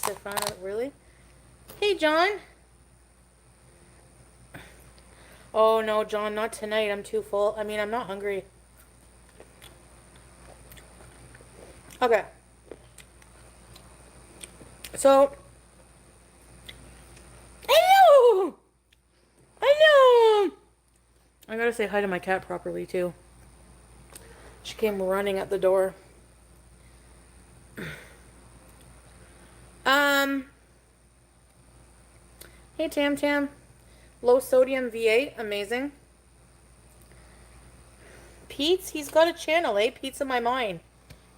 I found out. Really? Hey, John. Oh, no, John, not tonight. I'm too full. I mean, I'm not hungry. Okay. So, I know! I know! I gotta say hi to my cat properly, too. She came running at the door. Hey, Tam Tam. Low sodium V8. Amazing. Pete's, he's got a channel, eh? Pete's in my mind.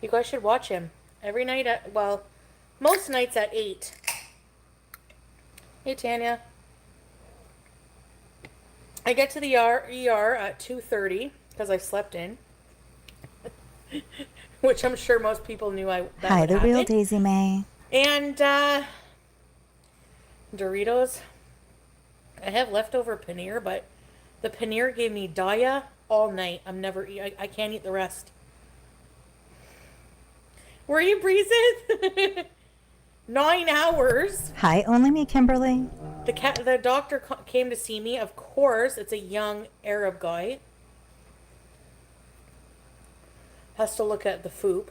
You guys should watch him. Every night at, well, most nights at 8. Hey, Tanya. I get to the ER at 2:30 because I slept in. Which I'm sure most people knew that Hi, would the happen. real Daisy May. And, Doritos. I have leftover paneer, but the paneer gave me diarrhea all night. I can't eat the rest. Were you breezing? 9 hours. Hi, only me, Kimberly. The doctor came to see me. Of course, it's a young Arab guy. Has to look at the foop.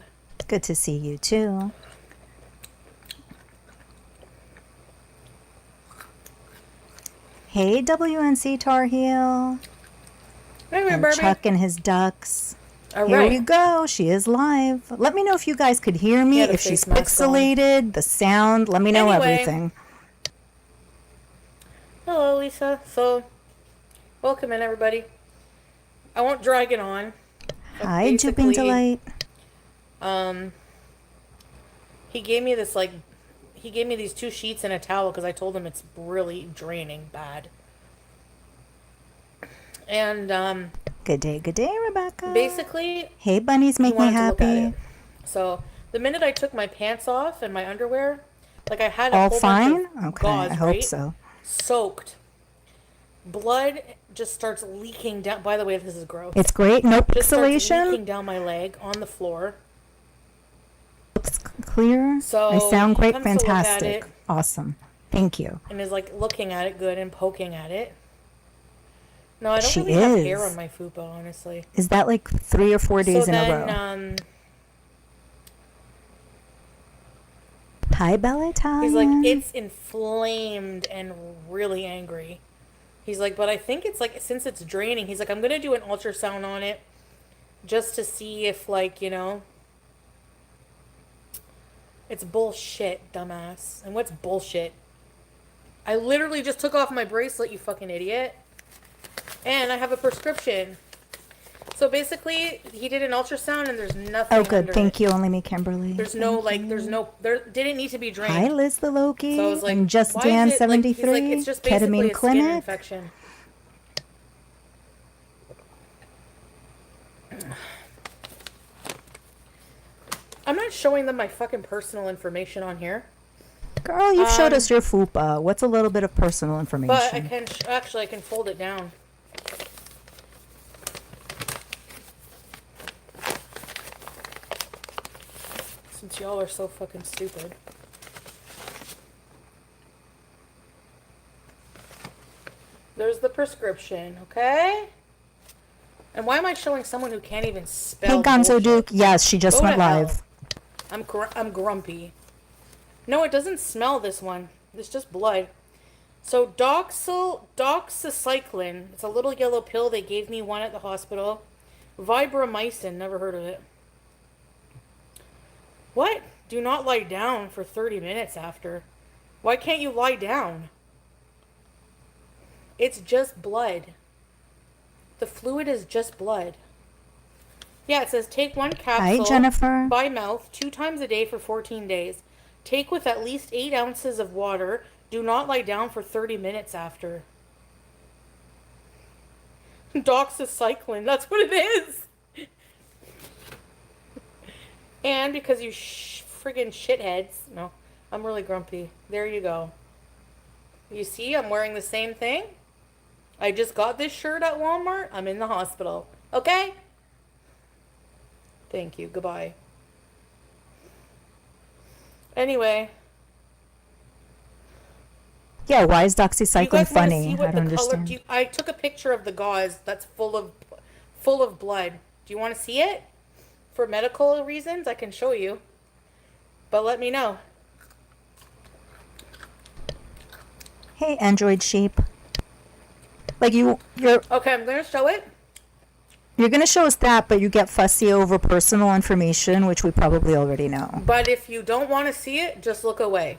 Good to see you, too. Hey, WNC Tar Heel. Hey, And Barbie. Chuck and his ducks. All Here right. we go. She is live. Let me know if you guys could hear me, Yeah, the if she's face mask on. pixelated, the sound. Let me know Anyway. everything. Hello, Lisa. So, welcome in, everybody. I won't drag it on. But Hi, Jumping Delight. He gave me these 2 sheets and a towel because I told him it's really draining bad. And, Good day, Rebecca. basically, Hey, bunnies, make he me wanted to look at happy. it. So, the minute I took my pants off and my underwear, like I had a All whole fine? bunch of Okay, gauze, I hope right? so. Soaked. Blood just starts leaking down. By the way, this is gross. It's great. No Just starts pixelation. leaking down my leg on the floor. Looks clear. So I sound he great. comes to look at Fantastic. it. Awesome. Thank you. And is like looking at it good and poking at it. No, I don't She really have hair is. on my fupa, honestly. Is that like 3 or 4 days So in a then, row? Hi, Bella Italian. he's like, it's inflamed and really angry. He's like, but I think it's like, since it's draining, he's like, I'm going to do an ultrasound on it just to see if, like, it's bullshit, dumbass. And what's bullshit? I literally just took off my bracelet, you fucking idiot. And I have a prescription. So basically, he did an ultrasound and there's nothing Oh, good. under Thank it. you, only me, Kimberly. There didn't need to be drained. Hi, Liz the Loki. So I was like, and Just why Dan is it, like, 73. he's like, it's just basically Ketamine a skin Clinic. infection. I'm not showing them my fucking personal information on here. Girl, you've showed us your fupa. What's a little bit of personal information? But I can fold it down. Since y'all are so fucking stupid. There's the prescription, okay? And why am I showing someone who can't even spell Hey, Gonzo bullshit? Duke. Yes, she just Go went to hell. live. I'm grumpy. No, it doesn't smell this one. It's just blood. So doxycycline. It's a little yellow pill. They gave me one at the hospital. Vibramycin. Never heard of it. What? Do not lie down for 30 minutes after. Why can't you lie down? It's just blood. The fluid is just blood. Yeah, it says take 1 capsule Hi, Jennifer. by mouth 2 times a day for 14 days. Take with at least 8 ounces of water. Do not lie down for 30 minutes after. Doxycycline, that's what it is. And because you friggin' shitheads. No, I'm really grumpy. There you go. You see, I'm wearing the same thing. I just got this shirt at Walmart. I'm in the hospital. Okay? Thank you. Goodbye. Anyway, Yeah, why is You doxycycline guys want to funny? see I what don't the color? understand. I took a picture of the gauze that's full of blood. Do you want to see it? For medical reasons, I can show you. But let me know. Hey, Android sheep. Like Okay, I'm gonna show it. you're gonna show us that, but you get fussy over personal information, which we probably already know. But if you don't want to see it, just look away.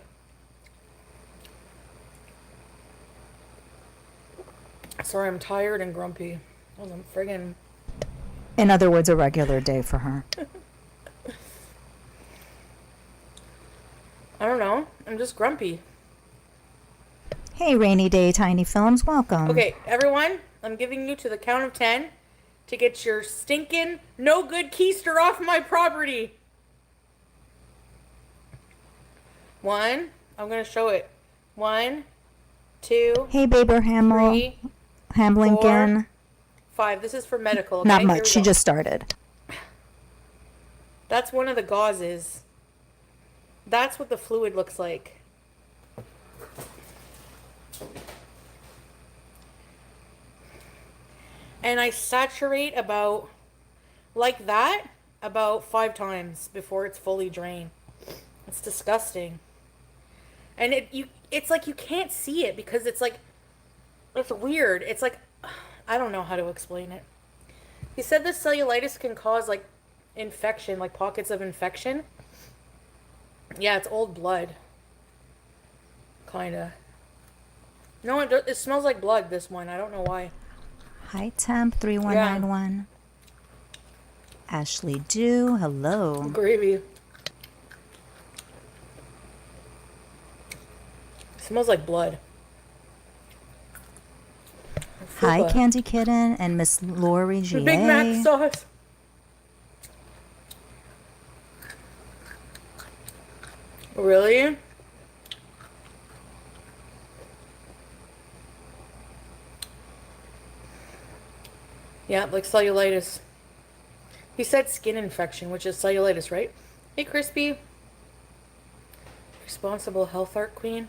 Sorry, I'm tired and grumpy. It was a friggin'. In other words, a regular day for her. I don't know. I'm just grumpy. Hey, rainy day tiny films, welcome. Okay, everyone, I'm giving you to the count of 10 to get your stinking no good keister off my property. 1, I'm gonna show it. 1, 2, Hey, Baber 3, Hamlinkin. 4, 5. This is for medical. Okay? Not Here much. we She go. just started. That's one of the gauzes. That's what the fluid looks like. And I saturate about, like that, about 5 times before it's fully drained. It's disgusting. And it's like you can't see it because it's like, it's weird. It's like, I don't know how to explain it. He said this cellulitis can cause like infection, like pockets of infection. Yeah, it's old blood. Kinda. No, it smells like blood, this one. I don't know why. Hi, Temp 3191. Ashley Dew, hello. Gravy. It smells like blood. Hi, Fupa. Candy Kitten and Miss Lori The GA. Big Mac sauce. Really? Yeah, like cellulitis. He said skin infection, which is cellulitis, right? Hey, Crispy. Responsible health art queen.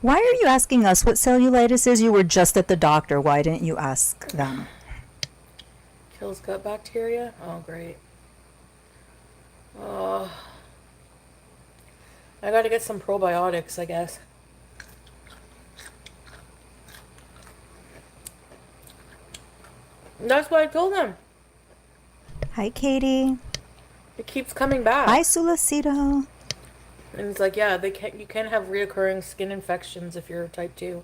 Why are you asking us what cellulitis is? You were just at the doctor. Why didn't you ask them? Kills gut bacteria? Oh, great. Oh. I gotta get some probiotics, I guess. That's what I told him. Hi, Katie. It keeps coming back. Hi, Sulicito. And he's like, yeah, you can have reoccurring skin infections if you're type 2.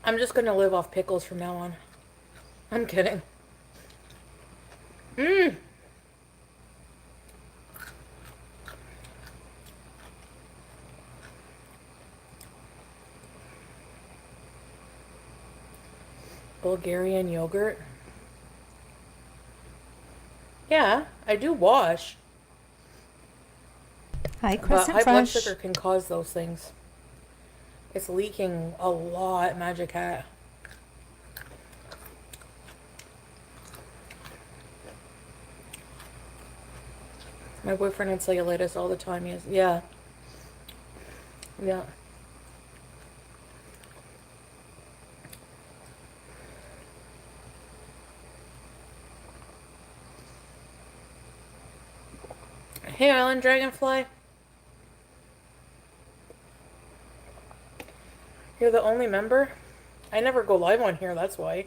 I'm just gonna live off pickles from now on. I'm kidding. Mmm. Bulgarian yogurt. Yeah, I do wash. Hi, But Crescent high blood Fresh. sugar can cause those things. It's leaking a lot, Magic Hat. My boyfriend had cellulitis all the time. Yeah. Yeah. Hey, Island Dragonfly. You're the only member? I never go live on here, that's why.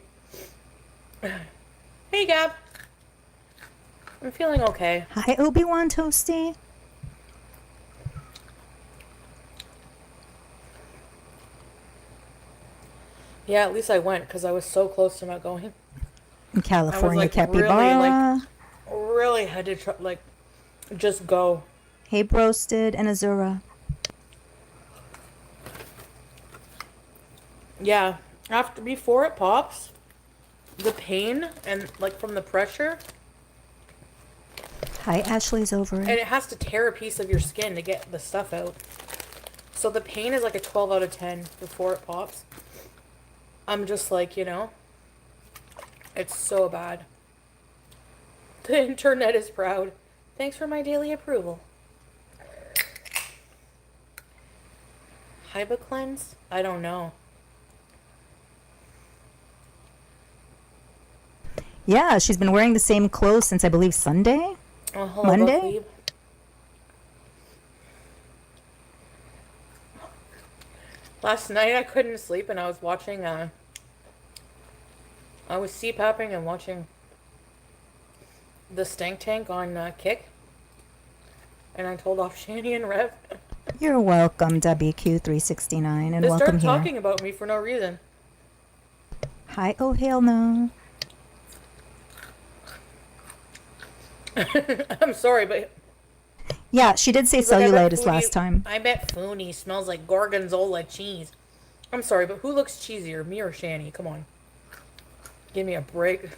Hey, Gab. I'm feeling okay. Hi, Obi-Wan Toasty. Yeah, at least I went because I was so close to not going. In California, like, Capybara. Really had to try, like, just go. Hey, Broasted and Azura. Yeah, before it pops, the pain and like from the pressure, Hi, Ashley's over and it. it has to tear a piece of your skin to get the stuff out. So the pain is like a 12 out of 10 before it pops. I'm just like, it's so bad. The internet is proud. Thanks for my daily approval. Hyba cleanse? I don't know. Yeah, she's been wearing the same clothes since I believe Sunday? Oh, hello, Monday? Buckwheat. Last night I couldn't sleep and I was watching, I was CPAPing and watching the Stank Tank on Kick. And I told off Shani and Rev. You're welcome, WQ369, and They welcome started here. talking about me for no reason. Hi, oh hell no. I'm sorry, but Yeah, she did say he's like, cellulitis last time. I bet Foodie smells like gorgonzola cheese. I'm sorry, but who looks cheesier, me or Shani? Come on. Give me a break.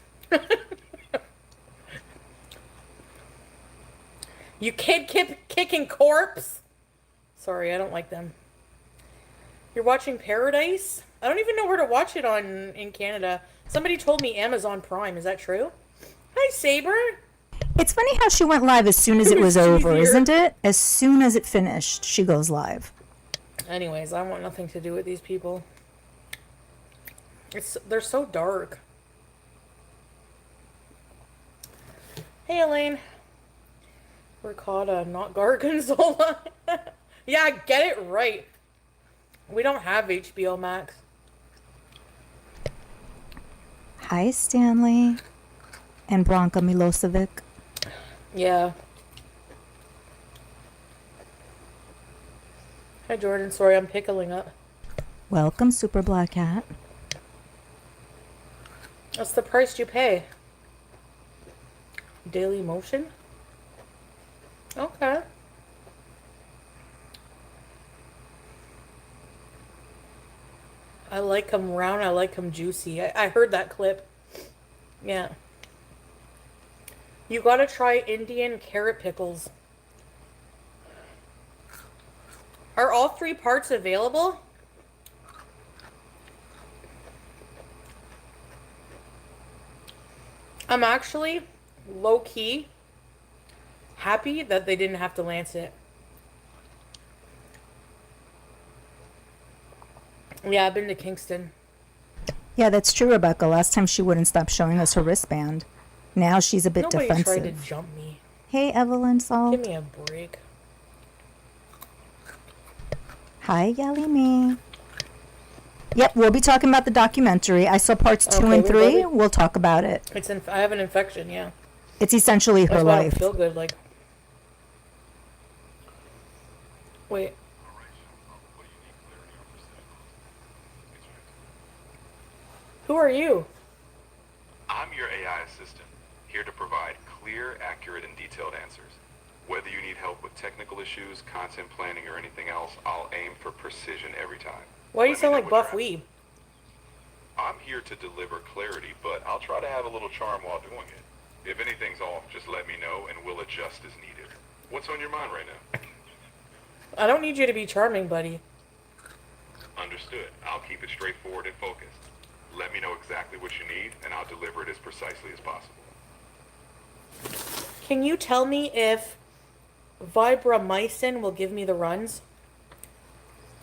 You kid kicking corpse? Sorry, I don't like them. You're watching Pearadise? I don't even know where to watch it on in Canada. Somebody told me Amazon Prime. Is that true? Hi, Saber. It's funny how she went live as soon as it was Who's over, cheesier? isn't it? As soon as it finished, she goes live. Anyways, I want nothing to do with these people. They're so dark. Hey, Elaine. Ricotta, not gorgonzola. Yeah, get it right. We don't have HBO Max. Hi, Stanley. And Branka Milosevic. Yeah. Hi, Jordan. Sorry, I'm pickling up. Welcome, Super Black Hat. What's the price you pay? Daily Motion? Okay. I like them round. I like them juicy. I heard that clip. Yeah. You gotta try Indian carrot pickles. Are all 3 parts available? I'm actually low-key happy that they didn't have to lance it. Yeah, I've been to Kingston. Yeah, that's true, Rebecca. Last time she wouldn't stop showing us her wristband. Now she's a bit Nobody defensive. tried to jump me. Hey, Evelyn Salt. Give me a break. Hi, Yelly Me. Yep, we'll be talking about the documentary. I saw parts 2 Okay, and we 3. will We'll talk about it. I have an infection, yeah. It's essentially her That's why I life. don't feel good, like. Wait. Who are you? I'm your AI assistant, here to provide clear, accurate, and detailed answers. Whether you need help with technical issues, content planning, or anything else, I'll aim for precision every time. Why do you Let me sound know like what Buff you're Weeb? I'm here to deliver clarity, but I'll try to have a little charm while doing it. If anything's off, just let me know and we'll adjust as needed. What's on your mind right now? I don't need you to be charming, buddy. Understood. I'll keep it straightforward and focused. Let me know exactly what you need, and I'll deliver it as precisely as possible. Can you tell me if Vibramycin will give me the runs?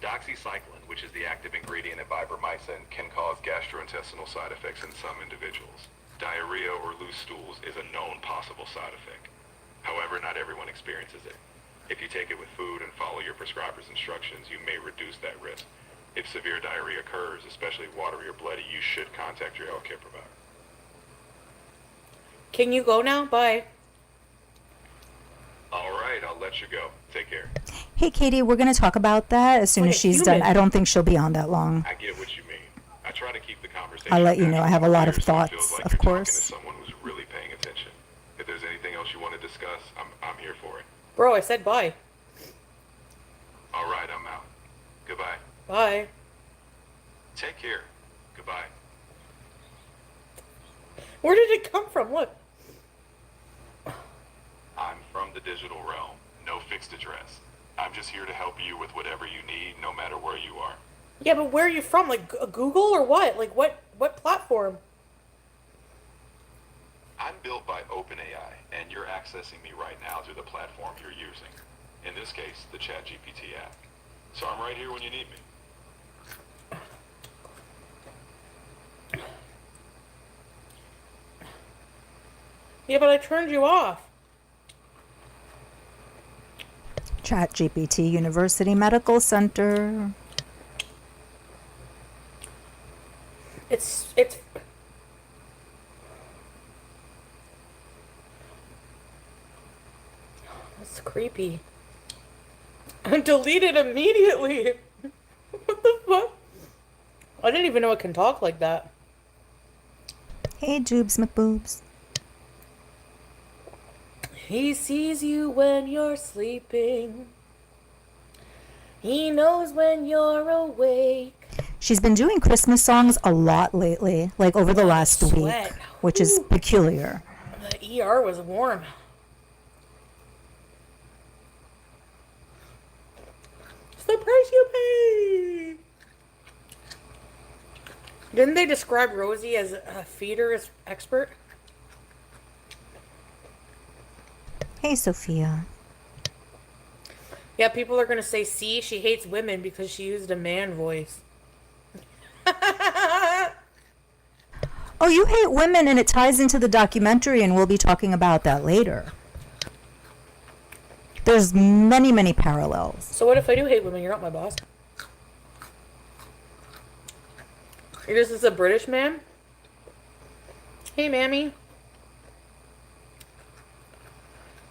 Doxycycline, which is the active ingredient in Vibromycin, can cause gastrointestinal side effects in some individuals. Diarrhea or loose stools is a known possible side effect. However, not everyone experiences it. If you take it with food and follow your prescriber's instructions, you may reduce that risk. If severe diarrhea occurs, especially watery or bloody, you should contact your healthcare provider. Can you go now? Bye. All right, I'll let you go. Take care. Hey, Katie, we're going to talk about that as soon Like as a she's human. done. I don't think she'll be on that long. I get what you mean. I try to keep the conversation. I'll let you know. I have a lot of clear so it feels thoughts, like of you're talking course. to someone who's really paying attention. If there's anything else you want to discuss, I'm here for it. Bro, I said bye. All right, I'm out. Goodbye. Bye. Take care. Goodbye. Where did it come from? Look. I'm from the digital realm. No fixed address. I'm just here to help you with whatever you need, no matter where you are. Yeah, but where are you from? Like Google or what? Like what platform? I'm built by OpenAI, and you're accessing me right now through the platform you're using. In this case, the ChatGPT app. So I'm right here when you need me. Yeah, but I turned you off. ChatGPT University Medical Center. It's creepy. Deleted immediately. What the fuck? I didn't even know it can talk like that. Hey, Joobs McBoobs. He sees you when you're sleeping. He knows when you're awake. She's been doing Christmas songs a lot lately, like over the last week, which is peculiar. The ER was warm. It's the price you pay. Didn't they describe Rosie as a feeder expert? Hey, Sophia. Yeah, people are going to say, see, she hates women because she used a man voice. Oh, you hate women, and it ties into the documentary, and we'll be talking about that later. There's many, many parallels. So what if I do hate women? You're not my boss. You're just a British man? Hey, mammy.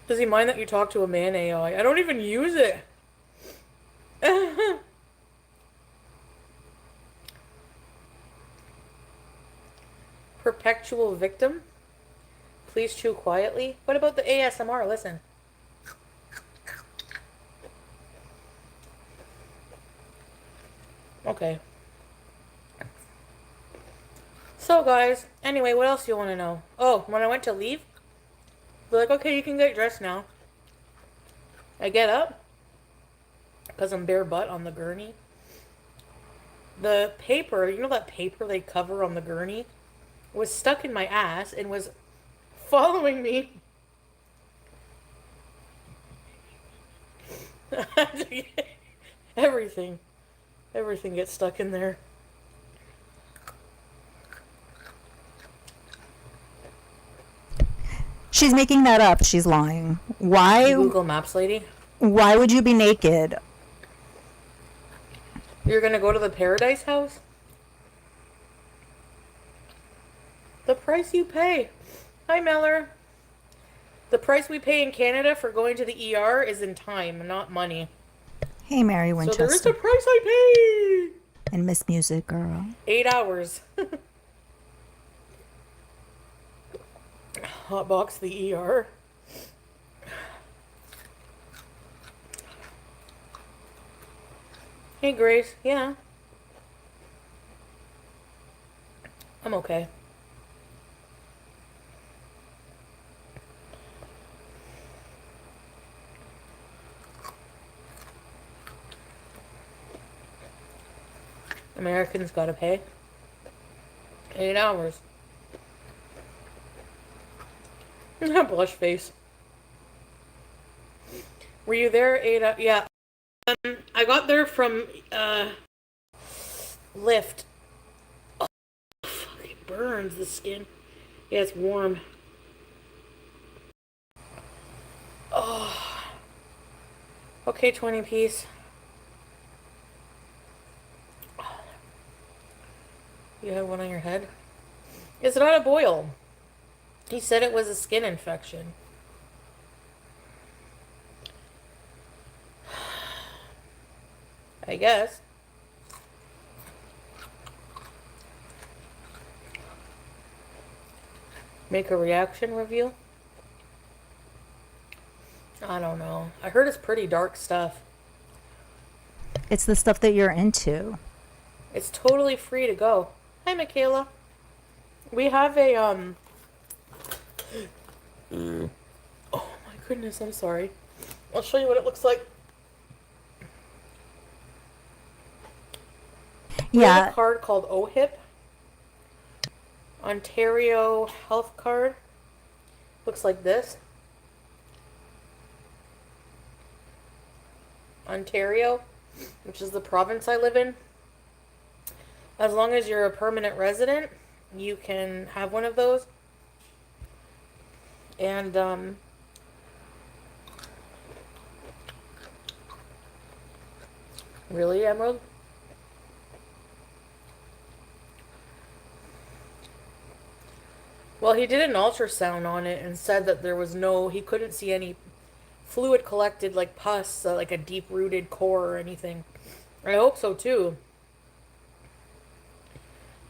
Does he mind that you talk to a man AI? I don't even use it. Perpetual victim? Please chew quietly. What about the ASMR? Listen. Okay. So guys, anyway, what else do you want to know? Oh, when I went to leave, they're like, okay, you can get dressed now. I get up, because I'm bare butt on the gurney. The paper, you know that paper they cover on the gurney, was stuck in my ass and was following me. Everything gets stuck in there. She's making that up. She's lying. Why? Google Maps lady. Why would you be naked? You're gonna go to the Pearadise house? The price you pay. Hi, Meller. The price we pay in Canada for going to the ER is in time, not money. Hey, Mary Winchester. So there is a price I pay. And Miss Music Girl. 8 hours. Hotbox the ER. Hey, Grace. Yeah. I'm okay. Americans gotta pay. 8 hours. Blush face. Were you there 8 hours? Yeah. I got there from, Lyft. Oh, fuck, it burns the skin. Yeah, it's warm. Oh. Okay, 20 piece. You have one on your head? It's not a boil. He said it was a skin infection. I guess. Make a reaction review? I don't know. I heard it's pretty dark stuff. It's the stuff that you're into. It's totally free to go. Hi, Michaela. We have a, Oh my goodness, I'm sorry. I'll show you what it looks like. We have a card called OHIP. Ontario Health Card. Looks like this. Ontario. which is the province I live in. As long as you're a permanent resident, you can have one of those. And, really, Emerald? Well, he did an ultrasound on it and said that there was he couldn't see any fluid collected like pus, like a deep-rooted core or anything. I hope so, too.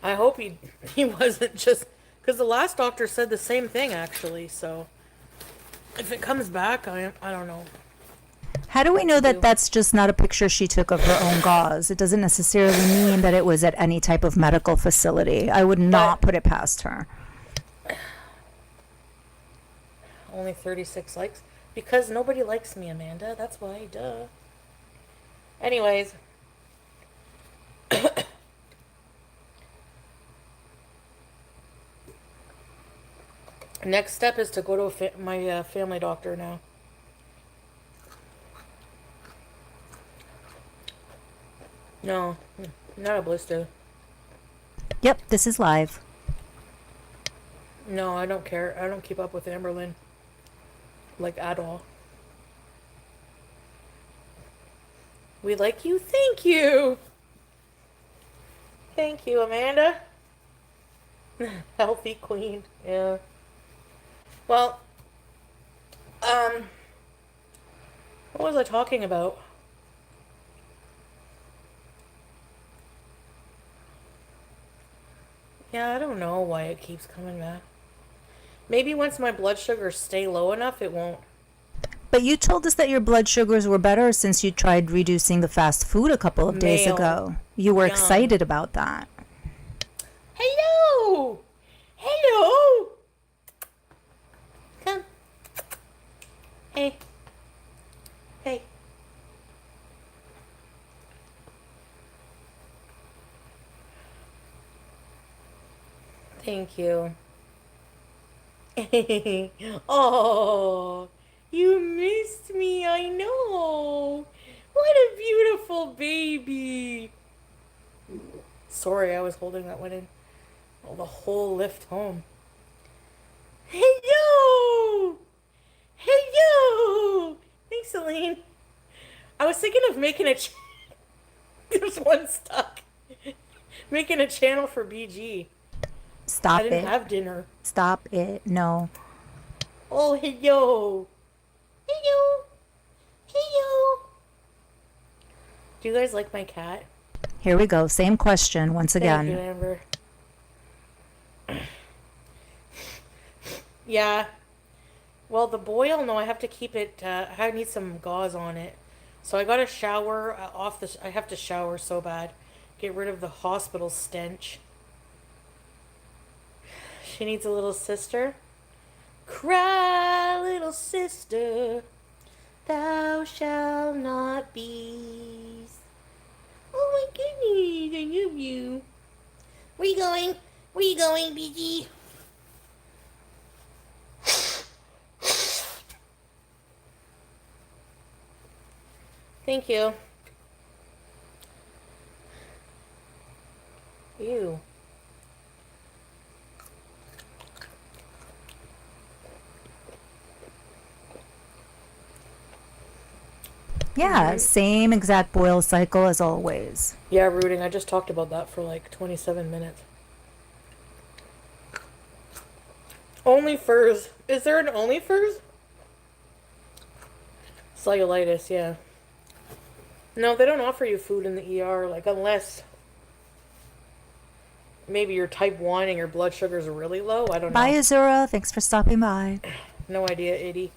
I hope he wasn't just... Because the last doctor said the same thing, actually, so... If it comes back, I don't know. How do we know that that's just not a picture she took of her own gauze? It doesn't necessarily mean that it was at any type of medical facility. I would not put it past her. Only 36 likes. Because nobody likes me, Amanda. That's why, duh. Anyways. Next step is to go to my family doctor now. No, not a blister. Yep, this is live. No, I don't care. I don't keep up with Amberlynn. Like, at all. We like you. Thank you. Thank you, Amanda. Healthy queen. Yeah. Well, what was I talking about? Yeah, I don't know why it keeps coming back. Maybe once my blood sugars stay low enough, it won't. But you told us that your blood sugars were better since you tried reducing the fast food a couple of days ago. You were excited about that. Hello! Hello! Come. Hey. Hey. Thank you. Oh, you missed me, I know. What a beautiful baby. Sorry, I was holding that one in. Oh, the whole lift home. Hello! Hello! Thanks, Elaine. I was thinking of making a... There's one stuck. Making a channel for BG. Stop it. I didn't have dinner. Stop it. No. Oh, hello. Hello. Hello. Do you guys like my cat? Here we go. Same question once again. Thank you, Amber. Yeah. Well, the boil, no, I have to keep it, I need some gauze on it. So I got to shower I have to shower so bad. Get rid of the hospital stench. She needs a little sister. Cry, little sister, thou shalt not be. Oh my goodness, I love you. Where you going? Where you going, BG? Thank you. Ew. Yeah, same exact boil cycle as always. Yeah, rooting. I just talked about that for like 27 minutes. Only furs. Is there an only furs? Cellulitis, yeah. No, they don't offer you food in the ER, like, unless maybe you're type 1 and your blood sugars are really low. I don't know. Bye, Azura. Thanks for stopping by. No idea, Eddie.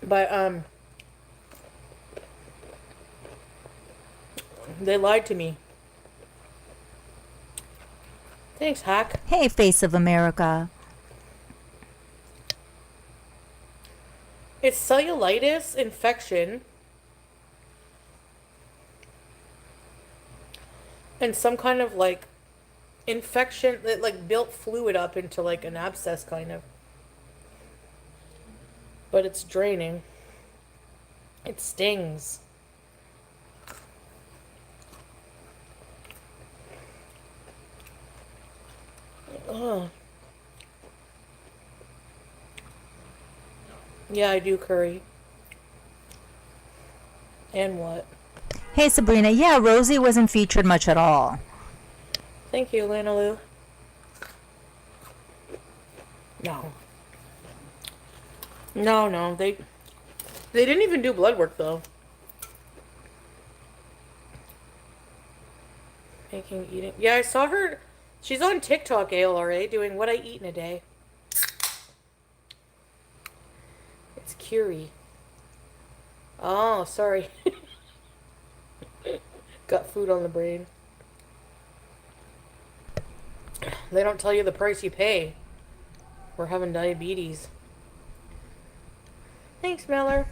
But, they lied to me. Thanks, Hack. Hey, Face of America. It's cellulitis infection. And some kind of, like, infection that, like, built fluid up into, like, an abscess, kind of. But it's draining. It stings. Ugh. Yeah, I do curry. And what? Hey, Sabrina. Yeah, Rosie wasn't featured much at all. Thank you, Lana Lou. No. No, they didn't even do blood work though. Making eating. Yeah, I saw her. She's on TikTok, ALRA, doing what I eat in a day. It's Curie. Oh, sorry. Got food on the brain. They don't tell you the price you pay. We're having diabetes. Thanks, Miller.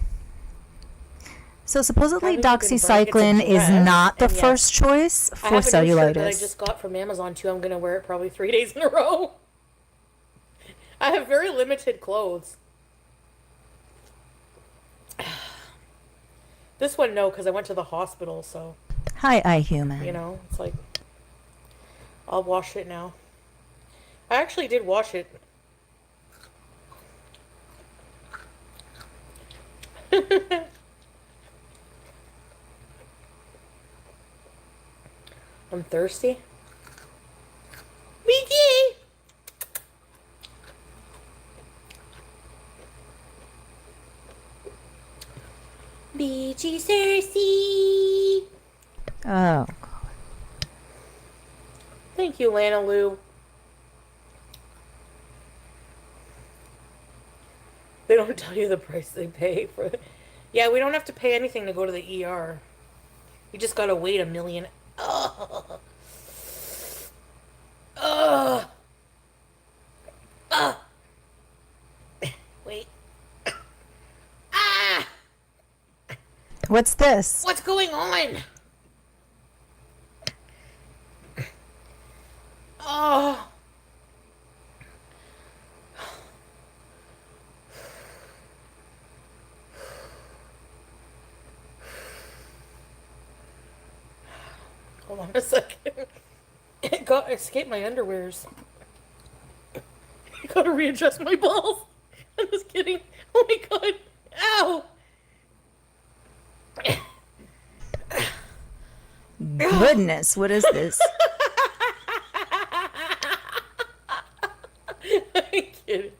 So supposedly Haven't you been doxycycline buying? It's is a dress, not the and yes, first choice I for have a new shirt that I cellulitis. just got from Amazon too. I'm gonna wear it probably 3 days in a row. I have very limited clothes. This one, no, because I went to the hospital, so, Hi, iHuman. you know, it's like, I'll wash it now. I actually did wash it. I'm thirsty. BG! BG Cersei! Oh, Thank you, Lana Lou. They don't tell you the price they pay for it. Yeah, we don't have to pay anything to go to the ER. You just gotta wait a million. Ugh. Ugh. Ugh. Wait. Ah! what's this? What's going on? Oh. Hold on a second. It escaped my underwears. I gotta readjust my balls. I'm just kidding. Oh my god. Ow! Goodness, what is this? I'm kidding.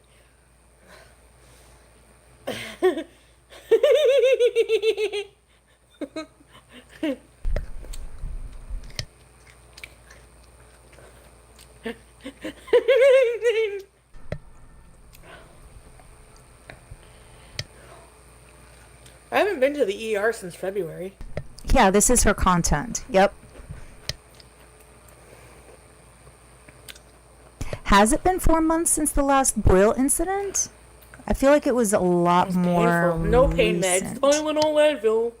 I haven't been to the ER since February. Yeah, this is her content. Yep. Has it been 4 months since the last boil incident? I feel like it was a lot It's more painful. No pain recent. meds. Tylenol, Advil.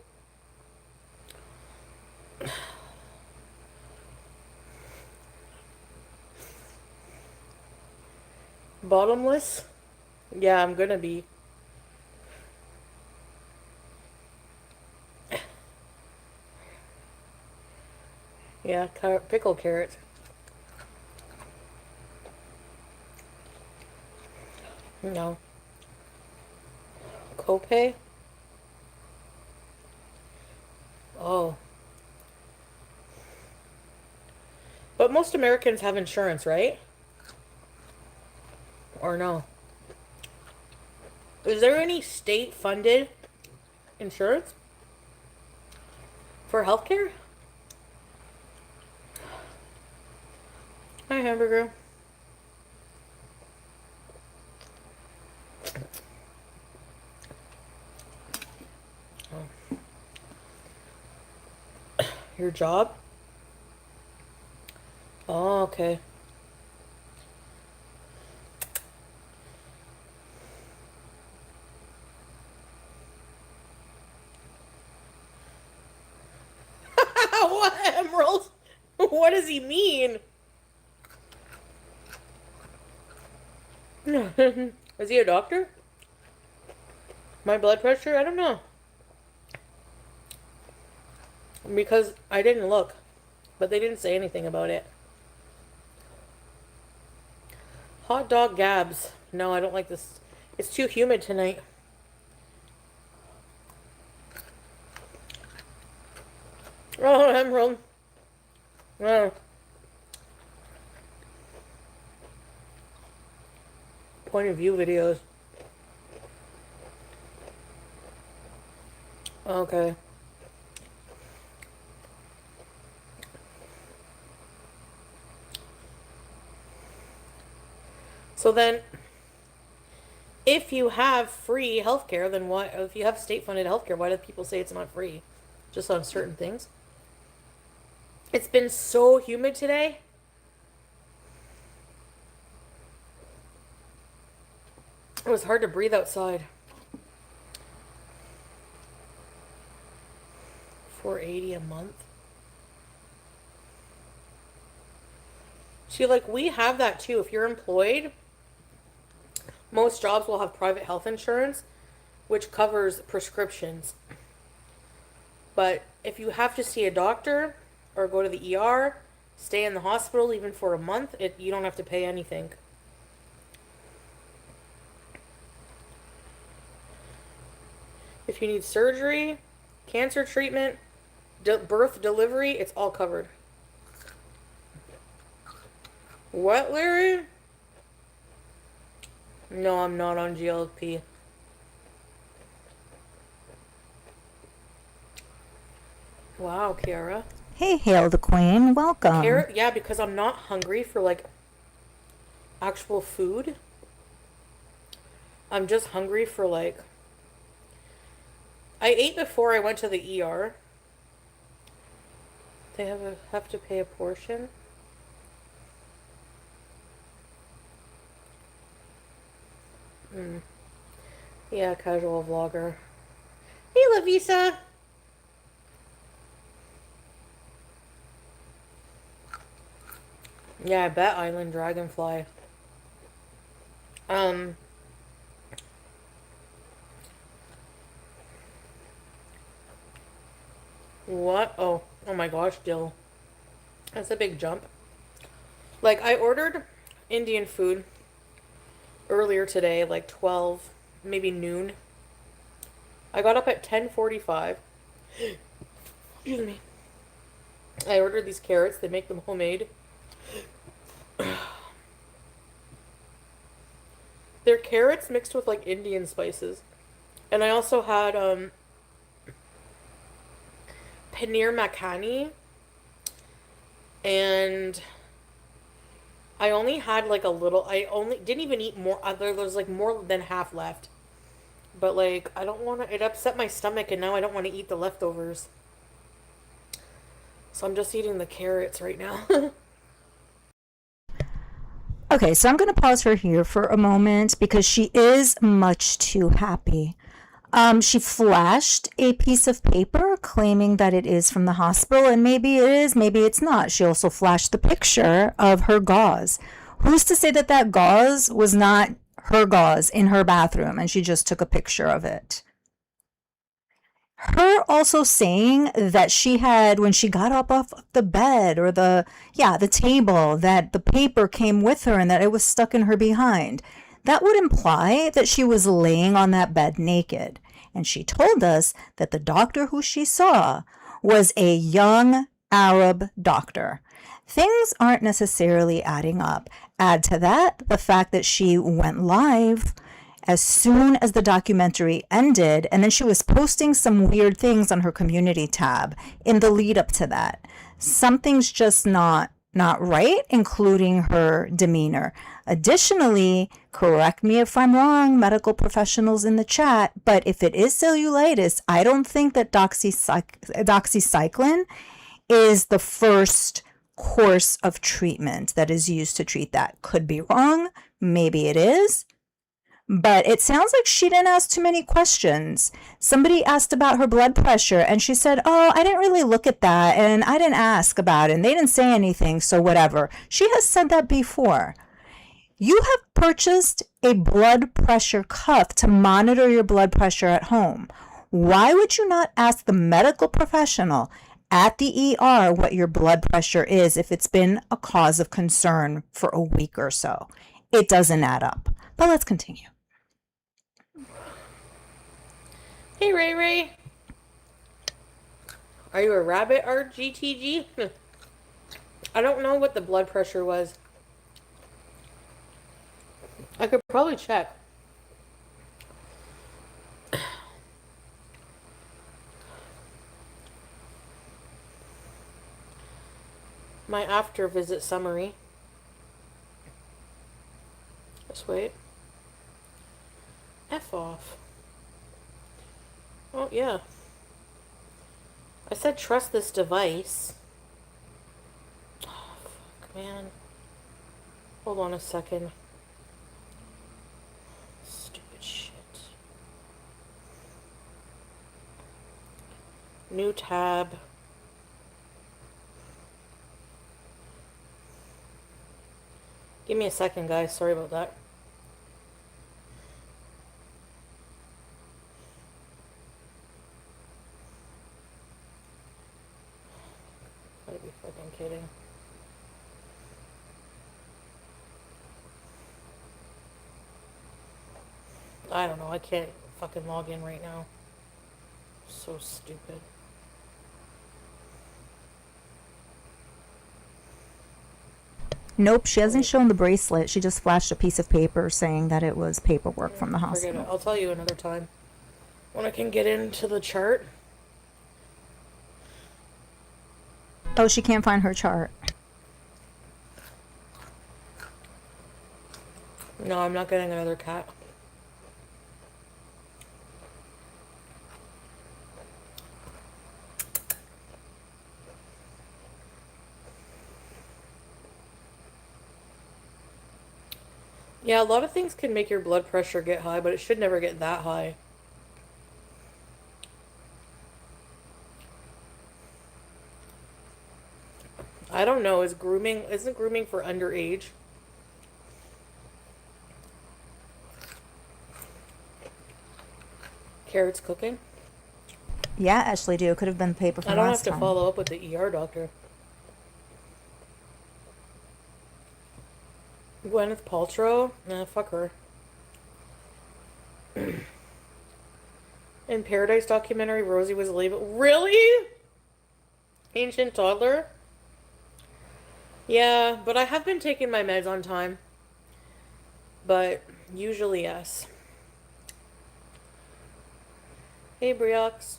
Bottomless? Yeah, I'm gonna be. Yeah, pickled carrots. No. Copay? Oh. But most Americans have insurance, right? Or no? Is there any state-funded insurance for healthcare? Hi, hamburger. Oh. Your job? Oh, okay. What, Emerald? What does he mean? Is he a doctor? My blood pressure? I don't know. Because I didn't look. But they didn't say anything about it. Hot dog Gabs. No, I don't like this. It's too humid tonight. Oh, Emerald. Oh. Point of view videos. Okay. So then, if you have free healthcare, then why, if you have state-funded healthcare, why do people say it's not free? Just on certain things? It's been so humid today. It was hard to breathe outside. $480 a month. See, like, we have that too. If you're employed, most jobs will have private health insurance, which covers prescriptions. But if you have to see a doctor or go to the ER, stay in the hospital even for a month, you don't have to pay anything. If you need surgery, cancer treatment, birth, delivery, it's all covered. What, Larry? No, I'm not on GLP. Wow, Kiara. Hey, Hail the Queen. Welcome. Yeah, because I'm not hungry for, like, actual food. I'm just hungry for, like... I ate before I went to the ER. They have to pay a portion. Yeah, casual vlogger. Hey, Lavisa. Yeah, I bet Island Dragonfly. What? Oh my gosh, Dill. That's a big jump. Like, I ordered Indian food earlier today, like 12, maybe noon. I got up at 10:45. Excuse me. I ordered these carrots. They make them homemade. They're carrots mixed with, like, Indian spices. And I also had, paneer makhani. And I only had, like, a little. I only didn't even eat more. There's, like, more than half left. But, like, I don't want to. It upset my stomach, and now I don't want to eat the leftovers. So I'm just eating the carrots right now. Okay, so I'm going to pause her here for a moment because she is much too happy. She flashed a piece of paper claiming that it is from the hospital, and maybe it is, maybe it's not. She also flashed the picture of her gauze. Who's to say that that gauze was not her gauze in her bathroom and she just took a picture of it? Her also saying that she had, when she got up off the bed or the table, that the paper came with her and that it was stuck in her behind. That would imply that she was laying on that bed naked. And she told us that the doctor who she saw was a young Arab doctor. Things aren't necessarily adding up. Add to that the fact that she went live as soon as the documentary ended, and then she was posting some weird things on her community tab in the lead up to that. Something's just not right, including her demeanor. Additionally, correct me if I'm wrong, medical professionals in the chat, but if it is cellulitis, I don't think that doxycycline is the first course of treatment that is used to treat that. Could be wrong, maybe it is. But it sounds like she didn't ask too many questions. Somebody asked about her blood pressure, and she said, oh, I didn't really look at that, and I didn't ask about it, and they didn't say anything, so whatever. She has said that before. You have purchased a blood pressure cuff to monitor your blood pressure at home. Why would you not ask the medical professional at the ER what your blood pressure is if it's been a cause of concern for a week or so? It doesn't add up. But let's continue. Hey, Ray Ray. Are you a rabbit RGTG? I don't know what the blood pressure was. I could probably check. My after visit summary. Just wait. F off. Oh, yeah. I said trust this device. Oh, fuck, man. Hold on a second. Stupid shit. New tab. Give me a second, guys. Sorry about that. Gotta be fucking kidding. I don't know. I can't fucking log in right now. So stupid. Nope, she hasn't shown the bracelet. She just flashed a piece of paper saying that it was paperwork from the Forget hospital. it. I'll tell you another time. When I can get into the chart. Oh, she can't find her chart. No, I'm not getting another cat. Yeah, a lot of things can make your blood pressure get high, but it should never get that high. I don't know. Isn't grooming for underage? Carrots cooking? Yeah, Ashley, do. It could have been the paper from I don't have last to time. follow up with the ER doctor. Gwyneth Paltrow? Nah, fuck her. In Pearadise documentary, Rosie was labeled... Really? Ancient toddler? Yeah, but I have been taking my meds on time. But usually yes. Hey, Briox.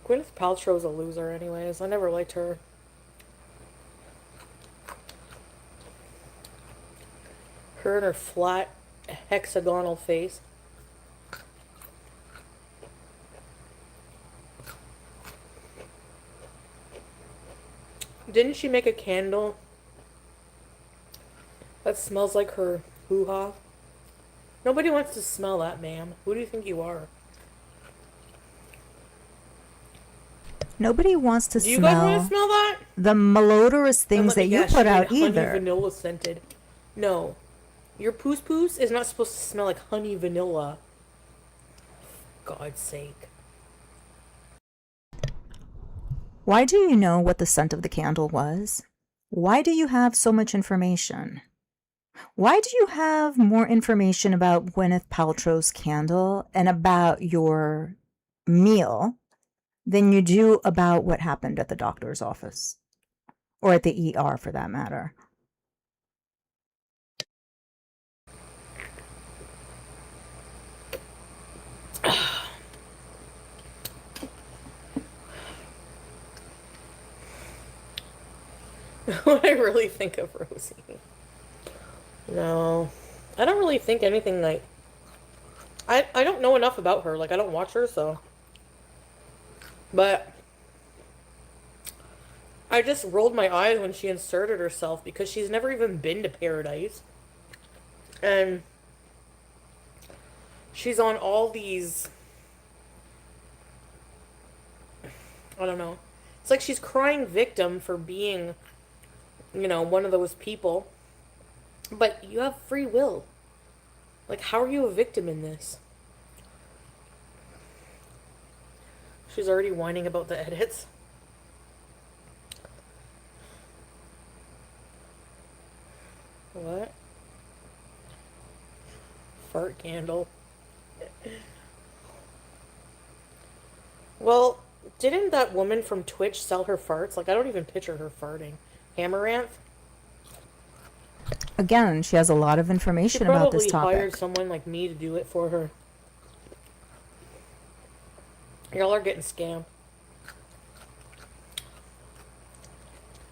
Gwyneth Paltrow's a loser anyways. I never liked her. Her and her flat hexagonal face. Didn't she make a candle that smells like her hoo-ha? Nobody wants to smell that, ma'am. Who do you think you are? Nobody wants to Do you guys want smell to smell that? the malodorous things Let that me you guess, put you out mean either. Honey vanilla scented. No. Your poos is not supposed to smell like honey vanilla. For God's sake. Why do you know what the scent of the candle was? Why do you have so much information? Why do you have more information about Gwyneth Paltrow's candle and about your meal than you do about what happened at the doctor's office? Or at the ER, for that matter. What I really think of Rosie. No. I don't really think anything like... I don't know enough about her. Like, I don't watch her, so... But... I just rolled my eyes when she inserted herself because she's never even been to Pearadise. And... she's on all these... I don't know. It's like she's crying victim for being one of those people. But you have free will. Like, how are you a victim in this? She's already whining about the edits. What? Fart candle. Well, didn't that woman from Twitch sell her farts? Like, I don't even picture her farting. Amaranth? Again, she has a lot of She information about this probably hired topic. someone like me to do it for her. Y'all are getting scammed.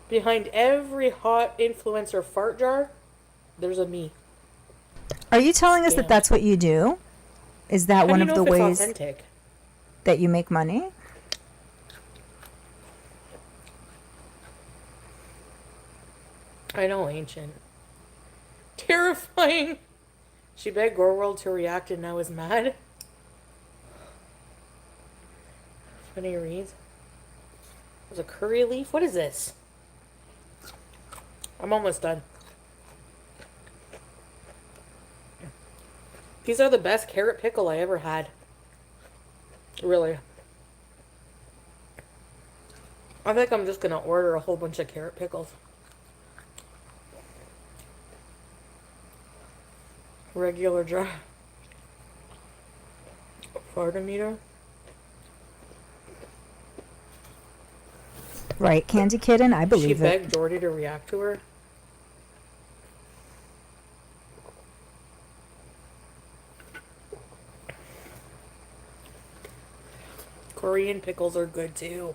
Behind every hot influencer fart jar, there's a me. Are you telling us Scam. that that's what you do? Is that How one do of you the know if it's ways authentic? that you make money? I know, ancient. Terrifying. She begged Gorworld to react and now is mad. Funny reads. There's a curry leaf. What is this? I'm almost done. These are the best carrot pickle I ever had. Really. I think I'm just gonna order a whole bunch of carrot pickles. Regular jar. Fartometer. Right, Candy Kitten, I She believe it. begged Jordy to react to her. Korean pickles are good too.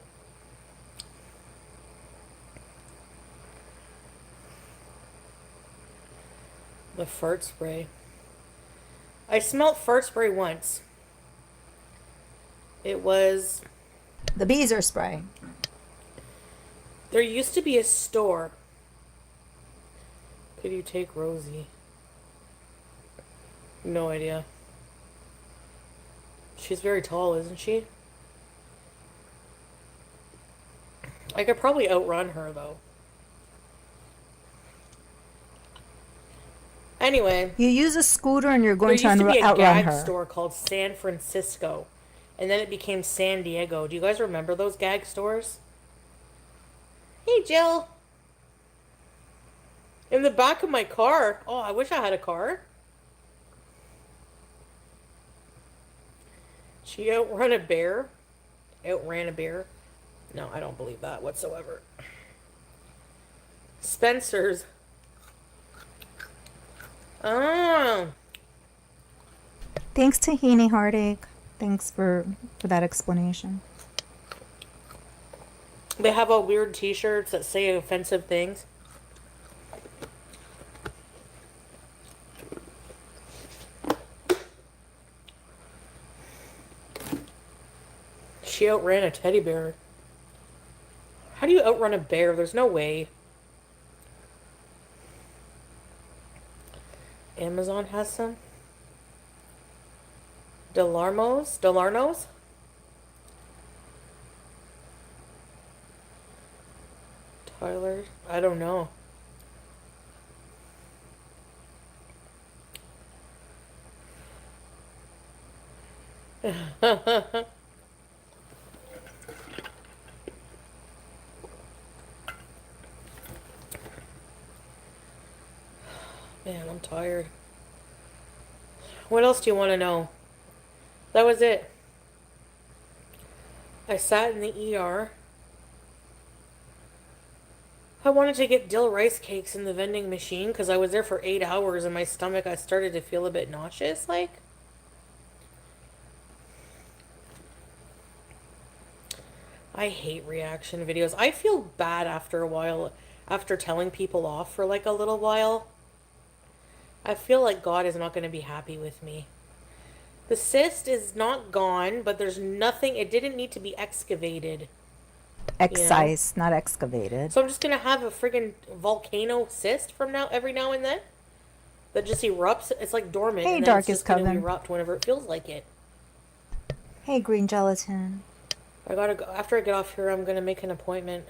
The fart spray. I smelled fart spray once. It was... The bees are spray. There used to be a store. Could you take Rosie? No idea. She's very tall, isn't she? I could probably outrun her, though. Anyway. You use a scooter and you're going There used to be a outrun gag her. store called San Francisco. And then it became San Diego. Do you guys remember those gag stores? Hey, Jill. In the back of my car. Oh, I wish I had a car. She outran a bear. Outran a bear. No, I don't believe that whatsoever. Spencer's. Oh. Thanks, Tahini Heartache. Thanks for that explanation. They have all weird t-shirts that say offensive things. She outran a teddy bear. How do you outrun a bear? There's no way. Amazon has some. Delarnos? Tyler? I don't know. Man, I'm tired. What else do you want to know? That was it. I sat in the ER. I wanted to get dill rice cakes in the vending machine because I was there for 8 hours and my stomach, I started to feel a bit nauseous, like. I hate reaction videos. I feel bad after a while, after telling people off for like a little while. I feel like God is not going to be happy with me. The cyst is not gone, but there's nothing, it didn't need to be excavated. Excised, not excavated. So I'm just going to have a friggin' volcano cyst from every now and then? That just erupts? It's like dormant. Hey, and then it's Darkest just going to Coven. erupt whenever it feels like it. Hey, Green Gelatin. I gotta go. After I get off here, I'm going to make an appointment.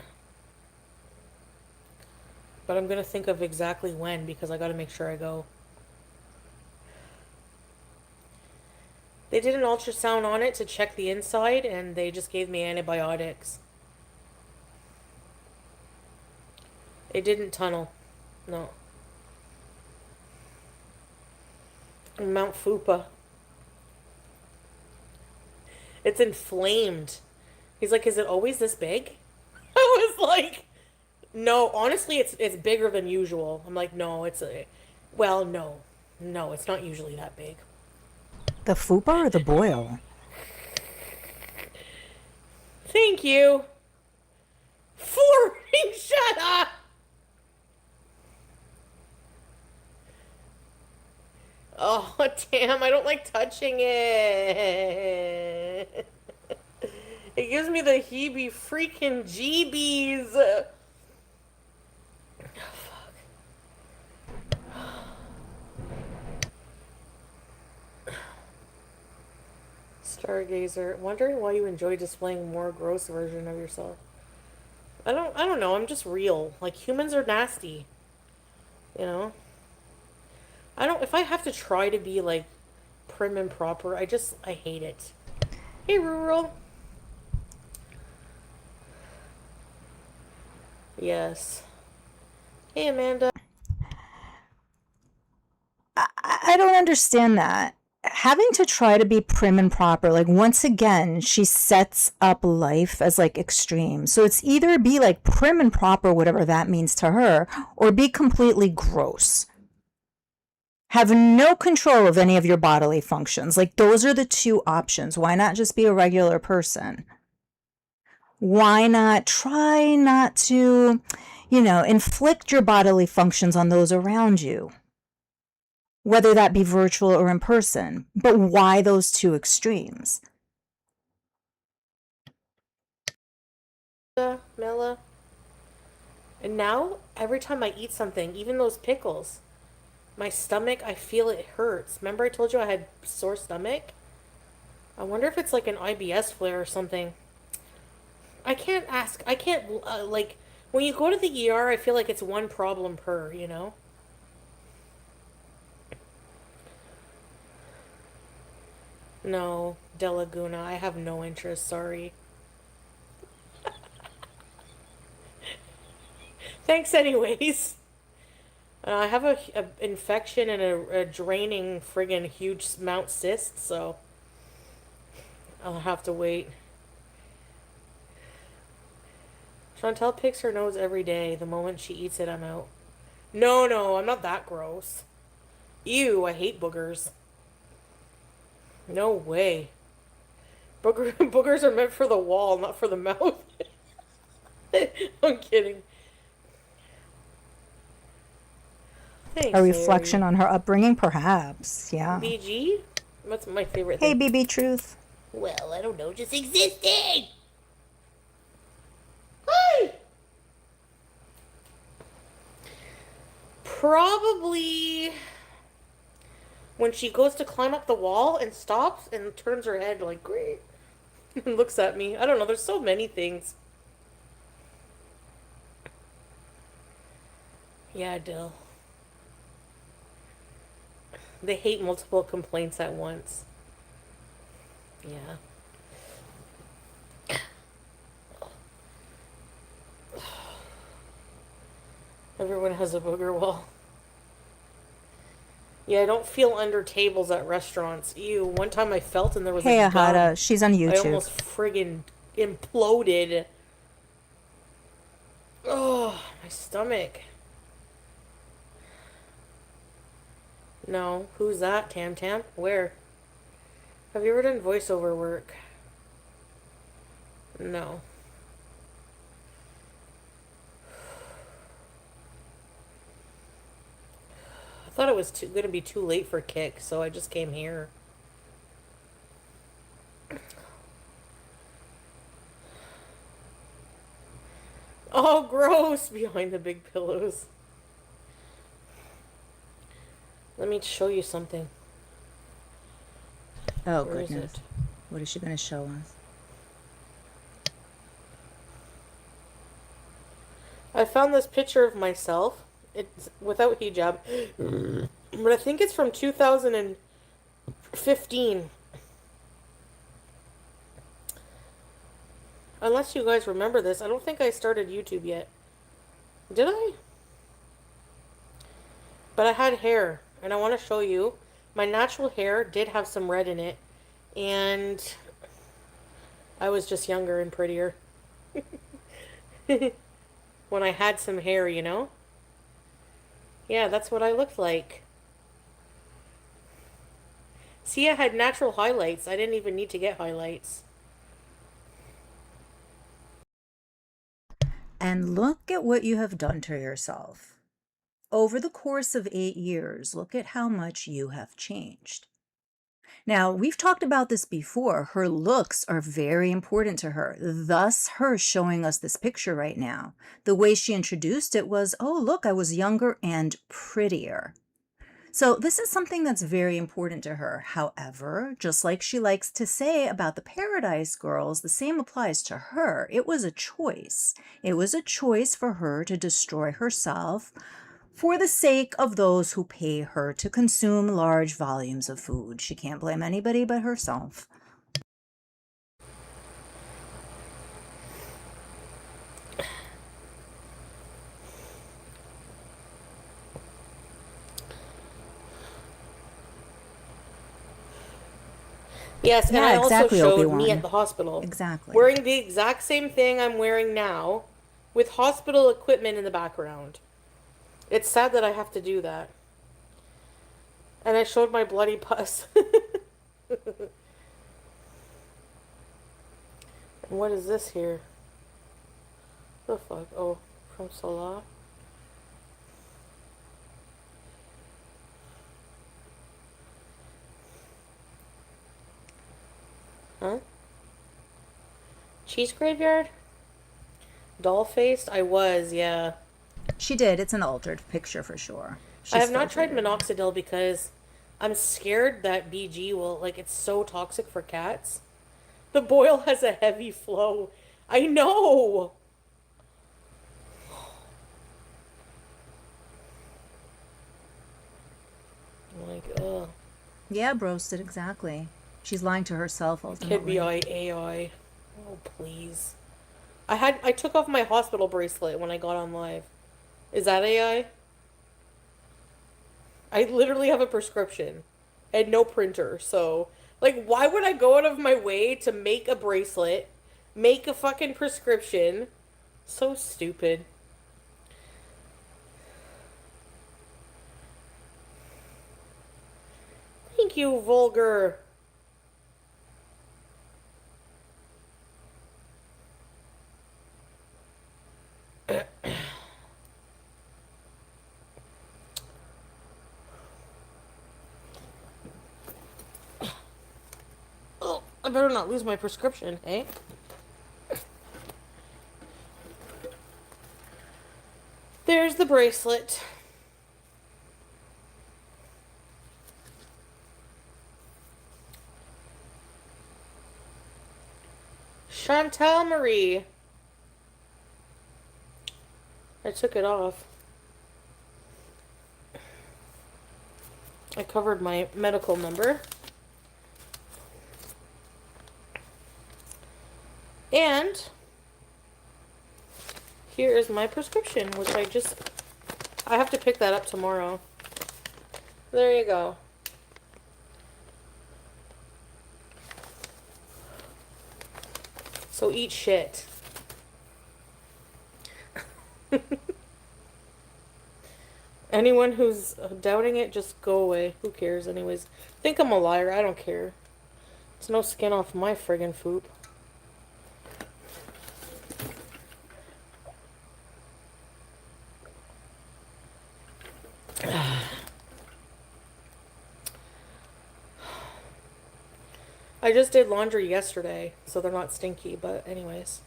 But I'm going to think of exactly when because I got to make sure I go. They did an ultrasound on it to check the inside and they just gave me antibiotics. It didn't tunnel. No. Mount Fupa. It's inflamed. He's like, is it always this big? I was like, no, honestly, it's bigger than usual. I'm like, no, no. No, it's not usually that big. The fupa or the boil? Thank you. Shut up. Oh, damn, I don't like touching it. It gives me the heebie freaking jeebies. Oh, fuck. Stargazer, wondering why you enjoy displaying more gross version of yourself. I don't know, I'm just real. Like, humans are nasty. You know? If I have to try to be, like, prim and proper, I hate it. Hey, Rural. Yes. Hey, Amanda. I don't understand that. Having to try to be prim and proper, like once again, she sets up life as like extreme. So it's either be like prim and proper, whatever that means to her, or be completely gross. Have no control of any of your bodily functions. Like those are the two options. Why not just be a regular person? Why not try not to, inflict your bodily functions on those around you? Whether that be virtual or in person. But why those two extremes? Mela. And now, every time I eat something, even those pickles, my stomach, I feel it hurts. Remember I told you I had sore stomach? I wonder if it's like an IBS flare or something. I can't, like, when you go to the ER, I feel like it's one problem per, you know? No, De Laguna, I have no interest, sorry. Thanks anyways. I have a infection and a draining friggin' huge mount cyst, so I'll have to wait. Chantel picks her nose every day. The moment she eats it, I'm out. No, I'm not that gross. Ew, I hate boogers. No way. Boogers are meant for the wall, not for the mouth. I'm kidding. Thanks, A reflection Harry. on her upbringing, perhaps. Yeah. BG? What's my favorite Hey, thing? BB Truth. Well, I don't know, just existing! Hi! Probably when she goes to climb up the wall and stops and turns her head like, great, and looks at me. I don't know, there's so many things. Yeah, Dill. They hate multiple complaints at once. Yeah. Everyone has a booger wall. Yeah, I don't feel under tables at restaurants. Ew, one time I felt and there was Hey, a gum. Ahada. She's on I YouTube. almost friggin' imploded. Oh, my stomach. No, who's that, Tam Tam? Where? Have you ever done voiceover work? No. I thought it was gonna be too late for Kick, so I just came here. Oh, gross! Behind the big pillows. Let me show you something. Oh, Where is goodness. it? What is she going to show us? I found this picture of myself. It's without hijab. But I think it's from 2015. Unless you guys remember this, I don't think I started YouTube yet. Did I? But I had hair, and I want to show you. My natural hair did have some red in it, and I was just younger and prettier. When I had some hair, you know? Yeah, that's what I looked like. See, I had natural highlights. I didn't even need to get highlights. And look at what you have done to yourself. Over the course of 8 years, look at how much you have changed. Now, we've talked about this before. Her looks are very important to her, thus her showing us this picture right now. The way she introduced it was, oh, look, I was younger and prettier. So this is something that's very important to her. However, just like she likes to say about the Pearadise girls, the same applies to her. It was a choice. It was a choice for her to destroy herself for the sake of those who pay her to consume large volumes of food. She can't blame anybody but herself. Yes, and Yeah, I also exactly, showed Obi-Wan. me at the hospital. Exactly. Wearing the exact same thing I'm wearing now with hospital equipment in the background. It's sad that I have to do that. And I showed my bloody pus. And what is this here? The fuck? Oh, from Salah. Huh? Cheese graveyard? Doll faced? I was, yeah. She did. It's an altered picture for sure. I She's have not tried filtered. minoxidil because I'm scared that BG will, like, it's so toxic for cats. The boil has a heavy flow. I know! I'm like, ugh. Yeah, broasted, exactly. She's lying to herself It could be ultimately. AI. Oh, please. I took off my hospital bracelet when I got on live. Is that AI? I literally have a prescription and no printer, so like why would I go out of my way to make a bracelet, make a fucking prescription? So stupid. Thank you, vulgar. Oh, I better not lose my prescription, eh? There's the bracelet. Chantal Marie. I took it off. I covered my medical number. And here is my prescription, which I have to pick that up tomorrow. There you go. So eat shit. Anyone who's doubting it, just go away. Who cares anyways? Think I'm a liar. I don't care. It's no skin off my friggin' food. I just did laundry yesterday, so they're not stinky, but anyways.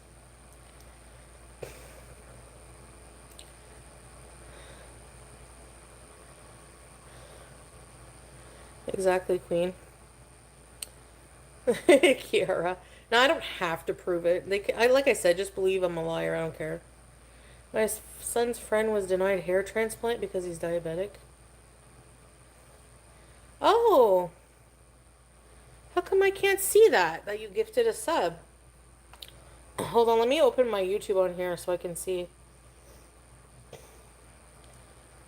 Exactly, Queen. Kiara. Now, I don't have to prove it. Like I said, just believe I'm a liar. I don't care. My son's friend was denied hair transplant because he's diabetic. Oh, how come I can't see that you gifted a sub? Hold on, let me open my YouTube on here so I can see.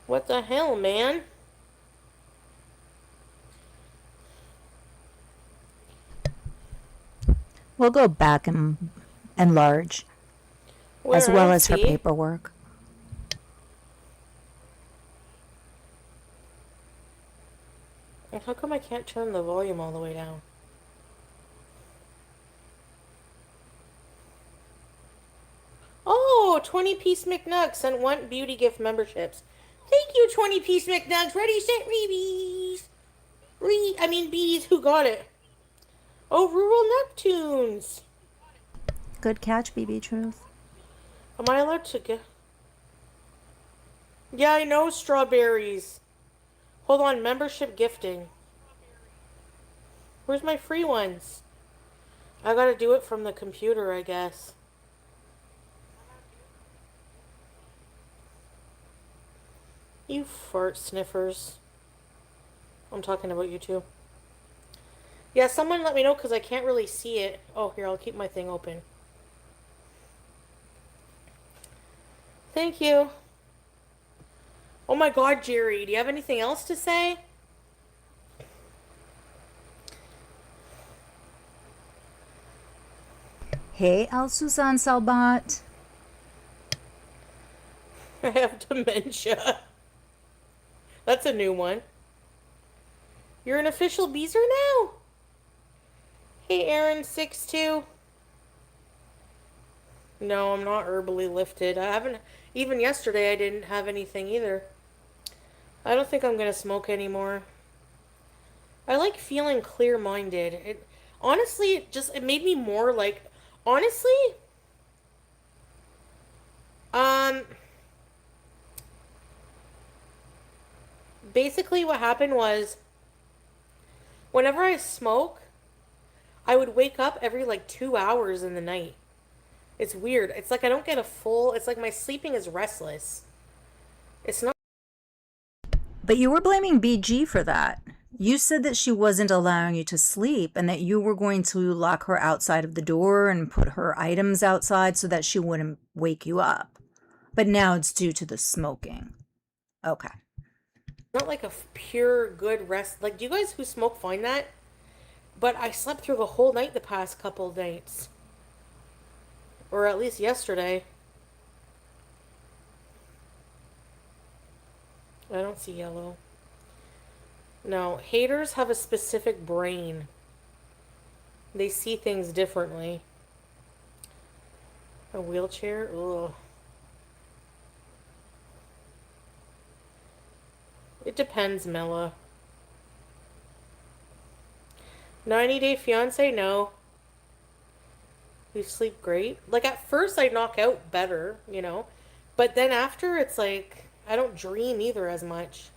What the hell, man? We'll go back and enlarge, as Where? I well don't as her see. paperwork. How come I can't turn the volume all the way down? Oh, 20-piece McNugs sent one beauty gift memberships. Thank you, 20-piece McNugs. Ready, set, rebees. Bees. Who got it? Oh, Rural Neptunes. Good catch, BB Truth. Am I allowed to get... Yeah, I know strawberries. Hold on, membership gifting. Where's my free ones? I gotta do it from the computer, I guess. You fart sniffers. I'm talking about you too. Yeah, someone let me know because I can't really see it. Oh, here, I'll keep my thing open. Thank you. Oh my god, Jerry, do you have anything else to say? Hey, Al Susan Salbat. I have dementia. That's a new one. You're an official Beezer now? Hey, Aaron62. No, I'm not herbally lifted. I haven't... Even yesterday, I didn't have anything either. I don't think I'm gonna smoke anymore. I like feeling clear-minded. Honestly, it made me more like... Honestly, um... basically what happened was... Whenever I smoke, I would wake up every, 2 hours in the night. It's weird. It's like I don't get a full... It's like my sleeping is restless. It's not... But you were blaming BG for that. You said that she wasn't allowing you to sleep and that you were going to lock her outside of the door and put her items outside so that she wouldn't wake you up. But now it's due to the smoking. Okay. Not like a pure good rest. Like, do you guys who smoke find that? But I slept through the whole night the past couple nights. Or at least yesterday. I don't see yellow. No, haters have a specific brain. They see things differently. A wheelchair? Ugh. It depends, Mella. 90-day fiance? No. You sleep great. Like, at first I knock out better, you know? But then after, it's like, I don't dream either as much.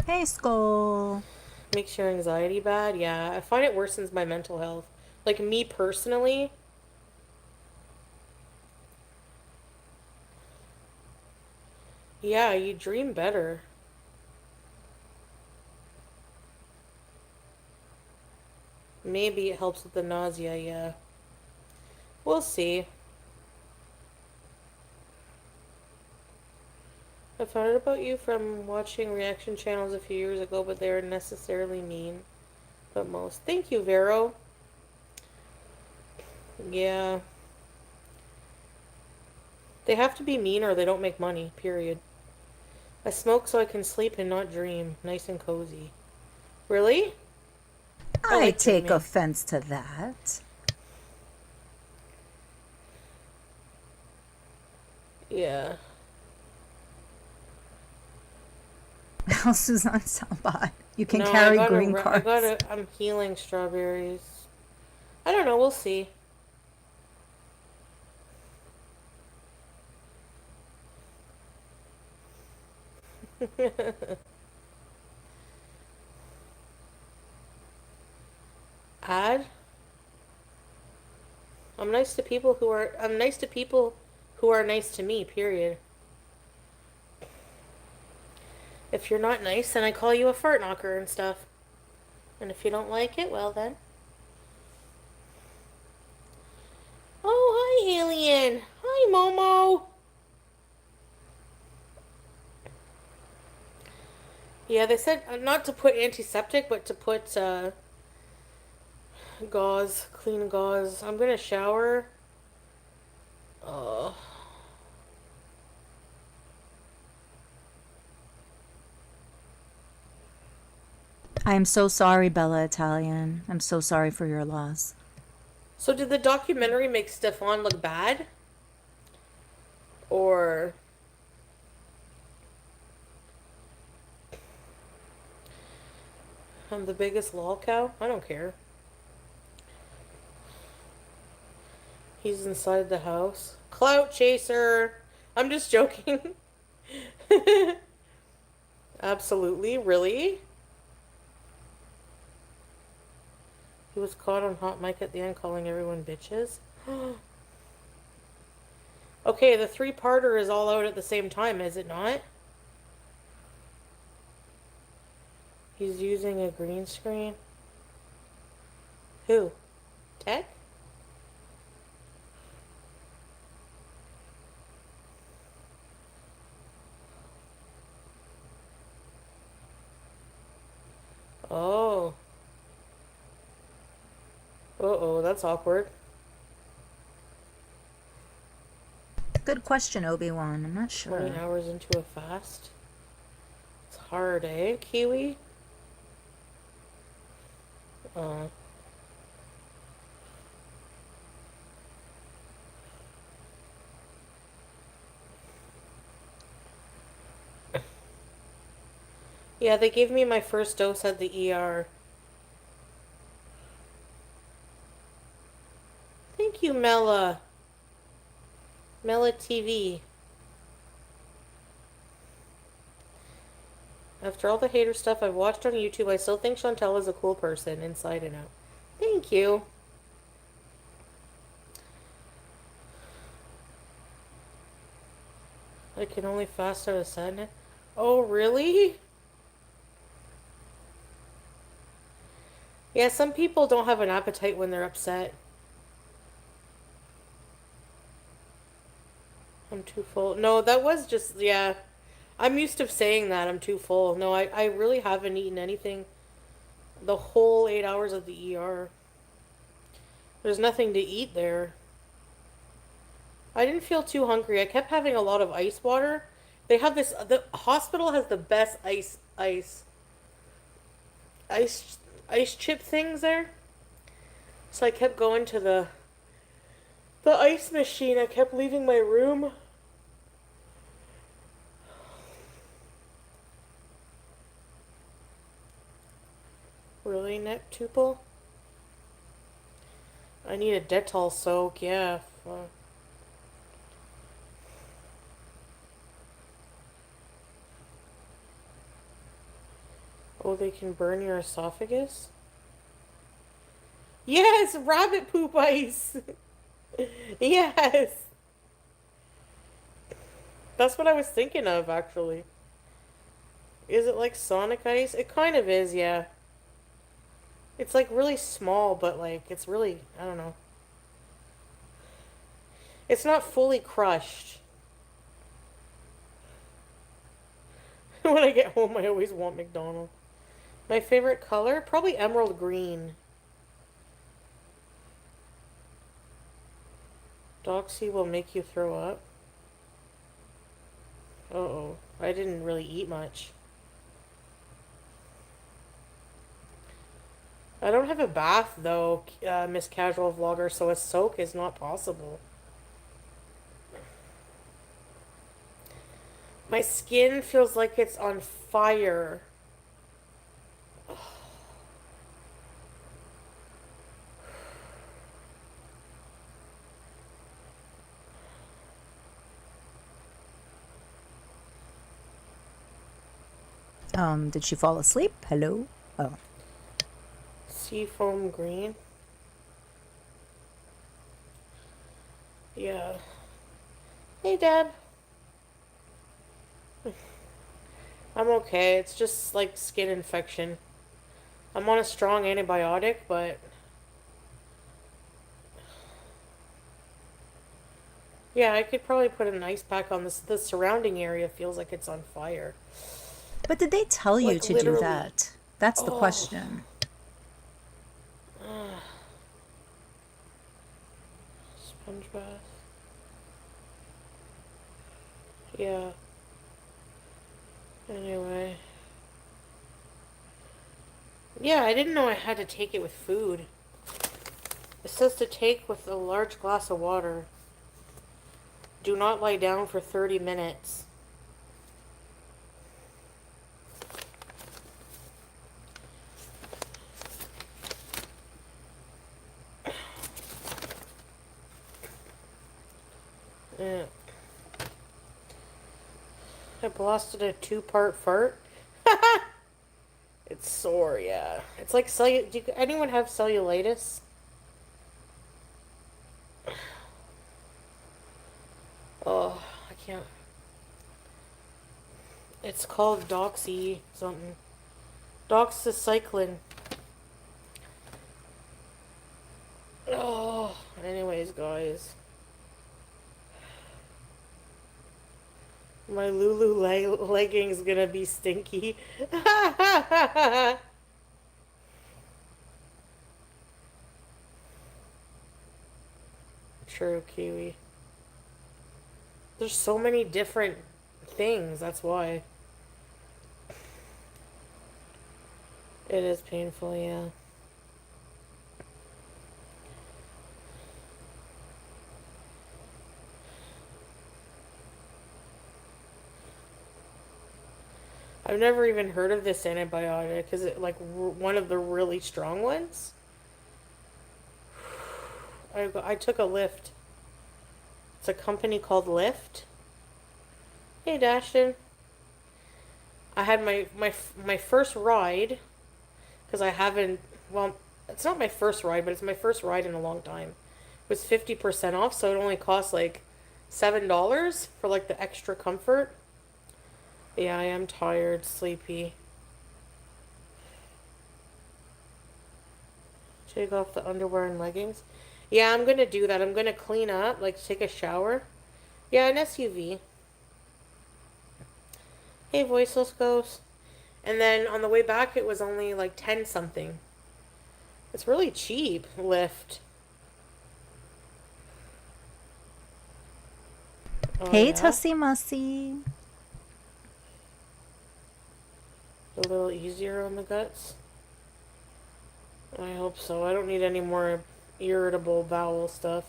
Hey, Skull. Makes your anxiety bad? Yeah, I find it worsens my mental health. Like, me personally, yeah, you dream better. Maybe it helps with the nausea, yeah. We'll see. I found out about you from watching reaction channels a few years ago, but they are necessarily mean. But most. Thank you, Vero. Yeah. They have to be mean or they don't make money, period. I smoke so I can sleep and not dream. Nice and cozy. Really? I I like take dreaming. offense to that. Yeah. Al Susan Salbat. You can No, carry green cards. I'm healing strawberries. I don't know, we'll see. Add? I'm nice to people who are nice to me, period. If you're not nice, then I call you a fart knocker and stuff. And if you don't like it, well then. Oh, hi, alien. Hi, Momo. Yeah, they said not to put antiseptic, but to put gauze, clean gauze. I'm gonna shower. Oh. I am so sorry, Bella Italian. I'm so sorry for your loss. So did the documentary make Stefan look bad? Or... I'm the biggest lol cow? I don't care. He's inside the house. Clout chaser! I'm just joking. Absolutely, really? He was caught on hot mic at the end calling everyone bitches. Okay, the three-parter is all out at the same time, is it not? He's using a green screen. Who? Tech? Oh. Uh-oh, that's awkward. Good question, Obi-Wan. I'm not sure. 20 hours into a fast. It's hard, eh, Kiwi? Uh. Yeah, they gave me my first dose at the ER. Thank you, Mela. Mela TV. After all the hater stuff I've watched on YouTube, I still think Chantel is a cool person, inside and out. Thank you. I can only fast out of sadness. Oh, really? Yeah, some people don't have an appetite when they're upset. I'm too full. No, that was just, yeah. I'm used to saying that. I'm too full. No, I really haven't eaten anything the whole 8 hours of the ER. There's nothing to eat there. I didn't feel too hungry. I kept having a lot of ice water. They have this, the hospital has the best ice chip things there. So I kept going to the ice machine. I kept leaving my room. Really, neck tuple? I need a Dettol soak, yeah. Oh, they can burn your esophagus? Yes, rabbit poop ice! Yes! That's what I was thinking of, actually. Is it like Sonic ice? It kind of is, yeah. It's like really small, but like, it's really, I don't know. It's not fully crushed. When I get home, I always want McDonald's. My favorite color? Probably emerald green. Doxy will make you throw up. Uh-oh. I didn't really eat much. I don't have a bath, though, Miss Casual Vlogger, so a soak is not possible. My skin feels like it's on fire. Did she fall asleep? Hello? Oh. Seafoam green. Yeah. Hey, Deb. I'm okay. It's just like skin infection. I'm on a strong antibiotic, but yeah, I could probably put an ice pack on this. The surrounding area feels like it's on fire. But did they tell you Like to do literally. that? That's the Oh. question. Sponge bath. Yeah. Anyway. Yeah, I didn't know I had to take it with food. It says to take with a large glass of water. Do not lie down for 30 minutes. Yeah. I blasted a 2-part fart. It's sore, yeah. It's like do anyone have cellulitis? Oh, I can't. It's called doxy something. Doxycycline. Oh, anyways, guys. My Lulu leggings gonna be stinky. True, Kiwi. There's so many different things, that's why. It is painful, yeah. I've never even heard of this antibiotic. Is it like one of the really strong ones? I took a lift. It's a company called Lyft. Hey, Dashton. I had my first ride because I haven't. Well, it's not my first ride, but it's my first ride in a long time. It was 50% off, so it only cost like $7 for like the extra comfort. Yeah, I am tired, sleepy. Take off the underwear and leggings. Yeah, I'm gonna do that. I'm gonna clean up, like take a shower. Yeah, an SUV. Hey, voiceless ghost. And then on the way back, it was only like 10 something. It's really cheap, Lyft. Oh, Hey, yeah? Tussie Mussy. A little easier on the guts? I hope so. I don't need any more irritable bowel stuff.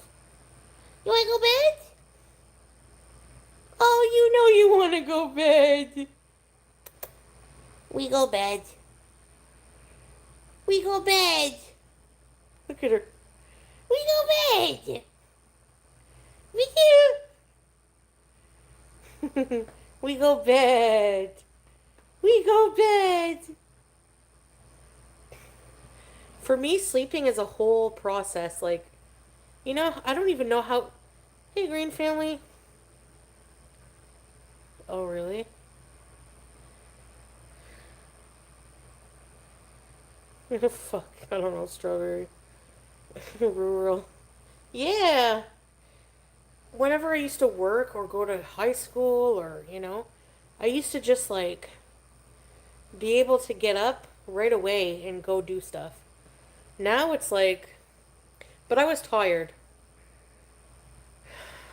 You wanna go bed? Oh, you know you wanna go bed. We go bed. We go bed. Look at her. We go bed. We do. We go bed. We go bed. For me, sleeping is a whole process. Like, I don't even know how. Hey, Green family. Oh, really? Fuck. I don't know, strawberry. Rural. Yeah. Whenever I used to work or go to high school or, I used to just like be able to get up right away and go do stuff. Now it's like, but I was tired.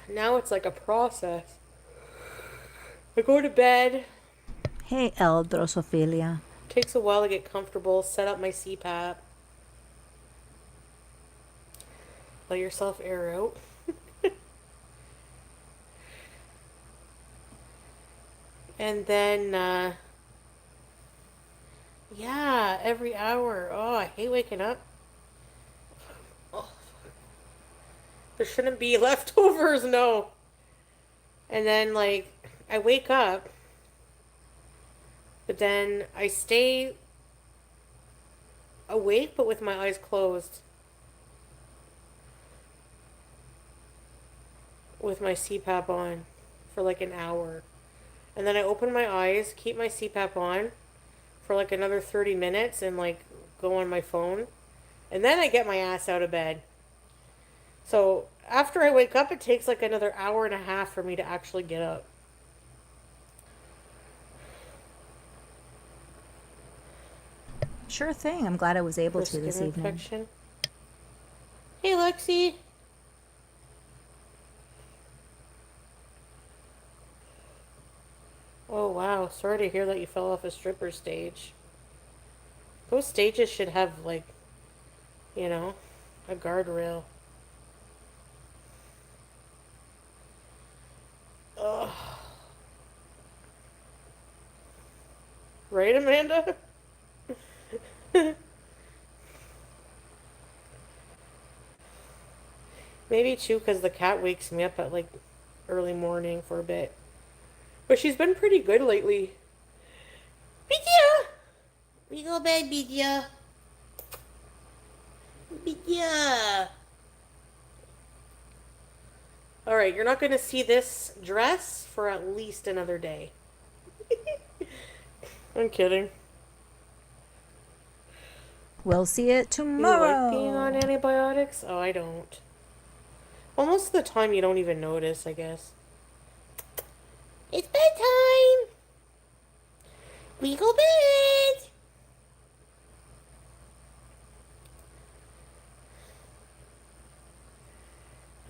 Now it's like a process. I go to bed. Hey, El Drosophila. Takes a while to get comfortable. Set up my CPAP. Let yourself air out. And then, yeah, every hour. Oh, I hate waking up. Oh, there shouldn't be leftovers, no. And then, like, I wake up, but then I stay awake, but with my eyes closed. with my CPAP on for like an hour. And then I open my eyes, keep my CPAP on for like another 30 minutes and like go on my phone. And then I get my ass out of bed. So after I wake up, it takes like another hour and a half for me to actually get up. Sure thing. I'm glad I was able For to this skin evening. infection. Hey, Lexi. Oh, wow. Sorry to hear that you fell off a stripper stage. Those stages should have, like, you know, a guardrail. Ugh. Right, Amanda? Maybe too, because the cat wakes me up at like early morning for a bit. But she's been pretty good lately. Bidya! We go bed, Bidya. Bidya. Alright, you're not going to see this dress for at least another day. I'm kidding. We'll see it You tomorrow. like being on antibiotics? Oh, I don't. Well, most of the time you don't even notice, I guess. It's bedtime! We go bed!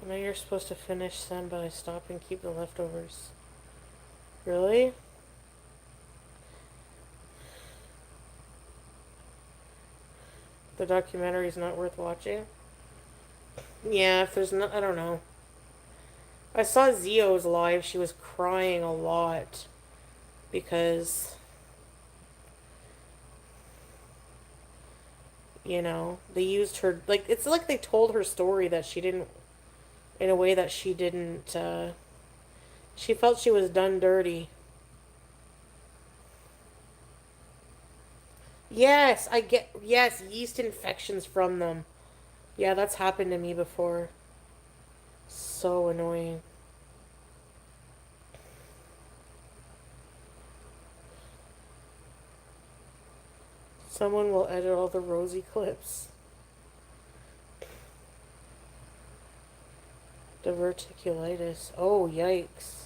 I know you're supposed to finish some, but I stop and keep the leftovers. Really? The documentary's not worth watching? Yeah, if there's no, I don't know. I saw Zio's live. She was crying a lot because, you know, they used her, like, it's like they told her story that she didn't, in a way that she didn't, she felt she was done dirty. Yes, yes, yeast infections from them. Yeah, that's happened to me before. So annoying. Someone will edit all the rosy clips. Diverticulitis. Oh, yikes.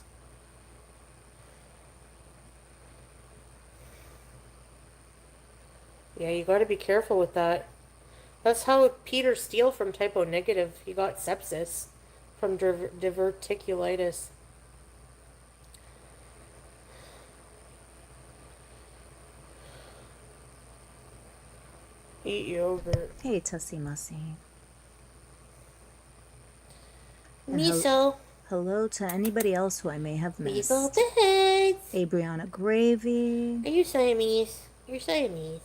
Yeah, you gotta be careful with that. That's how Peter Steele from Typo Negative, he got sepsis from diverticulitis. Eat yogurt. Hey, Tussie Mussy. Miso. Hello to anybody else who I may have missed. Miso beds. Abriana Gravy. Are you Siamese? You're Siamese.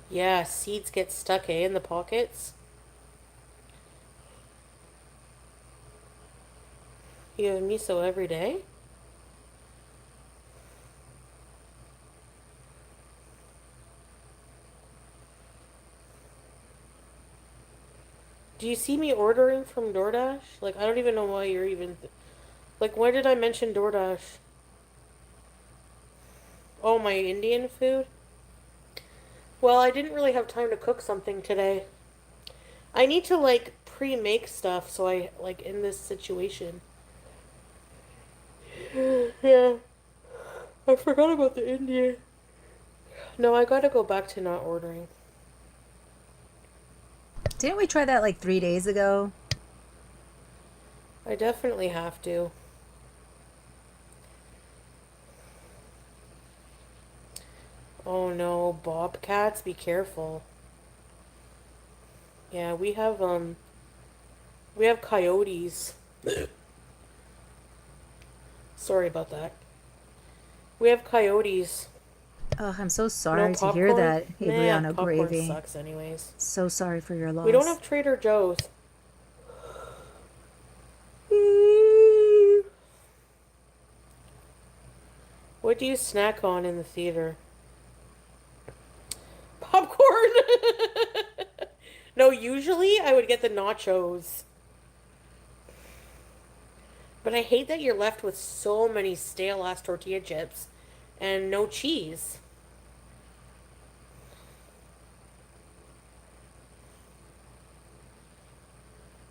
Yeah, seeds get stuck, in the pockets. You have miso every day? Do you see me ordering from DoorDash? Like, I don't even know why you're even... Like, why did I mention DoorDash? Oh, my Indian food? Well, I didn't really have time to cook something today. I need to, like, pre-make stuff so I, like, in this situation. Yeah. I forgot about the Indian. No, I gotta go back to not ordering. Didn't we try that like 3 days ago? I definitely have to. Oh no, bobcats, be careful. Yeah, we have coyotes. Sorry about that. We have coyotes. Oh, I'm so sorry No to hear popcorn? that, Nah, Abriana popcorn Gravy. sucks anyways. So sorry for your loss. We don't have Trader Joe's. What do you snack on in the theater? Popcorn! usually I would get the nachos. But I hate that you're left with so many stale-ass tortilla chips and no cheese.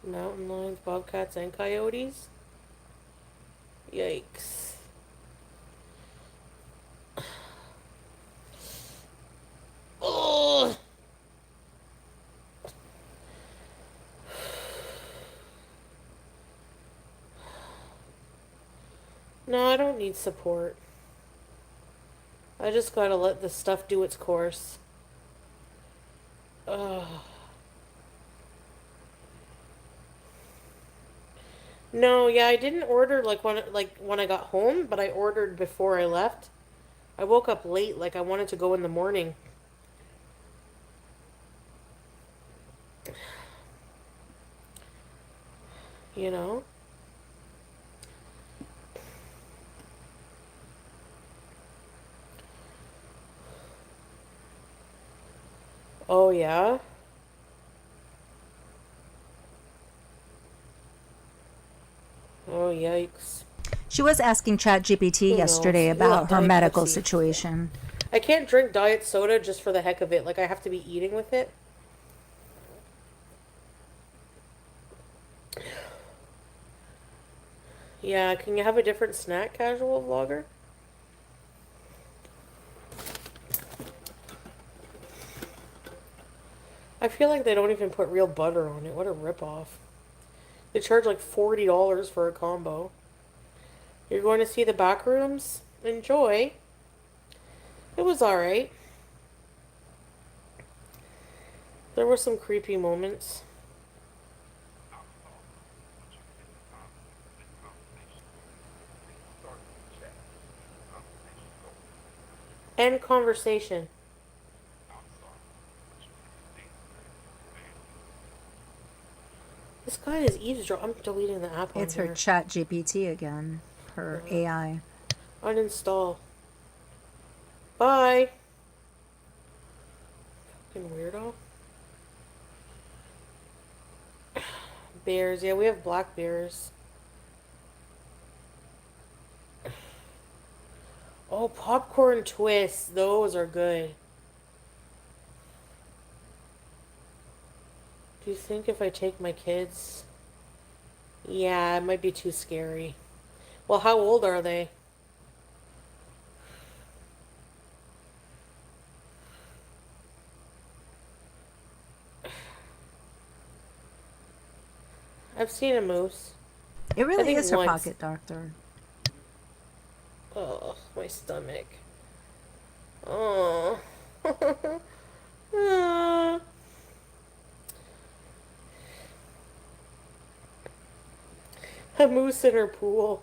Mountain lions, bobcats, and coyotes? Yikes. Ugh. No, I don't need support. I just gotta let the stuff do its course. Ugh. No, yeah, I didn't order when I got home, but I ordered before I left. I woke up late, like I wanted to go in the morning. You know? Oh, yeah? Oh, yikes. She was asking ChatGPT Who yesterday knows? about Ugh, her Diet medical Pepsi. situation. I can't drink diet soda just for the heck of it. Like, I have to be eating with it. Yeah, can you have a different snack, casual vlogger? I feel like they don't even put real butter on it. What a ripoff. They charge like $40 for a combo. You're going to see the back rooms? Enjoy. It was alright. There were some creepy moments. End conversation. This guy is eavesdropping. I'm deleting the app on It's her here. ChatGPT again, her AI. Uninstall. Bye. Fucking weirdo. Bears. Yeah, we have black bears. Oh, popcorn twists. Those are good. Do you think if I take my kids? Yeah, it might be too scary. Well, how old are they? I've seen a moose. It really think is her once. pocket doctor. Oh, my stomach. Oh. Ah. A moose in her pool.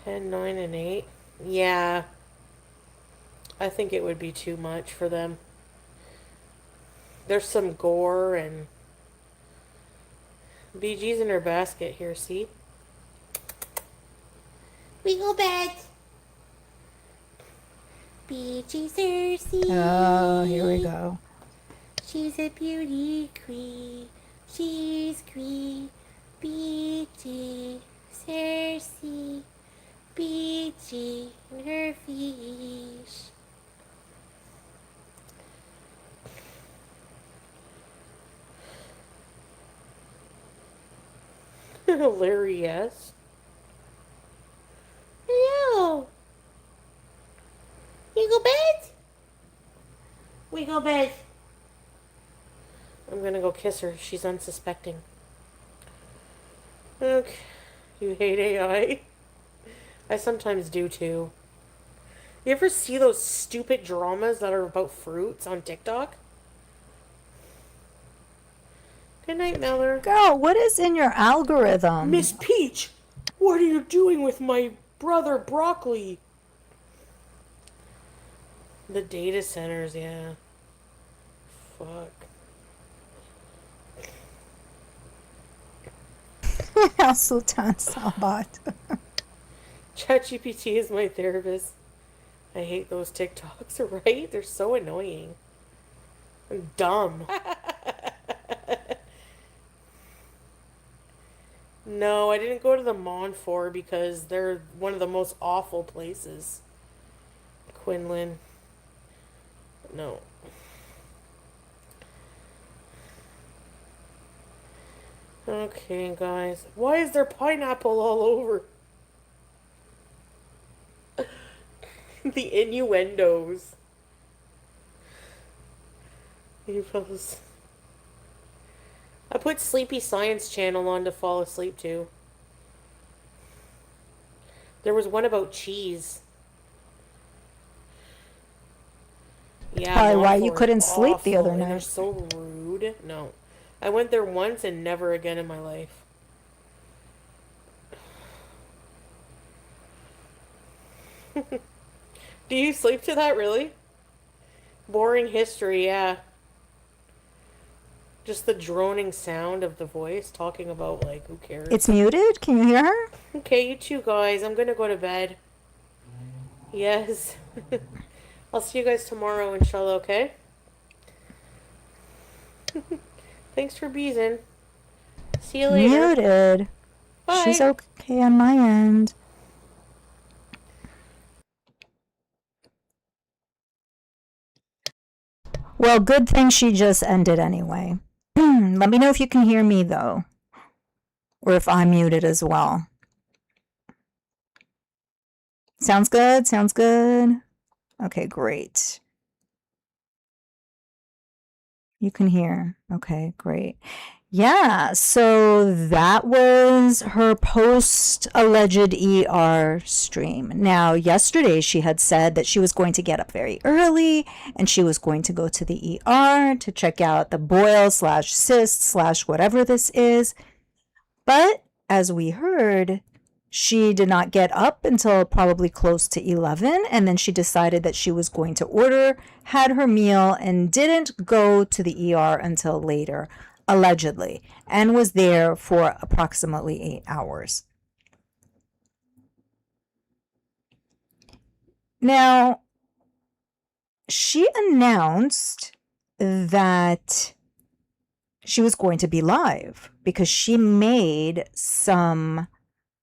10, 9, and 8. Yeah. I think it would be too much for them. There's some gore and BG's in her basket here, see? We go bed. BG Cersei. Oh, here we go. She's a beauty queen. She's queen. BG Cersei. BG in her fish. Hilarious. Hello. You go bed? We go bed. I'm gonna go kiss her. She's unsuspecting. Okay. You hate AI? I sometimes do too. You ever see those stupid dramas that are about fruits on TikTok? Good night, Miller. Girl, what is in your algorithm? Miss Peach, what are you doing with my brother Broccoli? The data centers, yeah. Fuck. Sultan Sabat. ChatGPT is my therapist. I hate those TikToks, right? They're so annoying. Dumb. No, I didn't go to the Montfort because they're one of the most awful places. Quinlan. No. Okay, guys. Why is there pineapple all over? The innuendos. You fellas. I put Sleepy Science Channel on to fall asleep to. There was one about cheese. Yeah, Probably why you Montfort is couldn't sleep the awful, other and they're night. so rude. No. I went there once and never again in my life. Do you sleep to that, really? Boring history, yeah. Just the droning sound of the voice talking about, like, who cares? It's muted? Can you hear her? Okay, you two guys, I'm gonna go to bed. Yes. I'll see you guys tomorrow, inshallah, okay? Thanks for beezing. See you later. Muted. Bye. She's okay on my end. Well, good thing she just ended anyway. Let me know if you can hear me, though. Or if I'm muted as well. Sounds good? Sounds good? Okay, great. You can hear. Okay, great. Yeah, so that was her post-alleged ER stream. Now, yesterday she had said that she was going to get up very early and she was going to go to the ER to check out the boil slash cyst slash whatever this is. But as we heard, she did not get up until probably close to 11, and then she decided that she was going to order, had her meal, and didn't go to the ER until later, allegedly, and was there for approximately 8 hours. Now, she announced that she was going to be live because she made some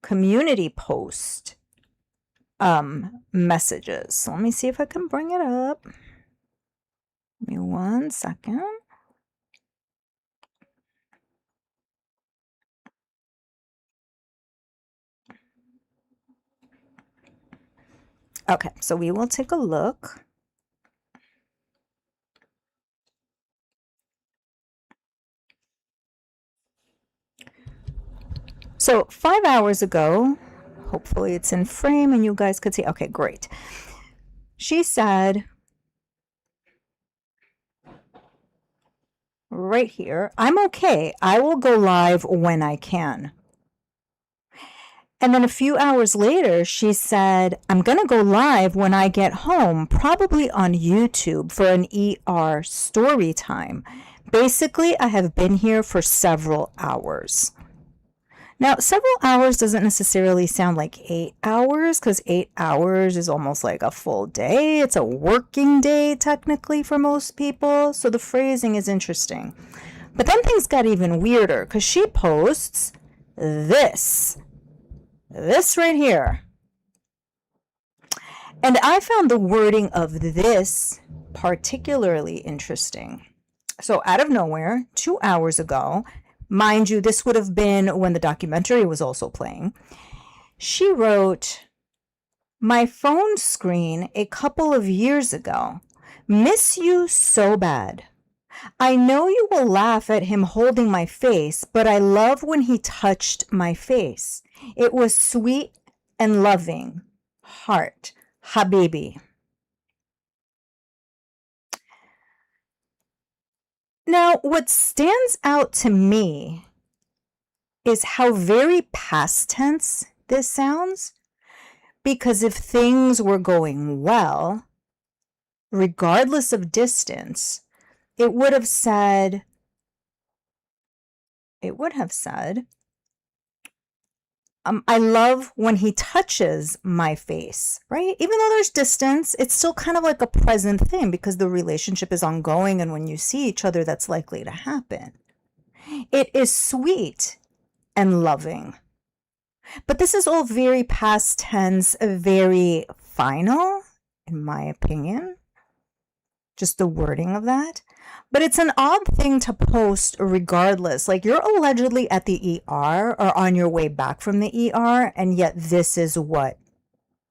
community post messages. So let me see if I can bring it up. Give me 1 second. Okay, so we will take a look. So 5 hours ago, hopefully it's in frame and you guys could see. Okay, great. She said right here, I'm okay. I will go live when I can. And then a few hours later, she said, I'm going to go live when I get home, probably on YouTube for an ER story time. Basically, I have been here for several hours. Now, several hours doesn't necessarily sound like 8 hours because 8 hours is almost like a full day. It's a working day, technically, for most people. So the phrasing is interesting. But then things got even weirder because she posts this right here. And I found the wording of this particularly interesting. So out of nowhere, 2 hours ago, mind you, this would have been when the documentary was also playing, she wrote, my phone screen a couple of years ago. Miss you so bad. I know you will laugh at him holding my face, but I love when he touched my face. It was sweet and loving. Heart. Habibi. Now, what stands out to me is how very past tense this sounds. Because if things were going well, regardless of distance, it would have said, I love when he touches my face, right? Even though there's distance, it's still kind of like a present thing because the relationship is ongoing. And when you see each other, that's likely to happen. It is sweet and loving. But this is all very past tense, very final, in my opinion. Just the wording of that. But it's an odd thing to post regardless. Like, you're allegedly at the ER or on your way back from the ER, and yet this is what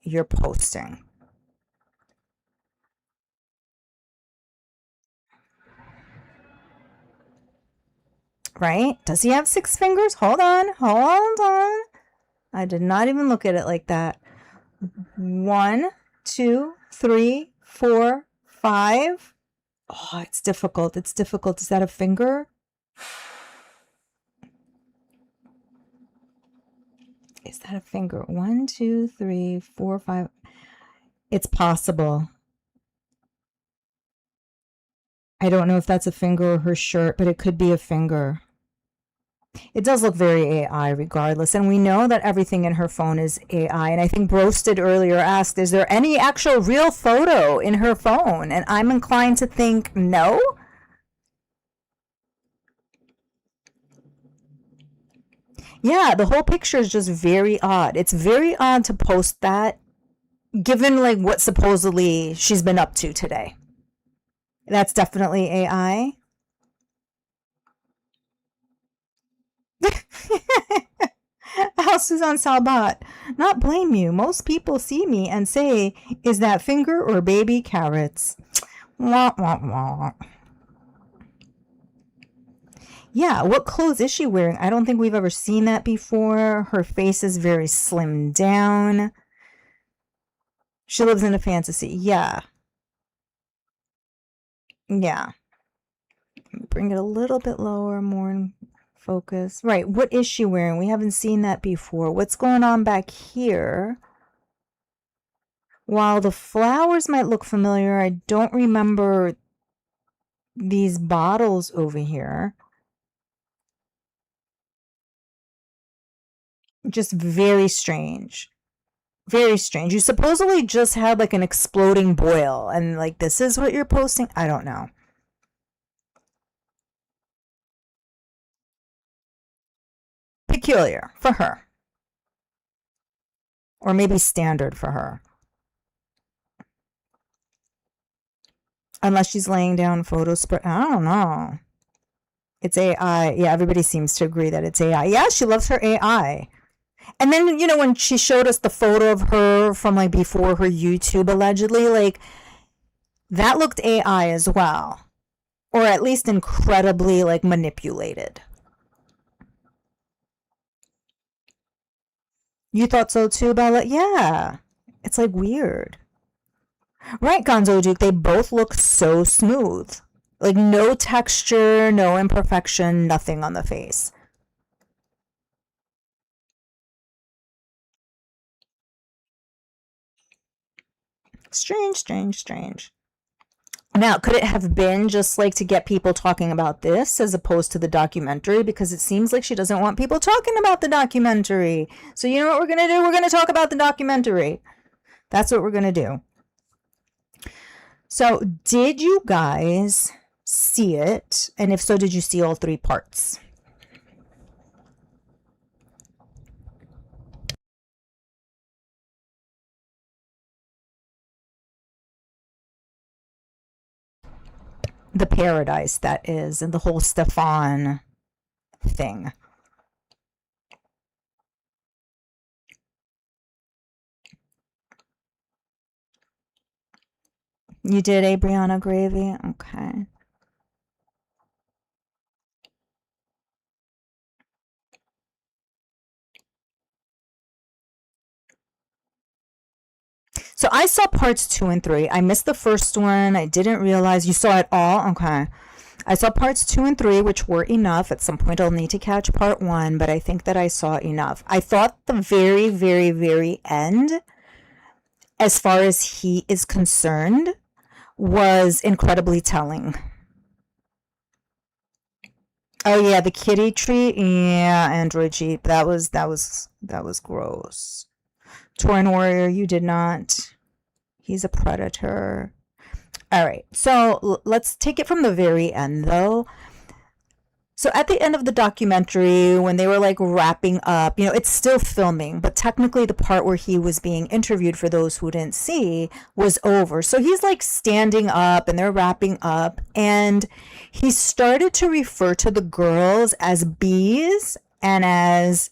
you're posting. Right? Does he have 6 fingers? Hold on. Hold on. I did not even look at it like that. 1, 2, 3, 4, 5. Oh, it's difficult. It's difficult. Is that a finger? Is that a finger? 1, 2, 3, 4, 5. It's possible. I don't know if that's a finger or her shirt, but it could be a finger. It does look very AI regardless. And we know that everything in her phone is AI. And I think Broasted earlier asked, is there any actual real photo in her phone? And I'm inclined to think no. Yeah, the whole picture is just very odd. It's very odd to post that given like what supposedly she's been up to today. That's definitely AI. House is on Salbat. Not blame you. Most people see me and say, is that finger or baby carrots? Wah, wah, wah. Yeah, what clothes is she wearing? I don't think we've ever seen that before. Her face is very slimmed down. She lives in a fantasy. Yeah. Yeah. Bring it a little bit lower, more in focus. Right, what is she wearing? We haven't seen that before. What's going on back here? While the flowers might look familiar, I don't remember these bottles over here. Just very strange. Very strange. You supposedly just had like an exploding boil and like this is what you're posting? I don't know. Peculiar for her. Or maybe standard for her. Unless she's laying down photo spread. I don't know. It's AI. Yeah, everybody seems to agree that it's AI. Yeah, she loves her AI. And then, you know, when she showed us the photo of her from like before her YouTube allegedly, like that looked AI as well. Or at least incredibly like manipulated. You thought so too, Bella? Yeah. It's like weird. Right, Gonzo Duke, they both look so smooth. Like no texture, no imperfection, nothing on the face. Strange, strange, strange. Now, could it have been just like to get people talking about this as opposed to the documentary? Because it seems like she doesn't want people talking about the documentary. So you know what we're going to do? We're going to talk about the documentary. That's what we're going to do. So did you guys see it? And if so, did you see all 3 parts? The Pearadise, that is, and the whole Stefan thing. You did, Brianna Gravy? Okay. So I saw parts 2 and 3. I missed the first one. I didn't realize you saw it all. Okay. I saw parts 2 and 3, which were enough. At some point, I'll need to catch part 1, but I think that I saw enough. I thought the very, very, very end, as far as he is concerned, was incredibly telling Oh yeah, the kitty treat. Yeah, Android cheat. That was gross. Torn Warrior, you did not. He's a predator. All right. So let's take it from the very end though. So at the end of the documentary, when they were like wrapping up, it's still filming, but technically the part where he was being interviewed, for those who didn't see, was over. So he's like standing up and they're wrapping up, and he started to refer to the girls as B's and as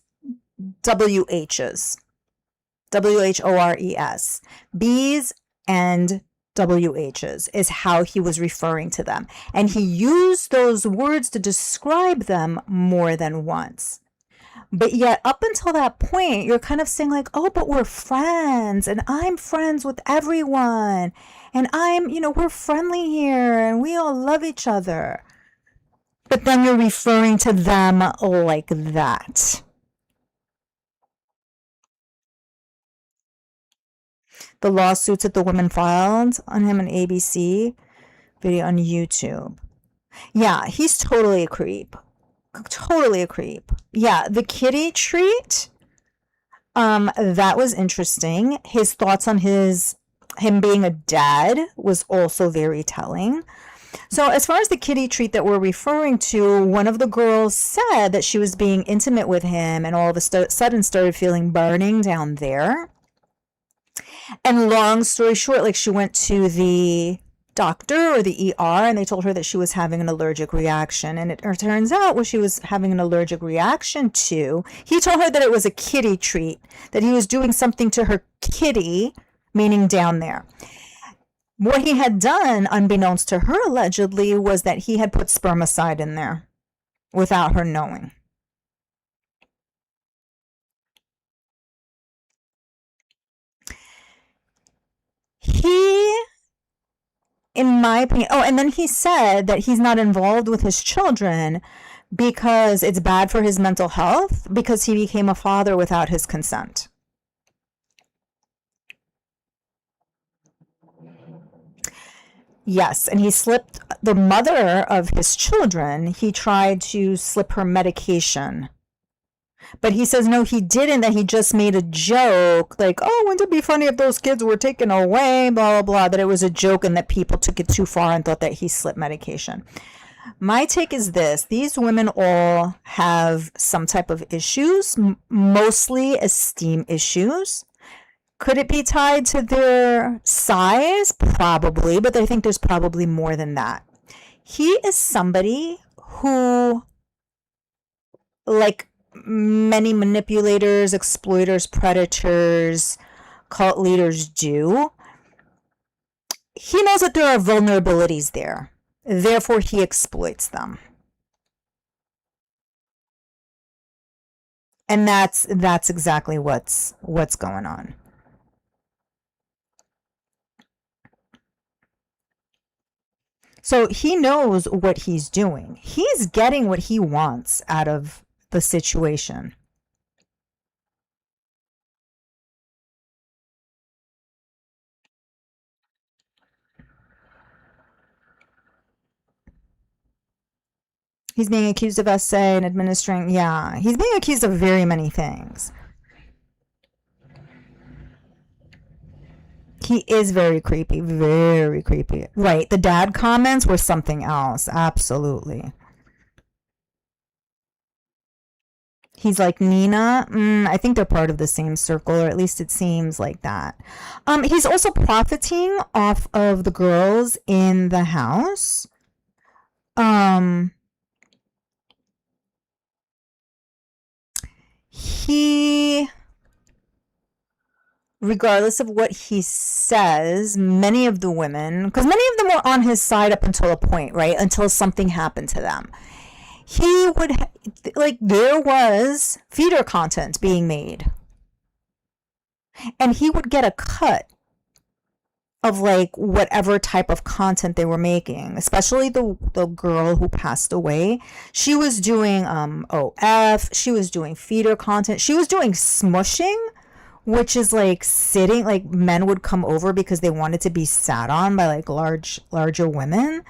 WHs. WHORES. B's and WHs is how he was referring to them. And he used those words to describe them more than once. But yet, up until that point, you're kind of saying like, oh, but we're friends, and I'm friends with everyone. And we're friendly here, and we all love each other. But then you're referring to them like that. The lawsuits that the women filed on him on ABC video on YouTube. Yeah, he's totally a creep. Totally a creep. Yeah, the kitty treat, that was interesting. His thoughts on him being a dad was also very telling. So as far as the kitty treat that we're referring to, one of the girls said that she was being intimate with him and all of a sudden started feeling burning down there. And long story short, like, she went to the doctor or the ER and they told her that she was having an allergic reaction. And it turns out what she was having an allergic reaction to, he told her that it was a kitty treat, that he was doing something to her kitty, meaning down there. What he had done, unbeknownst to her allegedly, was that he had put spermicide in there without her knowing. He, in my opinion, and then he said that he's not involved with his children because it's bad for his mental health, because he became a father without his consent. Yes, and he slipped the mother of his children, he tried to slip her medication. But he says, no, he didn't, that he just made a joke, like, oh, wouldn't it be funny if those kids were taken away, blah, blah, blah, that it was a joke and that people took it too far and thought that he slipped medication. My take is this: these women all have some type of issues, mostly esteem issues. Could it be tied to their size? Probably, but I think there's probably more than that. He is somebody who, like many manipulators, exploiters, predators, cult leaders do, he knows that there are vulnerabilities there. Therefore, he exploits them. And that's exactly what's going on. So he knows what he's doing. He's getting what he wants out of the situation. He's being accused of SA and administering, yeah, he's being accused of very many things. He is very creepy, very creepy. Right, the dad comments were something else, absolutely. He's like, Nina, I think they're part of the same circle, or at least it seems like that. He's also profiting off of the girls in the house. He, regardless of what he says, many of the women, because many of them were on his side up until a point, right? Until something happened to them. He would, like, there was feeder content being made. And he would get a cut of, like, whatever type of content they were making, especially the girl who passed away. She was doing OF, she was doing feeder content, she was doing smushing, which is like sitting, like men would come over because they wanted to be sat on by like larger women.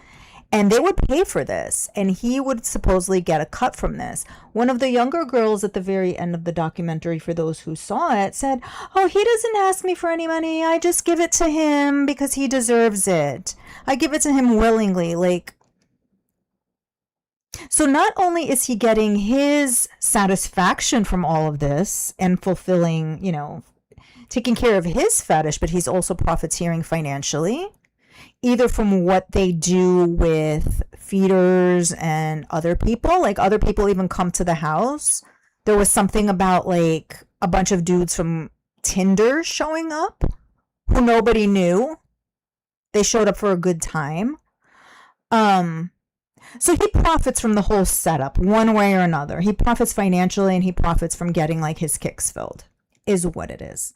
And they would pay for this, and he would supposedly get a cut from this. One of the younger girls at the very end of the documentary, for those who saw it, said, "Oh, he doesn't ask me for any money. I just give it to him because he deserves it. I give it to him willingly." Like, so not only is he getting his satisfaction from all of this and fulfilling, taking care of his fetish, but he's also profiteering financially, either from what they do with feeders and other people. Like, other people even come to the house. There was something about like a bunch of dudes from Tinder showing up who nobody knew. They showed up for a good time. So he profits from the whole setup one way or another. He profits financially, and he profits from getting like his kicks filled, is what it is.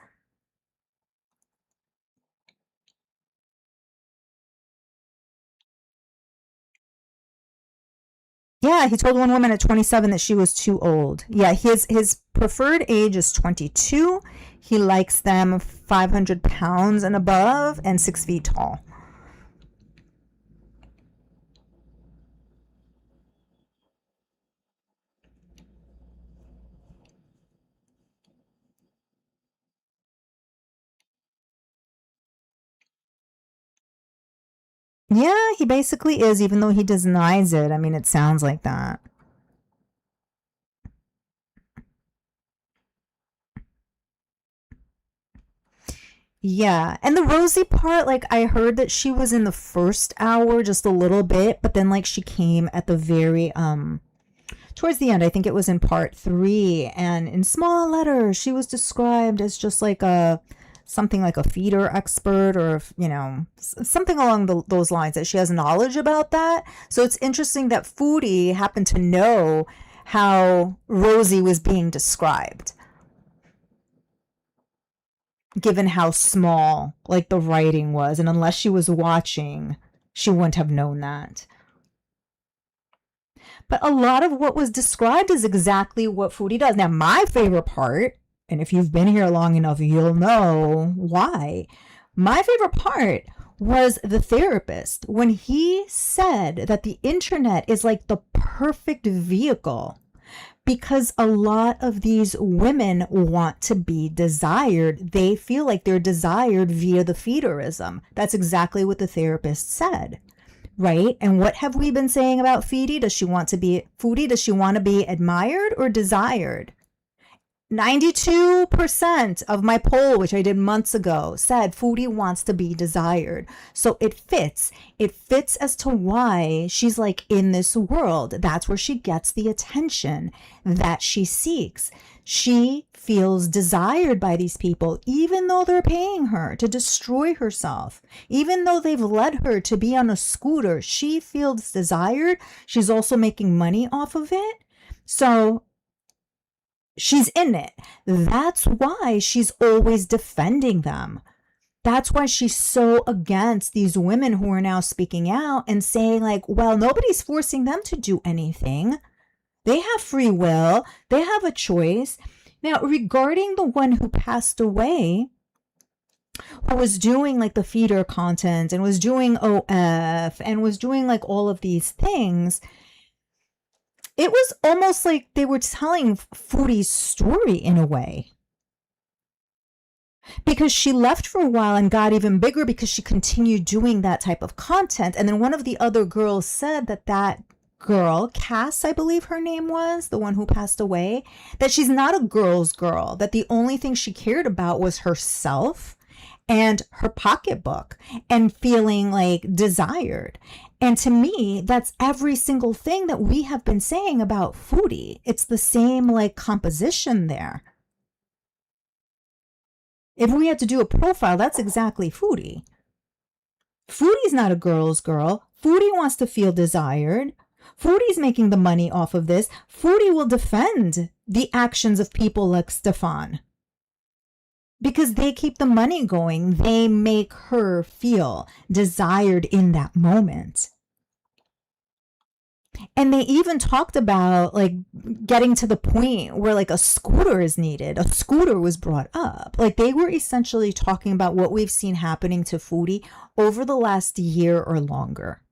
Yeah, he told one woman at 27 that she was too old. Yeah, his preferred age is 22. He likes them 500 pounds and above and 6 feet tall. Yeah, he basically is, even though he denies it. I mean, it sounds like that. Yeah, and the Rosie part, like, I heard that she was in the first hour just a little bit, but then like she came at the very towards the end. I think it was in part 3, and in small letters she was described as just like a something like a feeder expert, or something along those lines, that she has knowledge about that. So it's interesting that Foodie happened to know how Rosie was being described, given how small like the writing was, and unless she was watching, she wouldn't have known that. But a lot of what was described is exactly what Foodie does. Now, my favorite part, and if you've been here long enough, you'll know why. My favorite part was the therapist, when he said that the internet is like the perfect vehicle, because a lot of these women want to be desired. They feel like they're desired via the feederism. That's exactly what the therapist said. Right? And what have we been saying about Foodie? Does she want to be admired or desired? 92% of my poll, which I did months ago, said Foodie wants to be desired. So it fits. It fits as to why she's like in this world. That's where she gets the attention that she seeks. She feels desired by these people, even though they're paying her to destroy herself. Even though they've led her to be on a scooter, she feels desired. She's also making money off of it. So she's in it. That's why she's always defending them. That's why she's so against these women who are now speaking out and saying like, well, nobody's forcing them to do anything. They have free will. They have a choice. Now, regarding the one who passed away, who was doing like the feeder content and was doing OF and was doing like all of these things, it was almost like they were telling Foodie's story in a way. Because she left for a while and got even bigger because she continued doing that type of content. And then one of the other girls said that girl, Cass, I believe her name was, the one who passed away, that she's not a girl's girl, that the only thing she cared about was herself and her pocketbook and feeling like desired. And to me, that's every single thing that we have been saying about Foodie. It's the same like composition there. If we had to do a profile, that's exactly Foodie. Foodie's not a girl's girl. Foodie wants to feel desired. Foodie's making the money off of this. Foodie will defend the actions of people like Stefan, because they keep the money going. They make her feel desired in that moment. And they even talked about like getting to the point where like a scooter is needed. A scooter was brought up. Like they were essentially talking about what we've seen happening to Foodie over the last year or longer.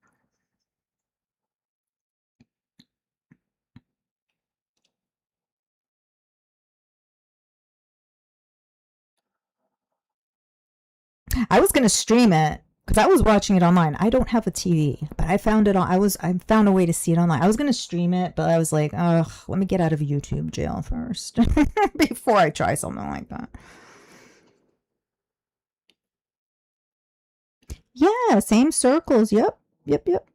I was gonna stream it because I was watching it online. I don't have a TV, but I found it on. I found a way to see it online. I was gonna stream it, but I was like, ugh, let me get out of YouTube jail first before I try something like that. Yeah, same circles. Yep, yep.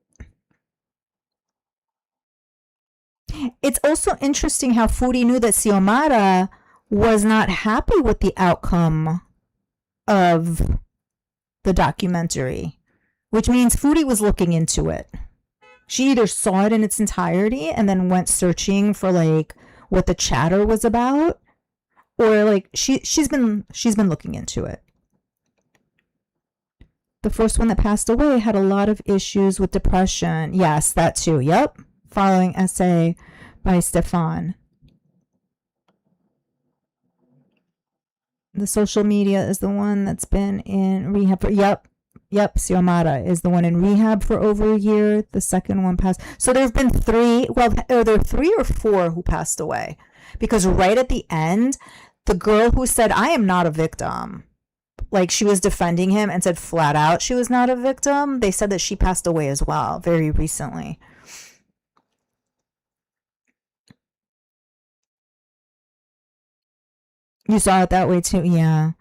It's also interesting how Foodie knew that Xiomara was not happy with the outcome of the documentary, which means Foodie was looking into it. She either saw it in its entirety and then went searching for like what the chatter was about, or like she's been looking into it. The first one that passed away had a lot of issues with depression. Yes, that too. Yep. Following essay by Stefan. The social media is the one that's been in rehab for, yep, Xiomara is the one in rehab for over a year. The second one passed. So there's been three, well, are there 3 or 4 who passed away? Because right at the end, the girl who said, I am not a victim, like she was defending him and said flat out she was not a victim, they said that she passed away as well very recently. You saw it that way too? Yeah.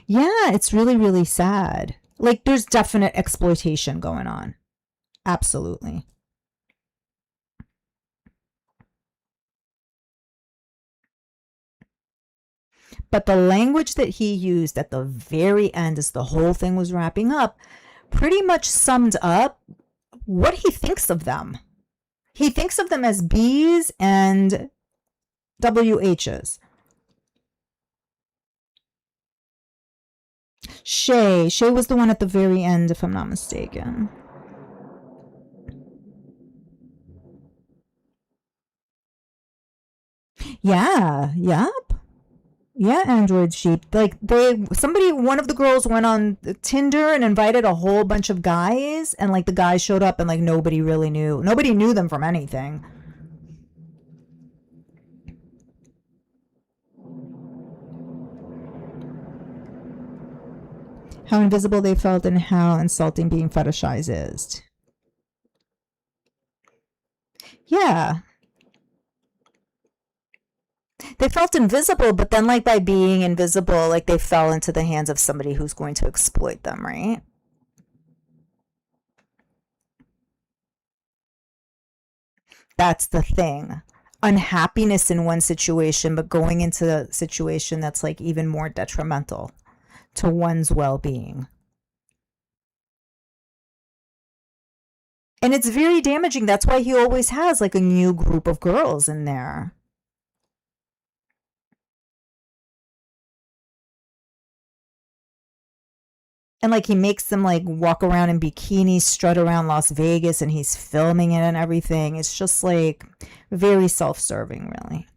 Yeah, it's really, really sad. Like, there's definite exploitation going on. Absolutely. But the language that he used at the very end, as the whole thing was wrapping up, pretty much summed up what he thinks of them. He thinks of them as B's and WH's. Shay was the one at the very end, if I'm not mistaken. Yeah, yep. Yeah, Android Sheep. Like one of the girls went on Tinder and invited a whole bunch of guys, and like the guys showed up and like nobody knew them from anything. How invisible they felt and how insulting being fetishized is. Yeah. They felt invisible, but then like by being invisible, like they fell into the hands of somebody who's going to exploit them, right? That's the thing. Unhappiness in one situation, but going into a situation that's like even more detrimental to one's well-being. And it's very damaging. That's why he always has like a new group of girls in there. And like he makes them like walk around in bikinis, strut around Las Vegas, and he's filming it and everything. It's just like very self-serving, really.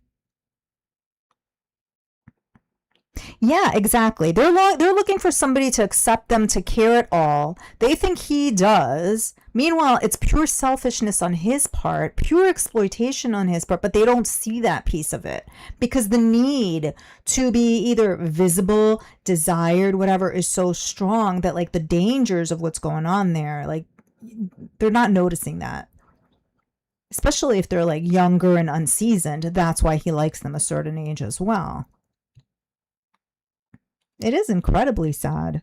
Yeah, exactly. They're looking for somebody to accept them, to care at all. They think he does. Meanwhile, it's pure selfishness on his part, pure exploitation on his part, but they don't see that piece of it because the need to be either visible, desired, whatever is so strong that like the dangers of what's going on there, like they're not noticing that. Especially if they're like younger and unseasoned. That's why he likes them a certain age as well. It is incredibly sad.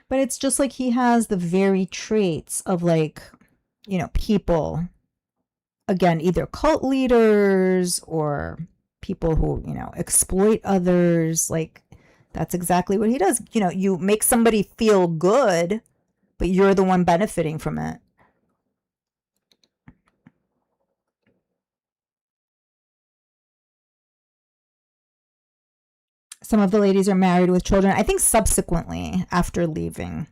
But it's just like he has the very traits of like, people, again, either cult leaders or people who, exploit others. Like that's exactly what he does. You make somebody feel good, but you're the one benefiting from it. Some of the ladies are married with children, I think subsequently after leaving.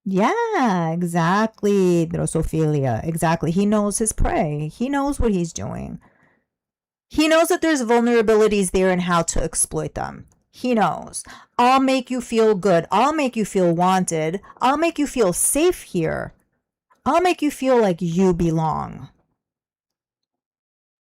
Yeah, exactly. Drosophilia. Exactly. He knows his prey. He knows what he's doing. He knows that there's vulnerabilities there and how to exploit them. He knows. I'll make you feel good. I'll make you feel wanted. I'll make you feel safe here. I'll make you feel like you belong.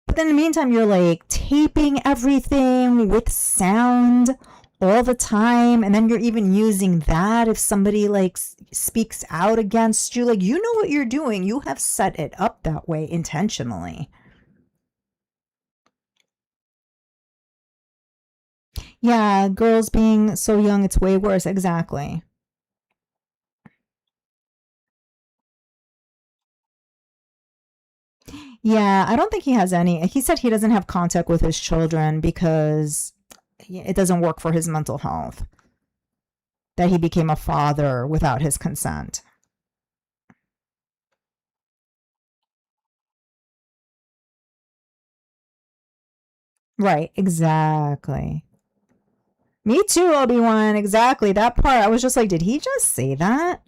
But then in the meantime, you're like taping everything with sound all the time. And then you're even using that if somebody like speaks out against you. Like, you know what you're doing. You have set it up that way intentionally. Yeah, girls being so young, it's way worse. Exactly. Yeah, I don't think he has any. He said he doesn't have contact with his children because it doesn't work for his mental health. That he became a father without his consent. Right, exactly. Me too, Obi-Wan. Exactly. That part, I was just like, did he just say that?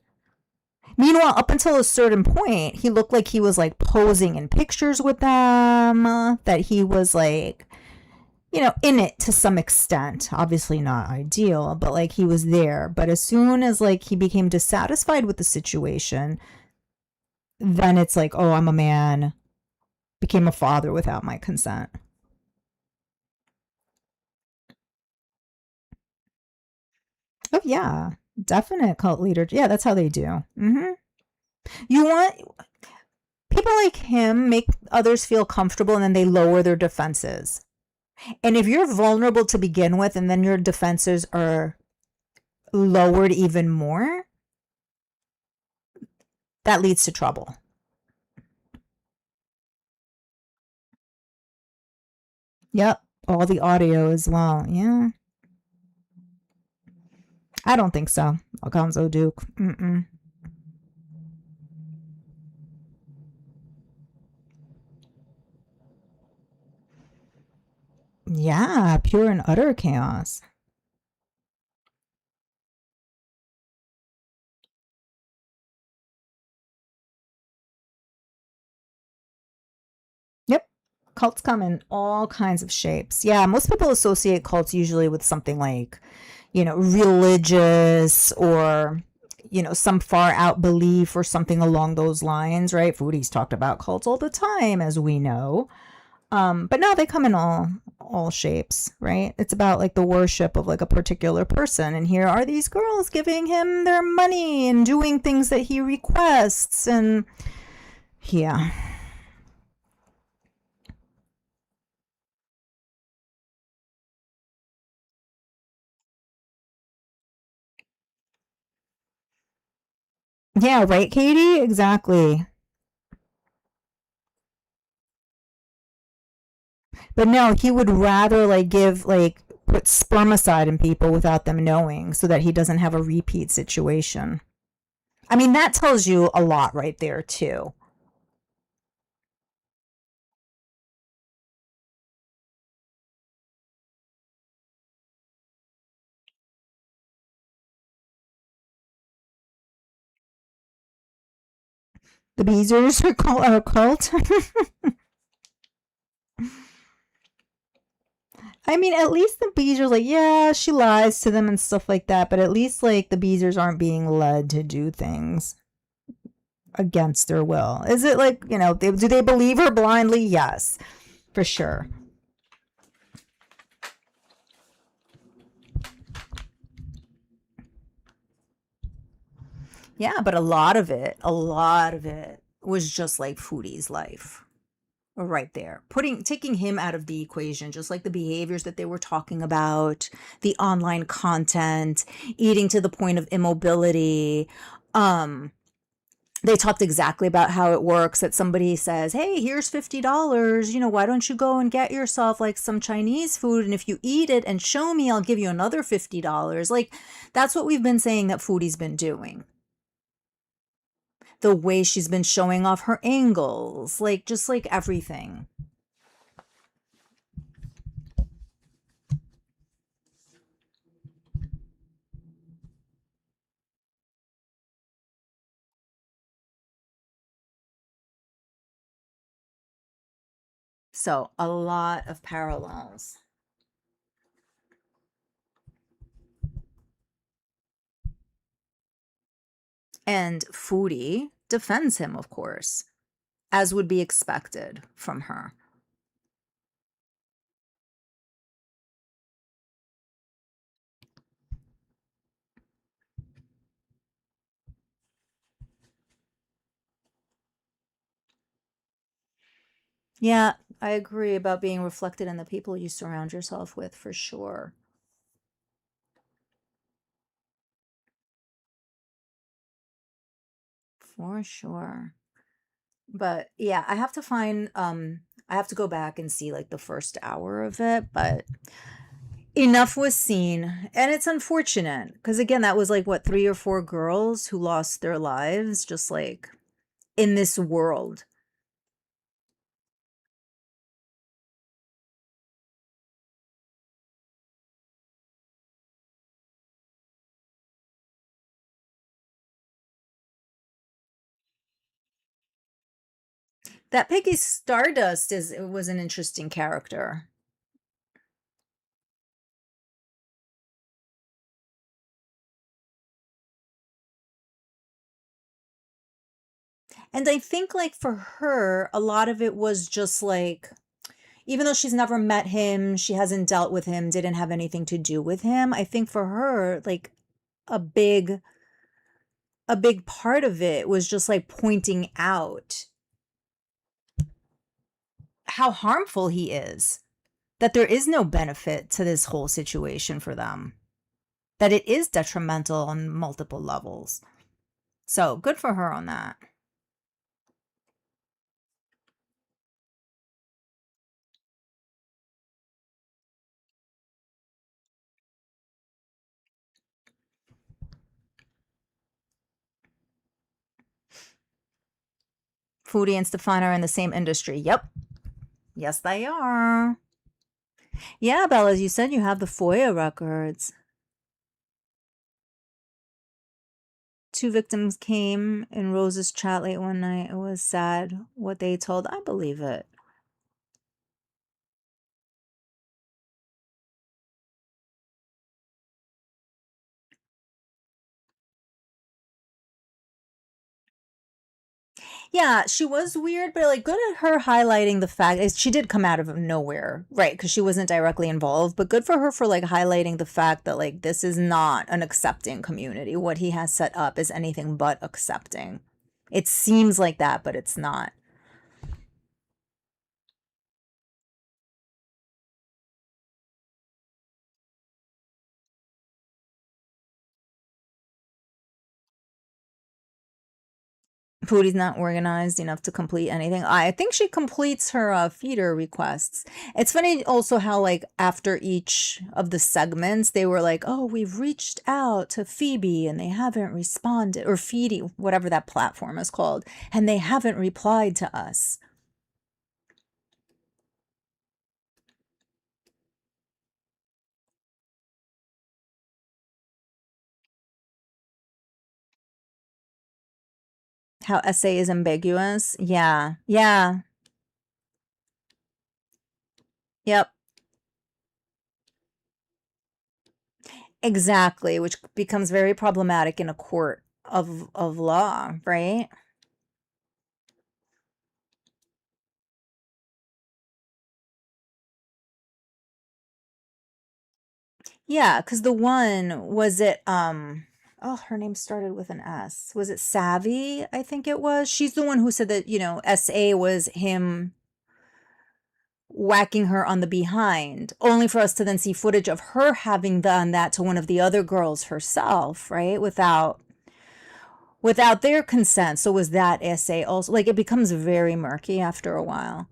Meanwhile, up until a certain point, he looked like he was like posing in pictures with them, that he was like, in it to some extent. Obviously not ideal, but like he was there. But as soon as like he became dissatisfied with the situation, then it's like, oh, I'm a man, became a father without my consent. Oh, yeah. Definite cult leader. Yeah, that's how they do. You want people like him make others feel comfortable and then they lower their defenses. And if you're vulnerable to begin with and then your defenses are lowered even more, that leads to trouble. Yep. All the audio as well. Yeah. I don't think so. Alfonso Duke. Mm-mm. Yeah. Pure and utter chaos. Yep. Cults come in all kinds of shapes. Yeah. Most people associate cults usually with something like, religious or, some far out belief or something along those lines, right? Foodie's talked about cults all the time, as we know. But no, they come in all shapes, right? It's about like the worship of like a particular person. And here are these girls giving him their money and doing things that he requests. And yeah. Yeah, right, Katie? Exactly. But no, he would rather like give like put spermicide in people without them knowing so that he doesn't have a repeat situation. I mean, that tells you a lot right there too. The Beezers are a cult. I mean, at least the Beezers, like, yeah, she lies to them and stuff like that, but at least, like, the Beezers aren't being led to do things against their will. Is it like, do they believe her blindly? Yes, for sure. Yeah, but a lot of it was just like Foodie's life. Right there. Taking him out of the equation, just like the behaviors that they were talking about, the online content, eating to the point of immobility. Um, they talked exactly about how it works that somebody says, hey, here's $50. Why don't you go and get yourself like some Chinese food? And if you eat it and show me, I'll give you another $50. Like, that's what we've been saying that Foodie's been doing. The way she's been showing off her angles, like, just like everything. So, a lot of parallels. And Foodie defends him, of course, as would be expected from her. Yeah, I agree about being reflected in the people you surround yourself with, for sure. For sure. But yeah, I have to find I have to go back and see like the first hour of it, but enough was seen. And it's unfortunate because again, that was like what, three or four girls who lost their lives just like in this world. That Piggy Stardust is it was an interesting character. And I think like for her, a lot of it was just like even though she's never met him, she hasn't dealt with him, didn't have anything to do with him. I think for her, like a big a big part of it was just like pointing out how harmful he is, that there is no benefit to this whole situation for them, that it is detrimental on multiple levels. So good for her on that. Foodie and Stefan are in the same industry. Yep. Yes, they are. Yeah, Bella, as you said, you have the FOIA records. Two victims came in Rose's chat late one night. It was sad what they told. I believe it. Yeah, she was weird, but like good at her highlighting the fact is she did come out of nowhere, right? Because she wasn't directly involved, but good for her for like highlighting the fact that like this is not an accepting community. What he has set up is anything but accepting. It seems like that, but it's not. Foodie's not organized enough to complete anything. I think she completes her feeder requests. It's funny also how like after each of the segments they were like, "Oh, we've reached out to Phoebe and they haven't responded," or Feedy, whatever that platform is called, and they haven't replied to us. How essay is ambiguous. Yeah. Yeah. Yep. Exactly, which becomes very problematic in a court of law, right? Yeah, because the one was it oh, her name started with an S. Was it Savvy? I think it was. She's the one who said that, SA was him whacking her on the behind, only for us to then see footage of her having done that to one of the other girls herself, right? Without their consent. So was that SA also like it becomes very murky after a while.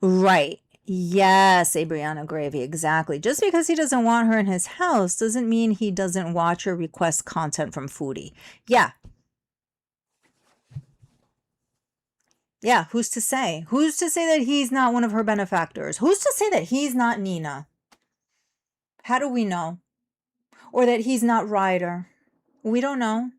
Right. Yes, Abriana Gravy, exactly. Just because he doesn't want her in his house doesn't mean he doesn't watch or request content from Foodie. Yeah. Yeah, who's to say? Who's to say that he's not one of her benefactors? Who's to say that he's not Nina? How do we know? Or that he's not Ryder. We don't know.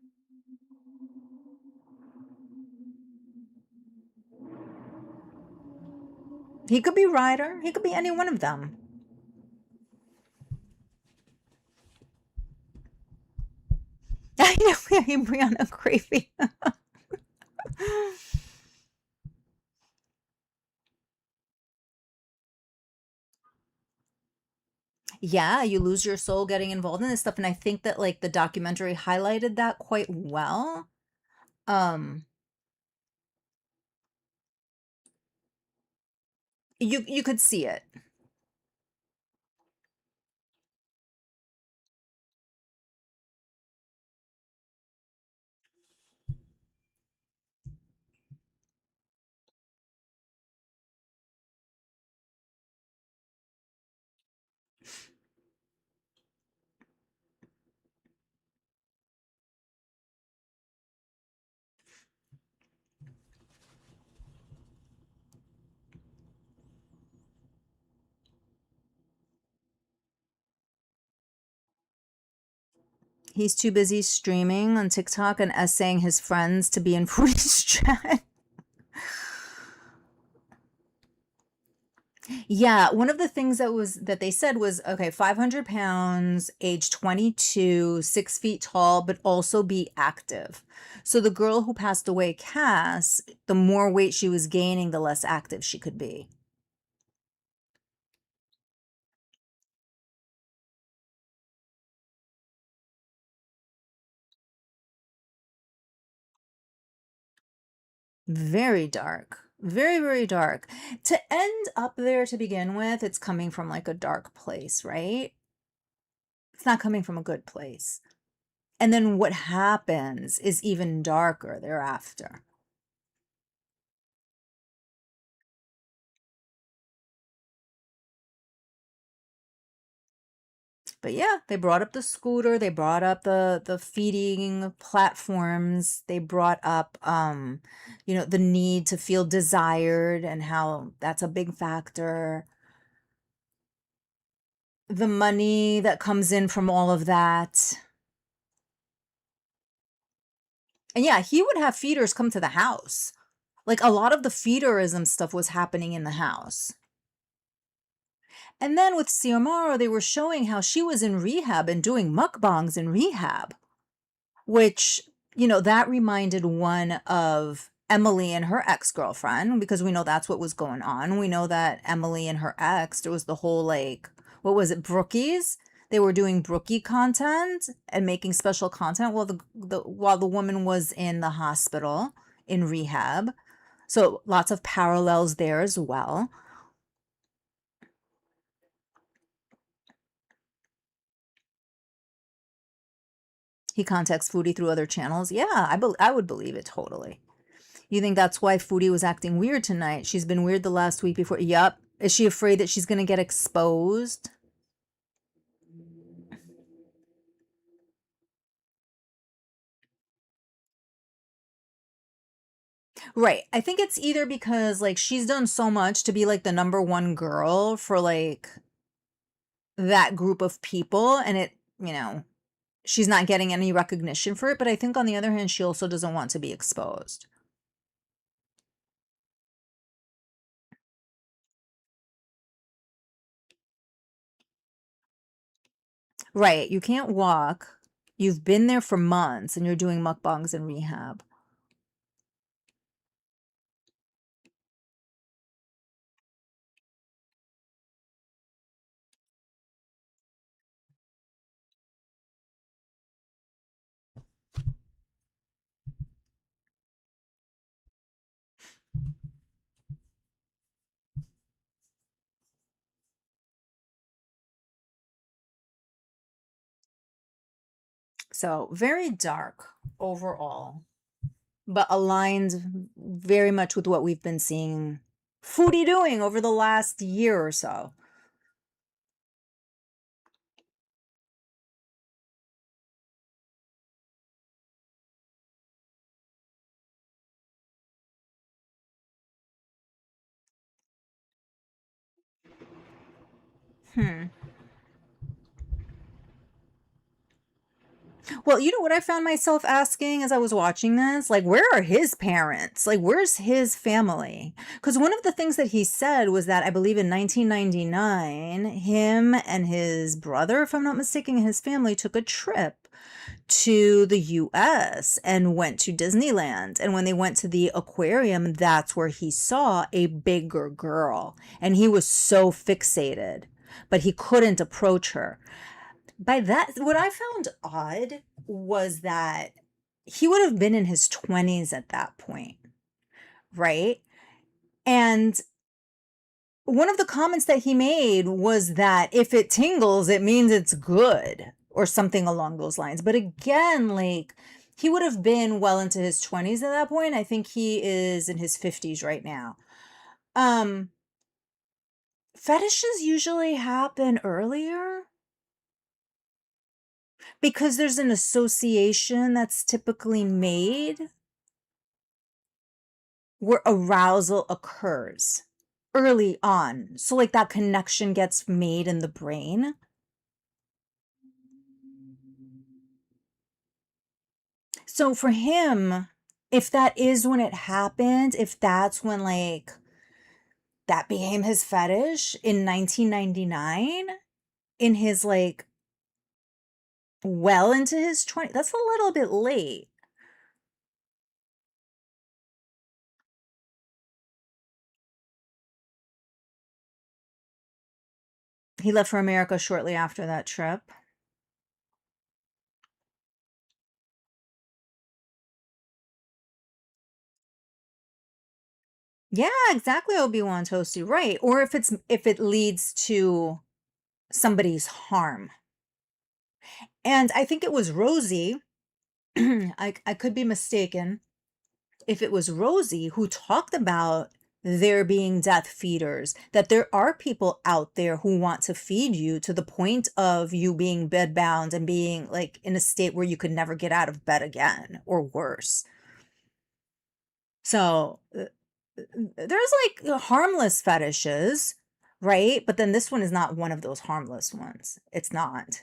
He could be Ryder. He could be any one of them. I know, Brianna Gravy. Yeah, you lose your soul getting involved in this stuff, and I think that like the documentary highlighted that quite well. Um, you could see it. He's too busy streaming on TikTok and essaying his friends to be in Foodie's chat. Yeah, one of the things that they said was okay, 500 pounds, age 22, 6 feet tall, but also be active. So the girl who passed away, Cass, the more weight she was gaining, the less active she could be. Very dark. Very, very dark. To end up there to begin with, it's coming from like a dark place, right? It's not coming from a good place. And then what happens is even darker thereafter. But yeah, they brought up the scooter, they brought up the feeding platforms, they brought up the need to feel desired and how that's a big factor. The money that comes in from all of that. And yeah, he would have feeders come to the house. Like a lot of the feederism stuff was happening in the house. And then with Xiomara, they were showing how she was in rehab and doing mukbangs in rehab, which, that reminded one of Emily and her ex-girlfriend, because we know that's what was going on. We know that Emily and her ex, there was the whole like, what was it, Brookies? They were doing Brookie content and making special content while the woman was in the hospital in rehab. So lots of parallels there as well. He contacts Foodie through other channels. Yeah, I would believe it totally. You think that's why Foodie was acting weird tonight? She's been weird the last week before. Yup. Is she afraid that she's going to get exposed? Right. I think it's either because like she's done so much to be like the number one girl for like that group of people and she's not getting any recognition for it, but I think on the other hand she also doesn't want to be exposed. Right. You can't walk. You've been there for months and you're doing mukbangs in rehab. So very dark overall, but aligned very much with what we've been seeing Foodie doing over the last year or so. Hmm. Well, you know what I found myself asking as I was watching this? Like, where are his parents? Like, where's his family? Because one of the things that he said was that I believe in 1999, him and his brother, if I'm not mistaken, his family took a trip to the US and went to Disneyland. And when they went to the aquarium, that's where he saw a bigger girl. And he was so fixated, but he couldn't approach her. By that, what I found odd was that he would have been in his 20s at that point, right? And one of the comments that he made was that if it tingles, it means it's good or something along those lines. But again, like he would have been well into his 20s at that point. I think he is in his 50s right now. Um Fetishes usually happen earlier because there's an association that's typically made where arousal occurs early on. So like that connection gets made in the brain. So for him, if that is when it happened, if that's when like that became his fetish in 1999, in his like well into his 20s, that's a little bit late. He left for America shortly after that trip. Yeah, exactly, Obi-Wan Toasty, right. Or if it leads to somebody's harm. And I think it was Rosie, I could be mistaken, if it was Rosie who talked about there being death feeders, that there are people out there who want to feed you to the point of you being bedbound and being like in a state where you could never get out of bed again or worse. So there's like harmless fetishes, right? But then this one is not one of those harmless ones. It's not.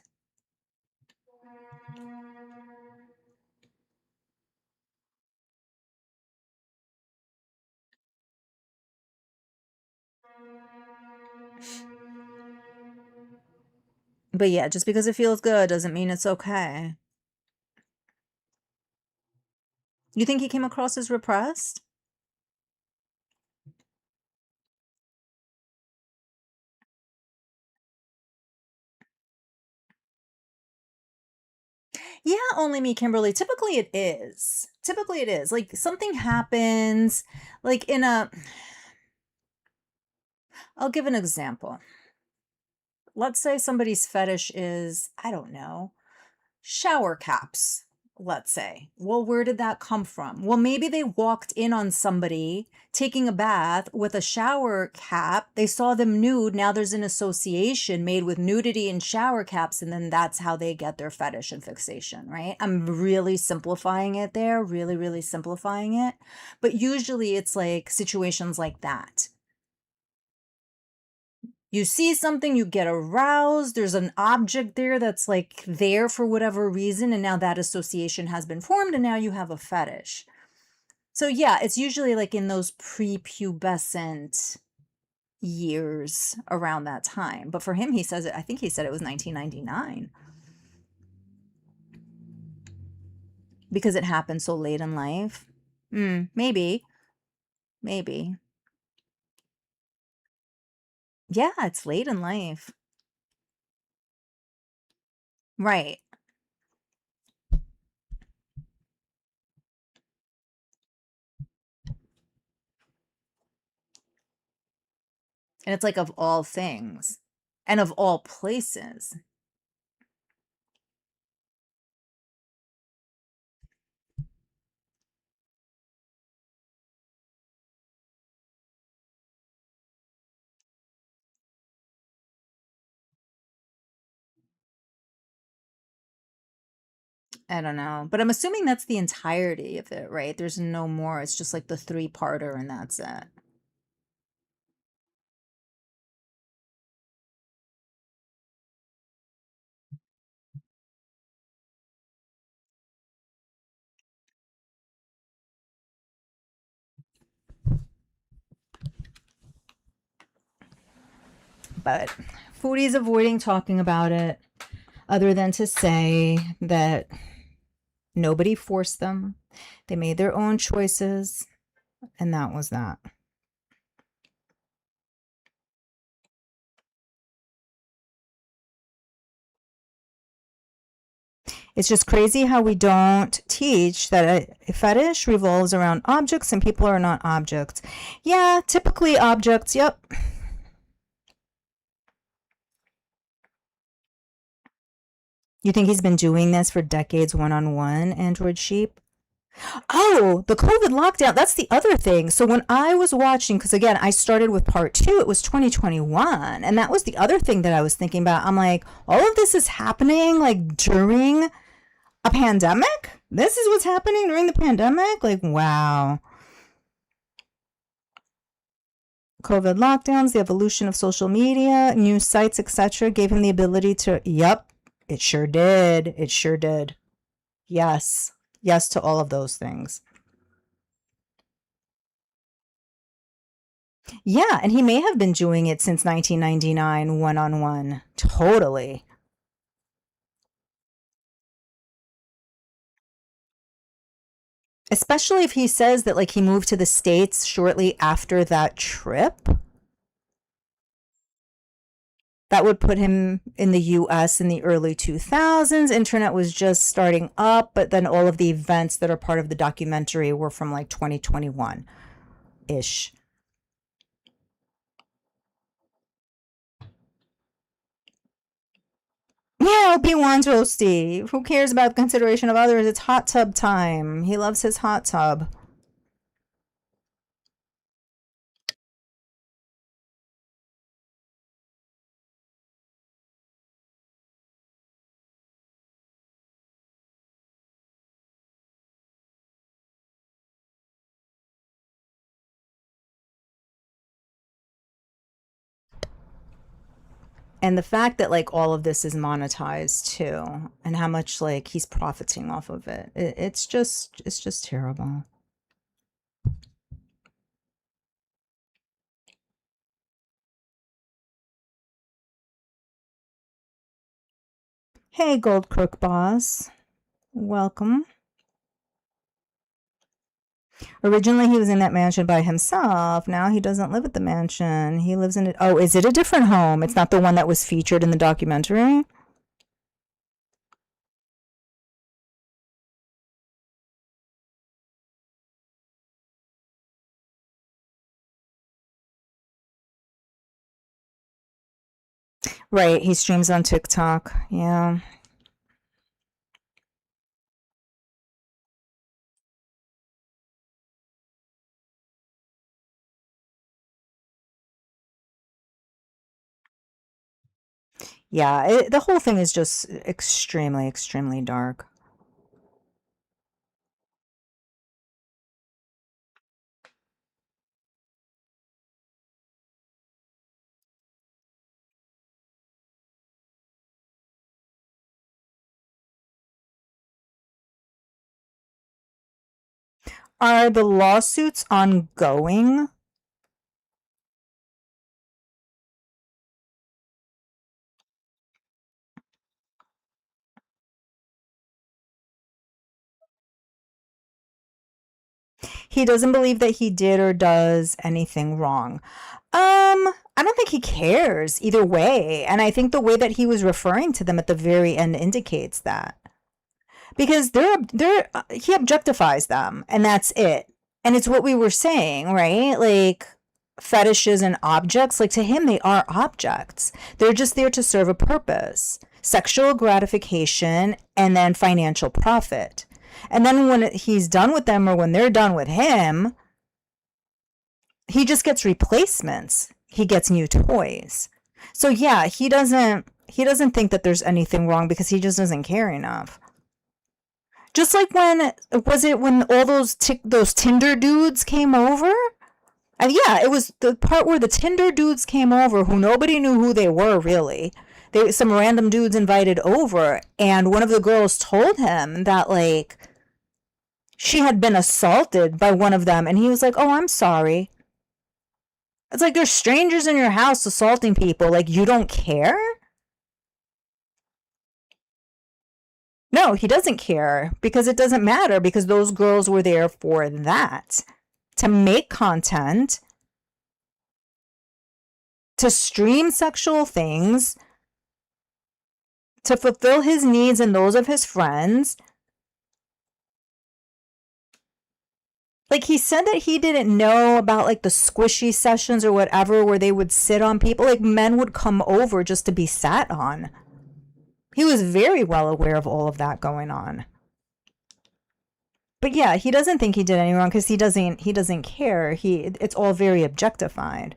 But yeah, just because it feels good doesn't mean it's okay. You think he came across as repressed? Yeah, only me, Kimberly. Typically it is. Typically it is. Like something happens, like in a, I'll give an example. Let's say somebody's fetish is, I don't know, shower caps, let's say. Well, where did that come from? Well, maybe they walked in on somebody taking a bath with a shower cap. They saw them nude. Now there's an association made with nudity and shower caps, and then that's how they get their fetish and fixation, right? I'm really simplifying it there, really, really simplifying it. But usually it's like situations like that. You see something, you get aroused, there's an object there that's like there for whatever reason, and now that association has been formed, and now you have a fetish. So yeah, it's usually like in those prepubescent years around that time. But for him, he says it, I think he said it was 1999 because it happened so late in life. Maybe, maybe. Yeah, it's late in life. Right. And it's like of all things and of all places. I don't know, but I'm assuming that's the entirety of it, right? There's no more. It's just like the three-parter and that's it. But Foodie's avoiding talking about it, other than to say that nobody forced them. They made their own choices, and that was that. It's just crazy how we don't teach that a fetish revolves around objects and people are not objects. Yeah, typically objects, yep. You think he's been doing this for decades one-on-one, Android Sheep? Oh, the COVID lockdown. That's the other thing. So when I was watching, because again, I started with part 2, it was 2021. And that was the other thing that I was thinking about. I'm like, all of this is happening like during a pandemic? This is what's happening during the pandemic? Like, wow. COVID lockdowns, the evolution of social media, new sites, etc., gave him the ability to, yep, it sure did. It sure did. Yes. Yes to all of those things. Yeah, and he may have been doing it since 1999, one-on-one. Totally. Especially if he says that like he moved to the States shortly after that trip. That would put him in the US in the early 2000s. Internet was just starting up, but then all of the events that are part of the documentary were from like 2021-ish. Yeah, Obi-Wan's roasty. Who cares about the consideration of others? It's hot tub time. He loves his hot tub. And the fact that like all of this is monetized too, and how much like he's profiting off of it, it's just terrible. Hey, Gold Crook Boss, welcome. Originally, he was in that mansion by himself. Now he doesn't live at the mansion. He lives in it. Oh, is it a different home? It's not the one that was featured in the documentary? Right, he streams on TikTok. Yeah. Yeah, the whole thing is just extremely, extremely dark. Are the lawsuits ongoing? He doesn't believe that he did or does anything wrong. I don't think he cares either way. And I think the way that he was referring to them at the very end indicates that. Because he objectifies them and that's it. And it's what we were saying, right? Like fetishes and objects, like to him they are objects. They're just there to serve a purpose. Sexual gratification and then financial profit. And then when he's done with them or when they're done with him, he just gets replacements. He gets new toys. So yeah, he doesn't think that there's anything wrong because he just doesn't care enough. Just like when all those Tinder dudes came over? And yeah, it was the part where the Tinder dudes came over who nobody knew who they were really. Some random dudes invited over and one of the girls told him that like she had been assaulted by one of them and he was like, "Oh, I'm sorry." It's like there's strangers in your house assaulting people. Like, you don't care? No, he doesn't care because it doesn't matter, because those girls were there for that. To make content, to stream sexual things, to fulfill his needs and those of his friends. Like, he said that he didn't know about, like, the squishy sessions or whatever where they would sit on people. Like, men would come over just to be sat on. He was very well aware of all of that going on. But yeah, he doesn't think he did any wrong because he doesn't care. It's all very objectified.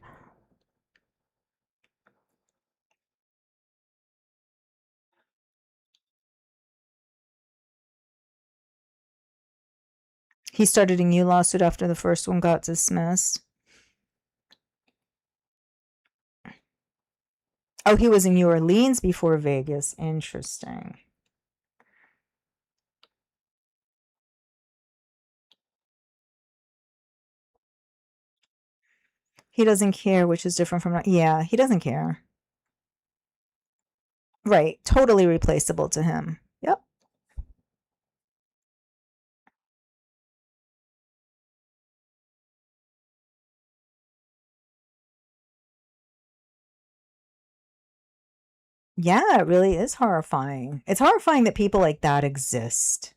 He started a new lawsuit after the first one got dismissed. Oh, he was in New Orleans before Vegas. Interesting. He doesn't care, which is different from... Yeah, he doesn't care. Right. Totally replaceable to him. Yep. Yeah, it really is horrifying. It's horrifying that people like that exist.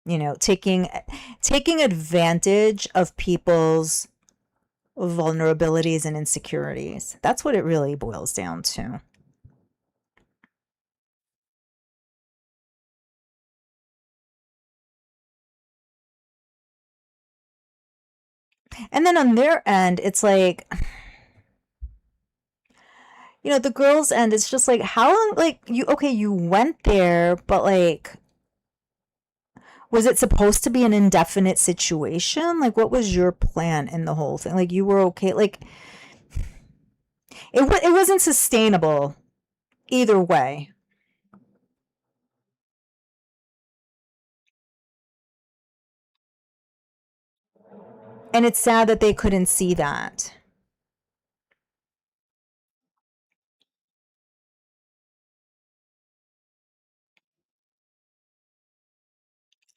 You know, taking advantage of people's vulnerabilities and insecurities. That's what it really boils down to. And then on their end, it's like, you know, the girls' end, it's just like, how long, like, you went there, but like, was it supposed to be an indefinite situation? Like, what was your plan in the whole thing? Like, you were okay? Like, it wasn't sustainable either way. And it's sad that they couldn't see that.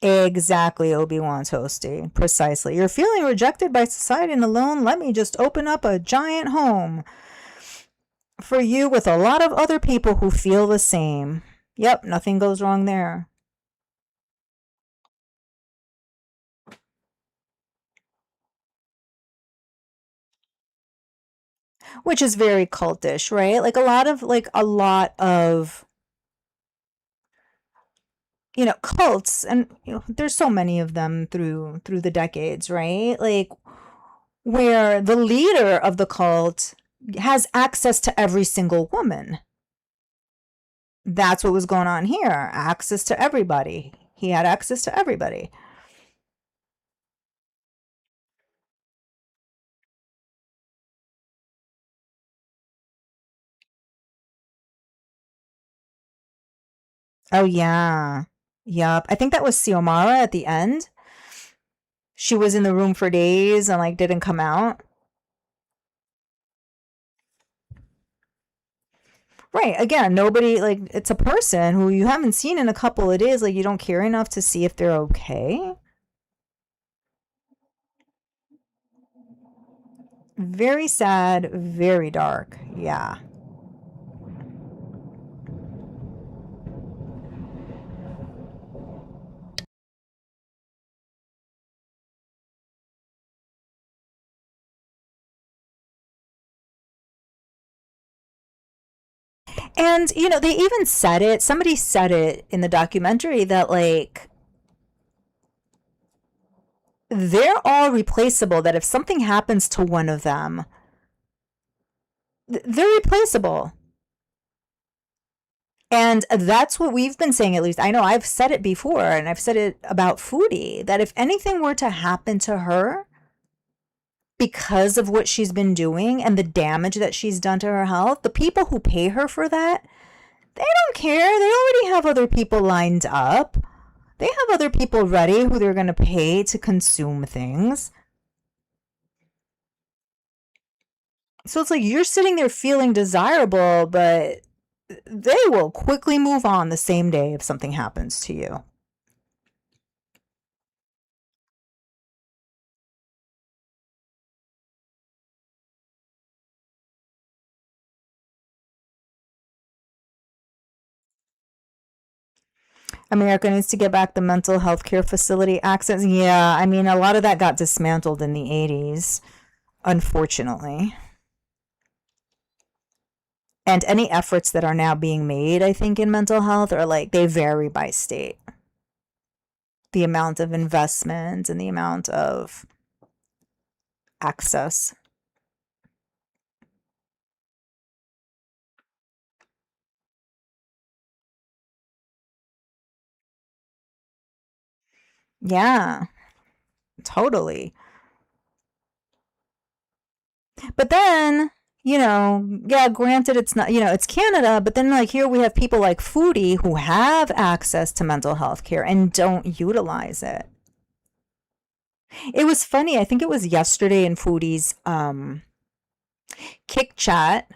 Exactly, Obi-Wan Toasty. Precisely. You're feeling rejected by society and alone? Let me just open up a giant home for you with a lot of other people who feel the same. Yep, nothing goes wrong there. Which is very cultish, right? Like a lot of you know, cults, and you know, there's so many of them through the decades, right? Like, where the leader of the cult has access to every single woman. That's what was going on here. Access to everybody. He had access to everybody. Oh yeah. Yup. I think that was Xiomara at the end. She was in the room for days and like didn't come out. Right. Again, nobody, like, it's a person who you haven't seen in a couple of days. Like, you don't care enough to see if they're okay. Very sad, very dark. Yeah. And, you know, they even said it, somebody said it in the documentary that, like, they're all replaceable, that if something happens to one of them, they're replaceable. And that's what we've been saying, at least. I know I've said it before, and I've said it about Foodie, that if anything were to happen to her because of what she's been doing and the damage that she's done to her health, the people who pay her for that, They don't care. They already have other people lined up. They have other people ready who they're going to pay to consume things. So it's like you're sitting there feeling desirable, but they will quickly move on the same day if something happens to you. America needs to get back the mental health care facility access. Yeah, I mean, a lot of that got dismantled in the 80s, unfortunately. And any efforts that are now being made, I think, in mental health are like they vary by state. The amount of investment and the amount of access. Yeah, totally. But then, yeah, granted it's not, it's Canada, but then like here we have people like Foodie who have access to mental health care and don't utilize it. It was funny, I think it was yesterday in Foodie's Kick Chat,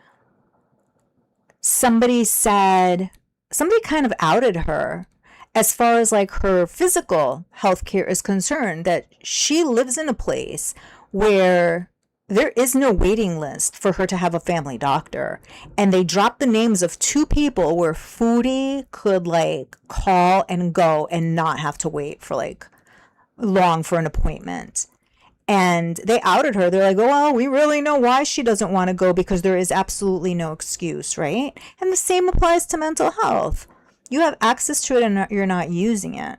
somebody kind of outed her as far as like her physical health care is concerned, that she lives in a place where there is no waiting list for her to have a family doctor. And they dropped the names of two people where Foodie could like call and go and not have to wait for like long for an appointment. And they outed her. They're like, oh, well, we really know why she doesn't want to go because there is absolutely no excuse, right? And the same applies to mental health. You have access to it and you're not using it.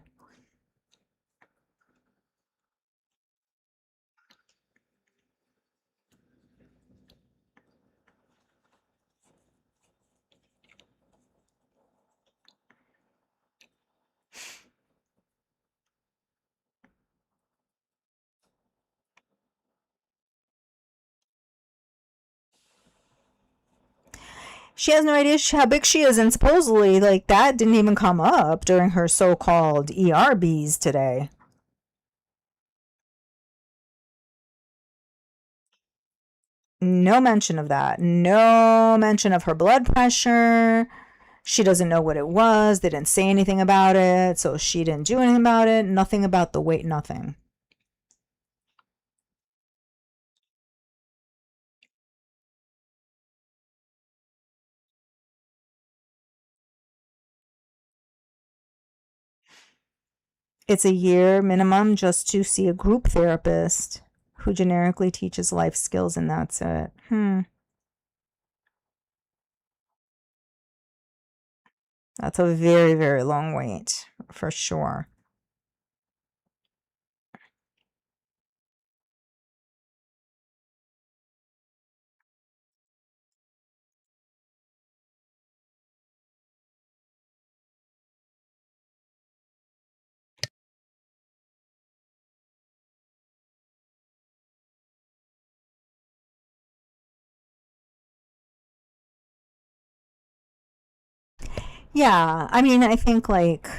She has no idea how big she is, and supposedly, like, that didn't even come up during her so called ERBs today. No mention of that. No mention of her blood pressure. She doesn't know what it was. They didn't say anything about it, so she didn't do anything about it. Nothing about the weight, nothing. It's a year minimum just to see a group therapist who generically teaches life skills, and that's it. That's a very, very long wait, for sure. Yeah, I mean, I think like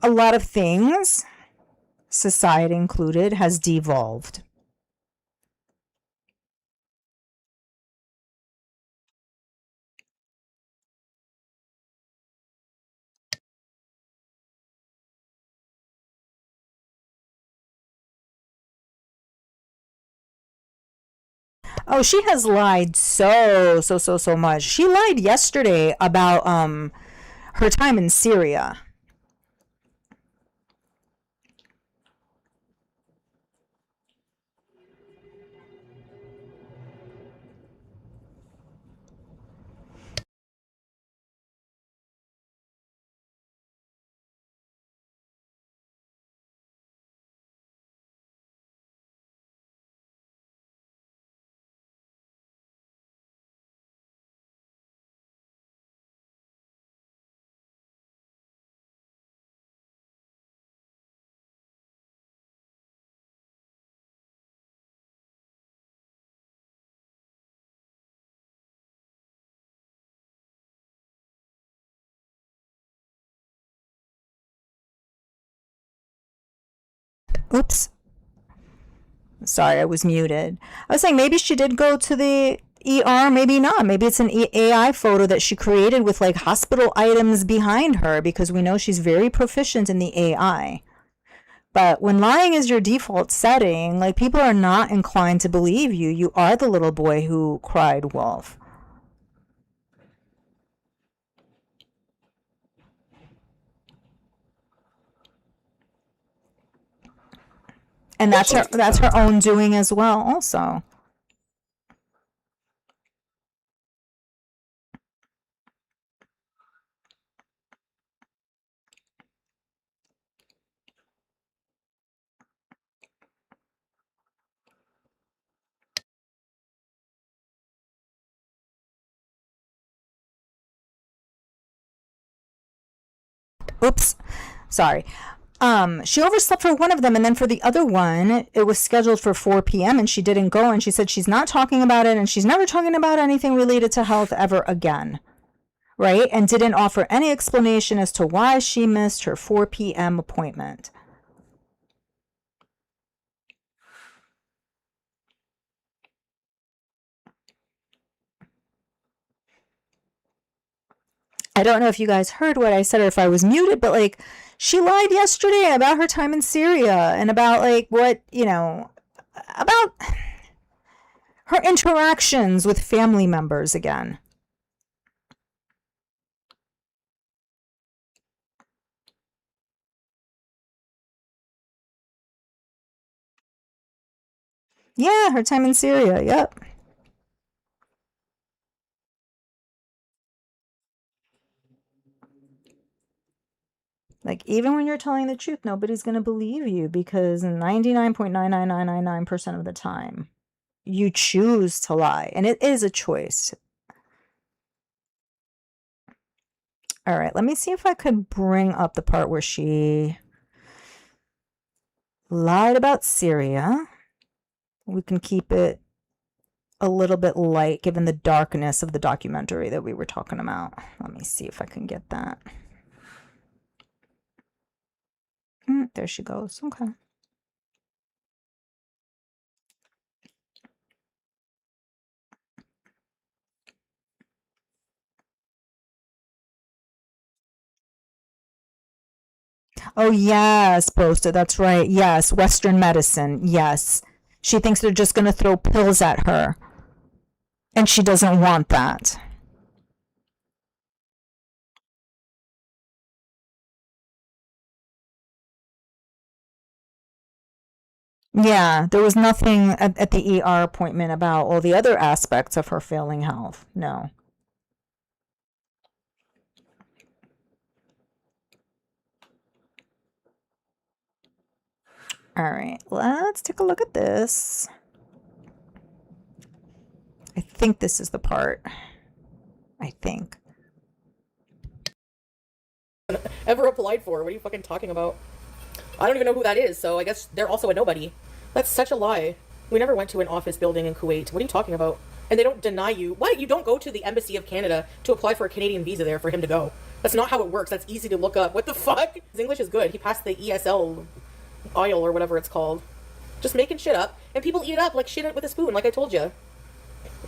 a lot of things, society included, has devolved. Oh, she has lied so much. She lied yesterday about her time in Syria. Oops. Sorry, I was muted. I was saying maybe she did go to the ER, maybe not. Maybe it's an AI photo that she created with like hospital items behind her, because we know she's very proficient in the AI. But when lying is your default setting, like, people are not inclined to believe you. You are the little boy who cried wolf. And that's her own doing as well also. Oops. Sorry. She overslept for one of them, and then for the other one, it was scheduled for 4 p.m. and she didn't go, and she said she's not talking about it, and she's never talking about anything related to health ever again. Right? And didn't offer any explanation as to why she missed her 4 p.m. appointment. I don't know if you guys heard what I said or if I was muted, but like, she lied yesterday about her time in Syria and about like what, about her interactions with family members again. Yeah, her time in Syria. Yep. Like, even when you're telling the truth, nobody's going to believe you, because 99.99999% of the time, you choose to lie. And it is a choice. All right, let me see if I could bring up the part where she lied about Syria. We can keep it a little bit light given the darkness of the documentary that we were talking about. Let me see if I can get that. There she goes. Okay. Oh, yes, posted. That's right. Yes, Western medicine. Yes. She thinks they're just going to throw pills at her. And she doesn't want that. Yeah, there was nothing at the ER appointment about all the other aspects of her failing health. No. All right, let's take a look at this. I think this is the part. I think. Ever applied for? What are you fucking talking about? I don't even know who that is, so I guess they're also a nobody. That's such a lie. We never went to an office building in Kuwait. What are you talking about? And they don't deny you. What? You don't go to the Embassy of Canada to apply for a Canadian visa there for him to go. That's not how it works. That's easy to look up. What the fuck? His English is good. He passed the ESL IEL or whatever it's called. Just making shit up. And people eat it up like shit with a spoon, like I told you.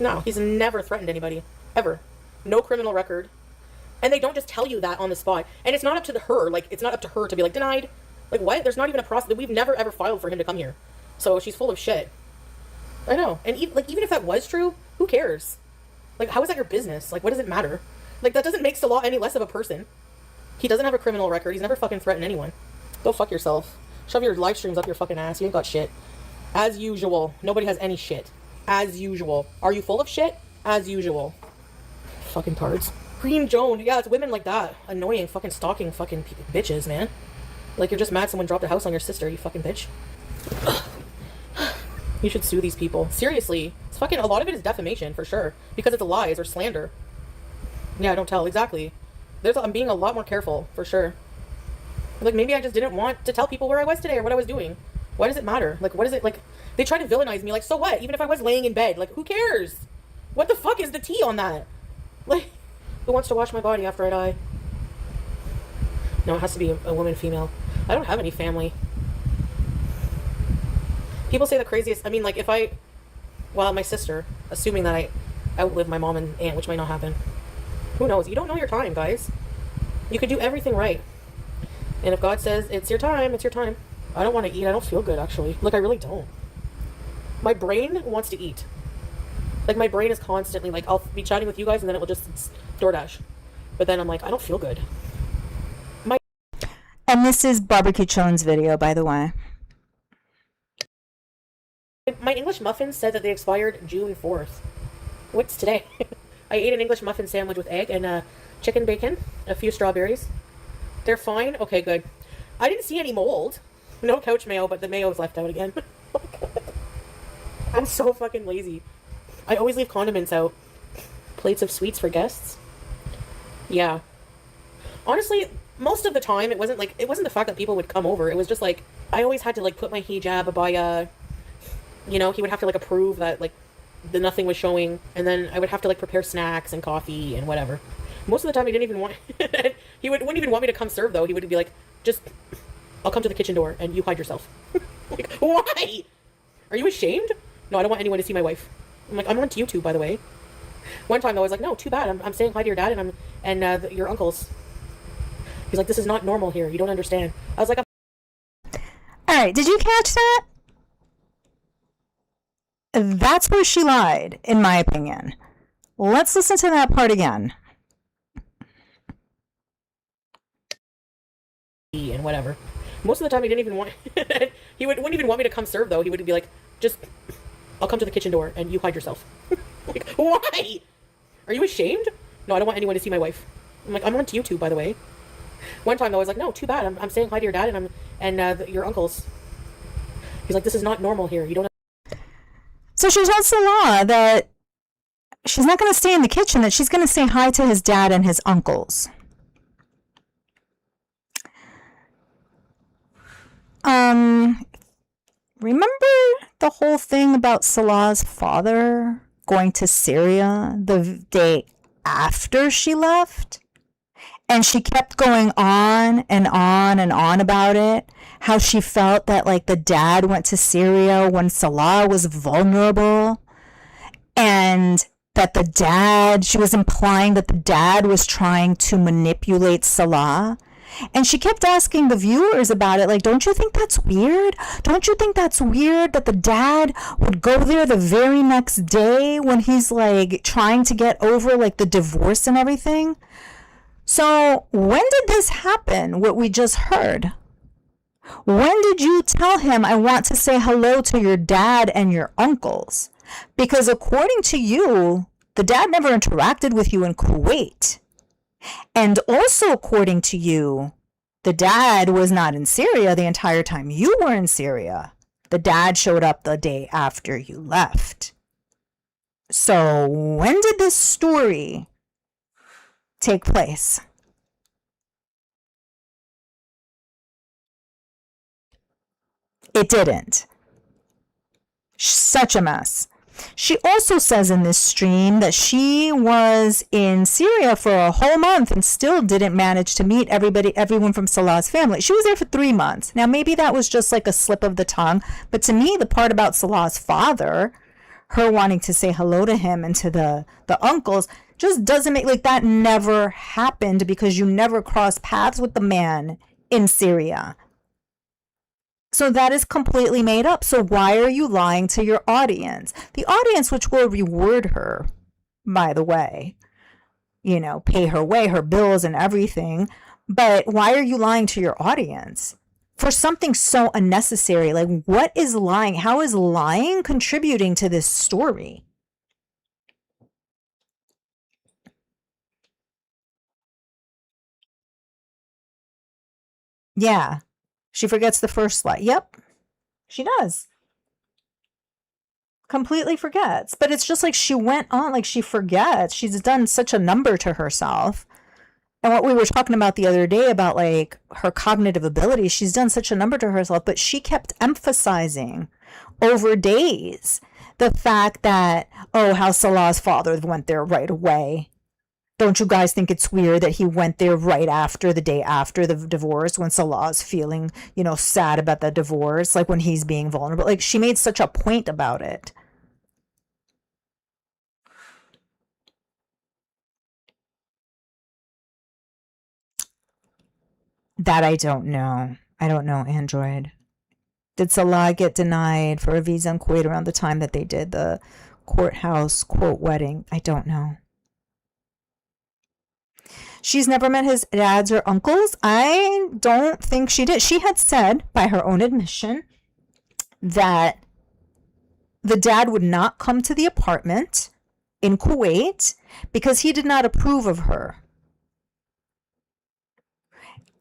No, he's never threatened anybody. Ever. No criminal record. And they don't just tell you that on the spot. And it's not up to her. Like, it's not up to her to be like, denied. Like, what? There's not even a process. We've never ever filed for him to come here. So she's full of shit. I know. And even if that was true, who cares? Like, how is that your business? Like, what does it matter? Like, that doesn't make the law any less of a person. He doesn't have a criminal record. He's never fucking threatened anyone. Go fuck yourself. Shove your live streams up your fucking ass. You ain't got shit. As usual. Nobody has any shit. As usual. Are you full of shit? As usual. Fucking tards. Green Joan. Yeah, it's women like that. Annoying, fucking stalking fucking bitches, man. Like, you're just mad someone dropped a house on your sister, you fucking bitch. You should sue these people. Seriously. It's fucking, a lot of it is defamation, for sure. Because it's lies or slander. Yeah, don't tell. Exactly. I'm being a lot more careful, for sure. Like, maybe I just didn't want to tell people where I was today or what I was doing. Why does it matter? Like, what is it, like, they try to villainize me, like, so what? Even if I was laying in bed, like, who cares? What the fuck is the tea on that? Like, who wants to wash my body after I die? No, it has to be a woman, female. I don't have any family. People say the craziest. I mean, like, well, my sister, assuming that I outlive my mom and aunt, which might not happen. Who knows? You don't know your time, guys. You could do everything right. And if God says, it's your time, it's your time. I don't want to eat. I don't feel good, actually. Like, I really don't. My brain wants to eat. Like, my brain is constantly, like, I'll be chatting with you guys, and then it will just DoorDash. But then I'm like, I don't feel good. And this is Barbecue Chilling's video, by the way. My English muffins said that they expired June 4th. What's today? I ate an English muffin sandwich with egg and chicken bacon, a few strawberries. They're fine? Okay, good. I didn't see any mold. No couch mayo, but the mayo was left out again. I'm so fucking lazy. I always leave condiments out. Plates of sweets for guests. Yeah. Honestly, most of the time, it wasn't the fact that people would come over. It was just like, I always had to like put my hijab by, he would have to like approve that like the nothing was showing, and then I would have to like prepare snacks and coffee and whatever. Most of the time, he didn't even want. Wouldn't even want me to come serve though. He would be like, just, I'll come to the kitchen door and you hide yourself. Like, why? Are you ashamed? No, I don't want anyone to see my wife. I'm like, I'm on YouTube, by the way. One time though, I was like, no, too bad. I'm saying hi to your dad and your uncles. He's like, this is not normal here. You don't understand. I was like, all right, did you catch that? That's where she lied, in my opinion. Let's listen to that part again. And whatever. Most of the time, he didn't even want. Wouldn't even want me to come serve though. He would be like, just, I'll come to the kitchen door and you hide yourself. Like, why? Are you ashamed? No, I don't want anyone to see my wife. I'm like, I'm on YouTube, by the way. One time though, I was like, no, too bad. I'm saying hi to your dad and your uncles. He's like, this is not normal here. You don't. So she tells the law that she's not going to stay in the kitchen, that she's going to say hi to his dad and his uncles. Remember the whole thing about Salah's father going to Syria the day after she left? And she kept going on and on and on about it. How she felt that like the dad went to Syria when Salah was vulnerable. And that she was implying that the dad was trying to manipulate Salah. And she kept asking the viewers about it, like, don't you think that's weird? Don't you think that's weird that the dad would go there the very next day when he's like trying to get over like the divorce and everything? So when did this happen, what we just heard? When did you tell him, I want to say hello to your dad and your uncles? Because according to you, the dad never interacted with you in Kuwait. And also according to you, the dad was not in Syria the entire time you were in Syria. The dad showed up the day after you left. So when did this story take place? It didn't. Such a mess. She also says in this stream that she was in Syria for a whole month and still didn't manage to meet everyone from Salah's family. She was there for 3 months. Now, maybe that was just like a slip of the tongue, but to me, the part about Salah's father, her wanting to say hello to him and to the uncles, just doesn't make, like, that never happened because you never crossed paths with the man in Syria. So that is completely made up. So why are you lying to your audience? The audience, which will reward her, by the way, pay her way, her bills and everything. But why are you lying to your audience for something so unnecessary? Like, what is lying? How is lying contributing to this story? Yeah. She forgets the first slide. Yep, she does. Completely forgets. But it's just like she went on, like she forgets. She's done such a number to herself. And what we were talking about the other day about like her cognitive abilities, she's done such a number to herself, but she kept emphasizing over days the fact that, oh, how Salah's father went there right away. Don't you guys think it's weird that he went there right after, the day after the divorce, when Salah's feeling, sad about the divorce, like when he's being vulnerable? Like, she made such a point about it. That I don't know. I don't know, Android. Did Salah get denied for a visa in Kuwait around the time that they did the courthouse, quote, wedding? I don't know. She's never met his dads or uncles. I don't think she did. She had said, by her own admission, that the dad would not come to the apartment in Kuwait because he did not approve of her.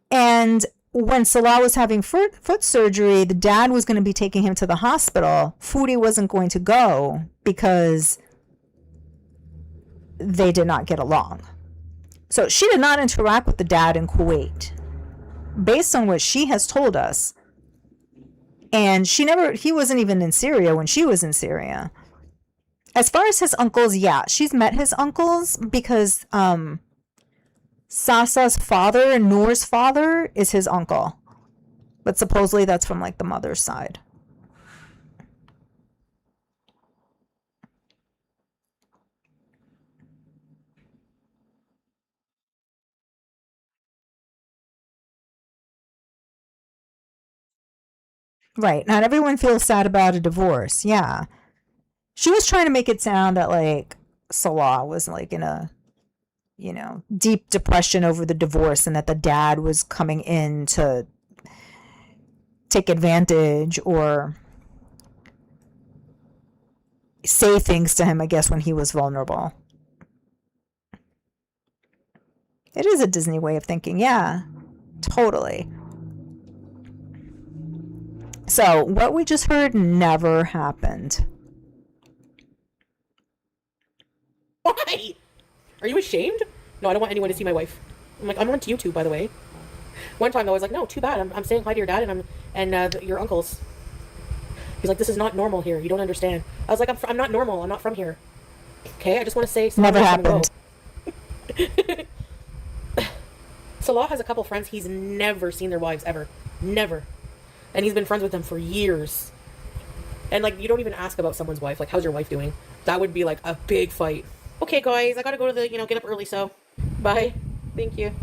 And when Salah was having foot surgery, the dad was going to be taking him to the hospital. Foodie wasn't going to go because they did not get along. So she did not interact with the dad in Kuwait, based on what she has told us. And he wasn't even in Syria when she was in Syria. As far as his uncles, yeah, she's met his uncles because Sasa's father and Noor's father is his uncle. But supposedly that's from like the mother's side. Right. Not everyone feels sad about a divorce. Yeah. She was trying to make it sound that like Salah was like in a, deep depression over the divorce, and that the dad was coming in to take advantage or say things to him, I guess, when he was vulnerable. It is a Disney way of thinking. Yeah, totally. So what we just heard never happened. Why? Are you ashamed? No, I don't want anyone to see my wife. I'm like, I'm on YouTube, by the way. One time, though, I was like, no, too bad. I'm saying hi to your dad and your uncles. He's like, this is not normal here. You don't understand. I was like, I'm not normal. I'm not from here. Okay, I just want to say... Never happened. Salah has a couple friends. He's never seen their wives, ever. Never. And he's been friends with them for years. And, like, you don't even ask about someone's wife. Like, how's your wife doing? That would be, like, a big fight. Okay, guys, I gotta go to the, get up early, so bye. Thank you.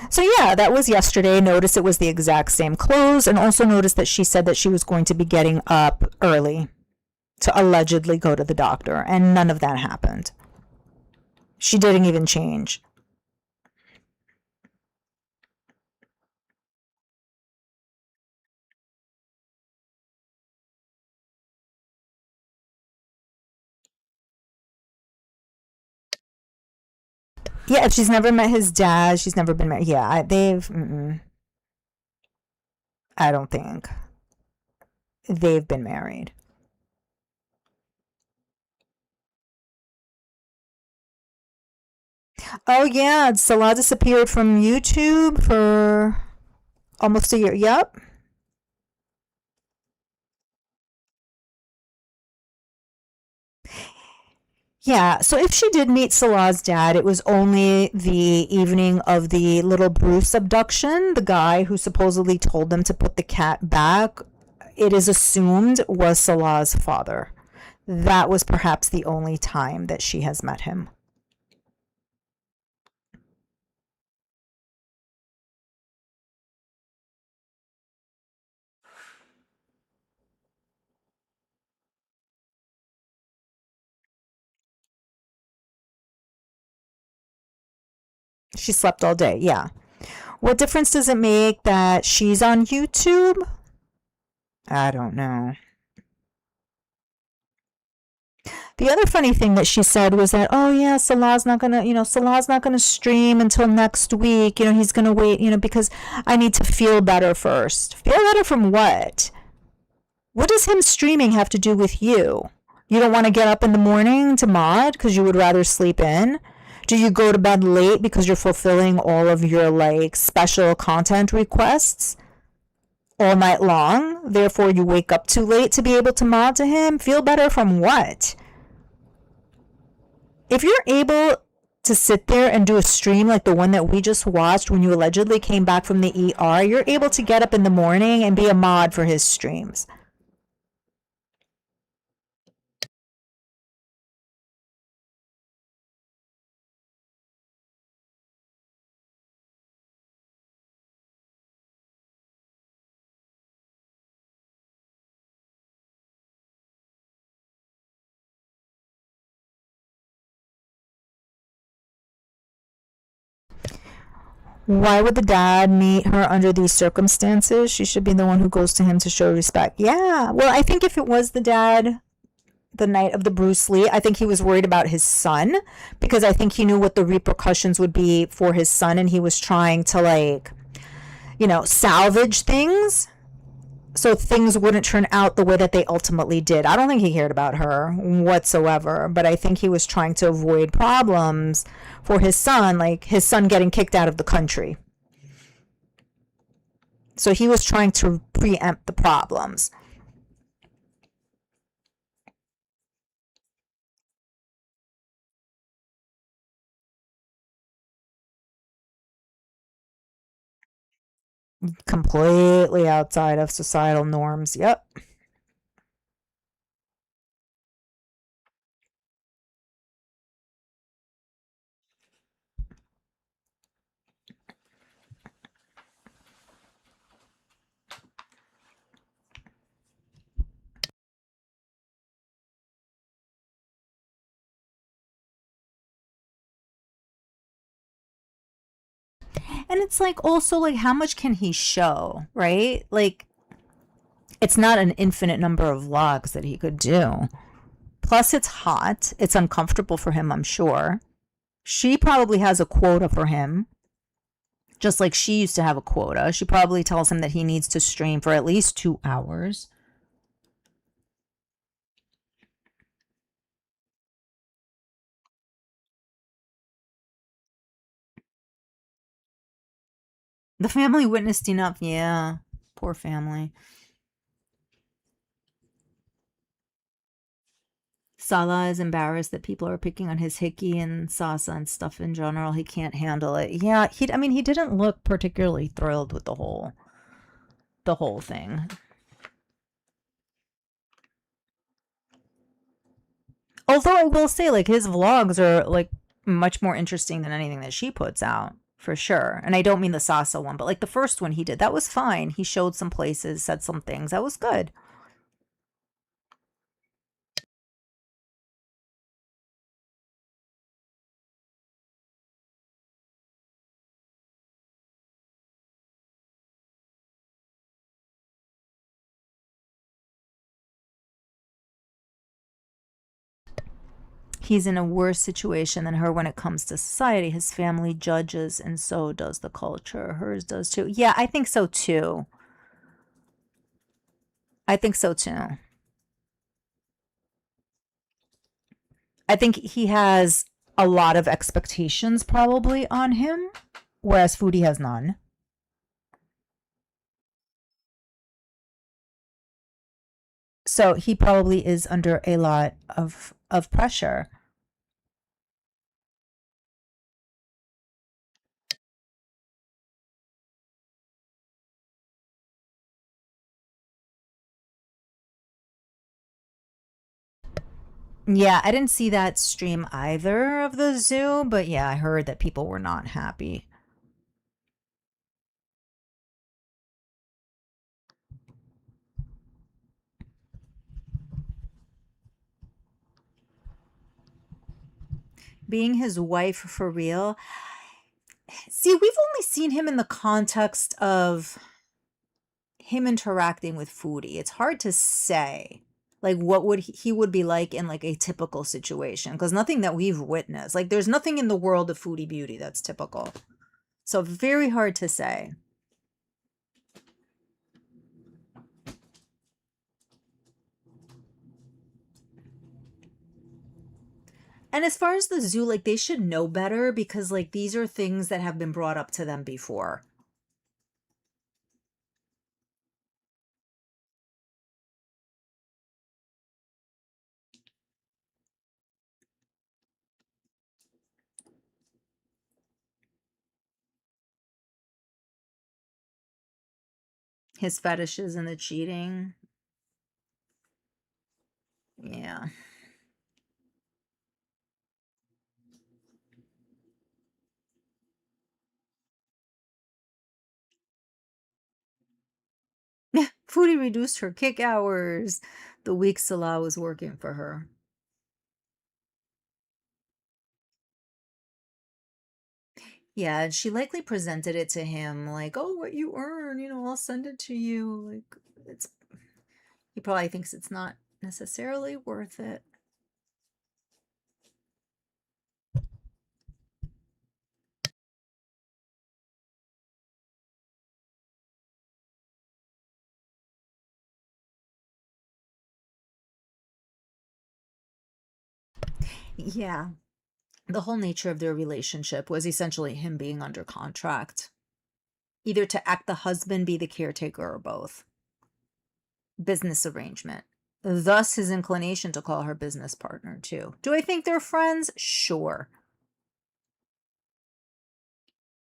So yeah, that was yesterday. Notice it was the exact same clothes, and also notice that she said that she was going to be getting up early to allegedly go to the doctor, and none of that happened. She didn't even change. Yeah, if she's never met his dad, she's never been married. Yeah, I don't think they've been married. Oh yeah, Salah disappeared from YouTube for almost a year. Yep. Yeah, so if she did meet Salah's dad, it was only the evening of the little Bruce abduction, the guy who supposedly told them to put the cat back. It is assumed was Salah's father. That was perhaps the only time that she has met him. She slept all day, yeah. What difference does it make that she's on YouTube? I don't know. The other funny thing that she said was that, oh yeah, Salah's not gonna stream until next week. He's gonna wait, because I need to feel better first. Feel better from what? What does him streaming have to do with you? You don't want to get up in the morning to mod because you would rather sleep in? Do you go to bed late because you're fulfilling all of your special content requests all night long? Therefore, you wake up too late to be able to mod to him? Feel better from what? If you're able to sit there and do a stream like the one that we just watched when you allegedly came back from the ER, you're able to get up in the morning and be a mod for his streams. Why would the dad meet her under these circumstances? She should be the one who goes to him to show respect. Yeah, well, I think if it was the dad the night of the Bruce Lee, I think he was worried about his son because I think he knew what the repercussions would be for his son and he was trying to, like, salvage things so things wouldn't turn out the way that they ultimately did. I don't think he cared about her whatsoever, but I think he was trying to avoid problems for his son, like his son getting kicked out of the country. So he was trying to preempt the problems. Completely outside of societal norms. Yep. And it's like also like how much can he show, right? Like it's not an infinite number of vlogs that he could do. Plus it's hot. It's uncomfortable for him, I'm sure. She probably has a quota for him, just like she used to have a quota. She probably tells him that he needs to stream for at least 2 hours. The family witnessed enough. Yeah. Poor family. Salah is embarrassed that people are picking on his hickey and Sasa and stuff in general. He can't handle it. Yeah, I mean, he didn't look particularly thrilled with the whole thing. Although I will say, like, his vlogs are like much more interesting than anything that she puts out, for sure. And I don't mean the Sasa one, but like the first one he did, that was fine. He showed some places, said some things. That was good. He's in a worse situation than her when it comes to society. His family judges, and so does the culture. Hers does too. Yeah, I think so too. I think so too. I think he has a lot of expectations probably on him, whereas Foodie has none. So he probably is under a lot of pressure. Yeah, I didn't see that stream either of the zoo, but yeah, I heard that people were not happy. Being his wife for real. See, we've only seen him in the context of him interacting with Foodie. It's hard to say like what would he would be like in like a typical situation because nothing that we've witnessed. Like there's nothing in the world of Foodie Beauty that's typical. So very hard to say. And as far as the zoo, like they should know better because like these are things that have been brought up to them before. His fetishes and the cheating. Yeah. Foodie reduced her kick hours the week Salah was working for her. Yeah, and she likely presented it to him like, "Oh, what you earn, I'll send it to you." Like it's he probably thinks it's not necessarily worth it. Yeah. The whole nature of their relationship was essentially him being under contract, either to act the husband, be the caretaker, or both. Business arrangement. Thus his inclination to call her business partner, too. Do I think they're friends? Sure.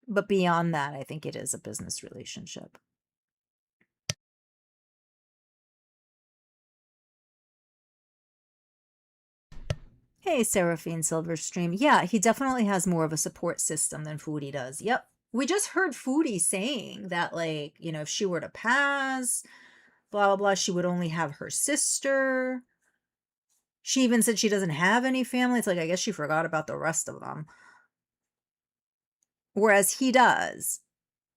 But beyond that, I think it is a business relationship. Hey, Seraphine Silverstream. Yeah, he definitely has more of a support system than Foodie does. Yep. We just heard Foodie saying that, like, if she were to pass, blah, blah, blah, she would only have her sister. She even said she doesn't have any family. It's like, I guess she forgot about the rest of them. Whereas he does.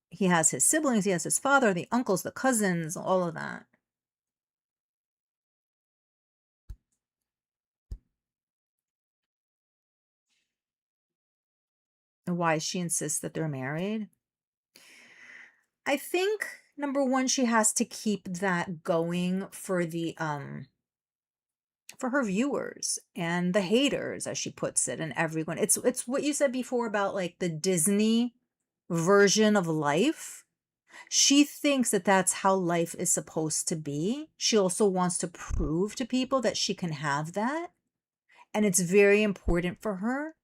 He has his siblings, he has his father, the uncles, the cousins, all of that. And why she insists that they're married. I think number one, she has to keep that going for her viewers and the haters, as she puts it, and everyone. It's what you said before about like the Disney version of life. She thinks that that's how life is supposed to be. She also wants to prove to people that she can have that. And it's very important for her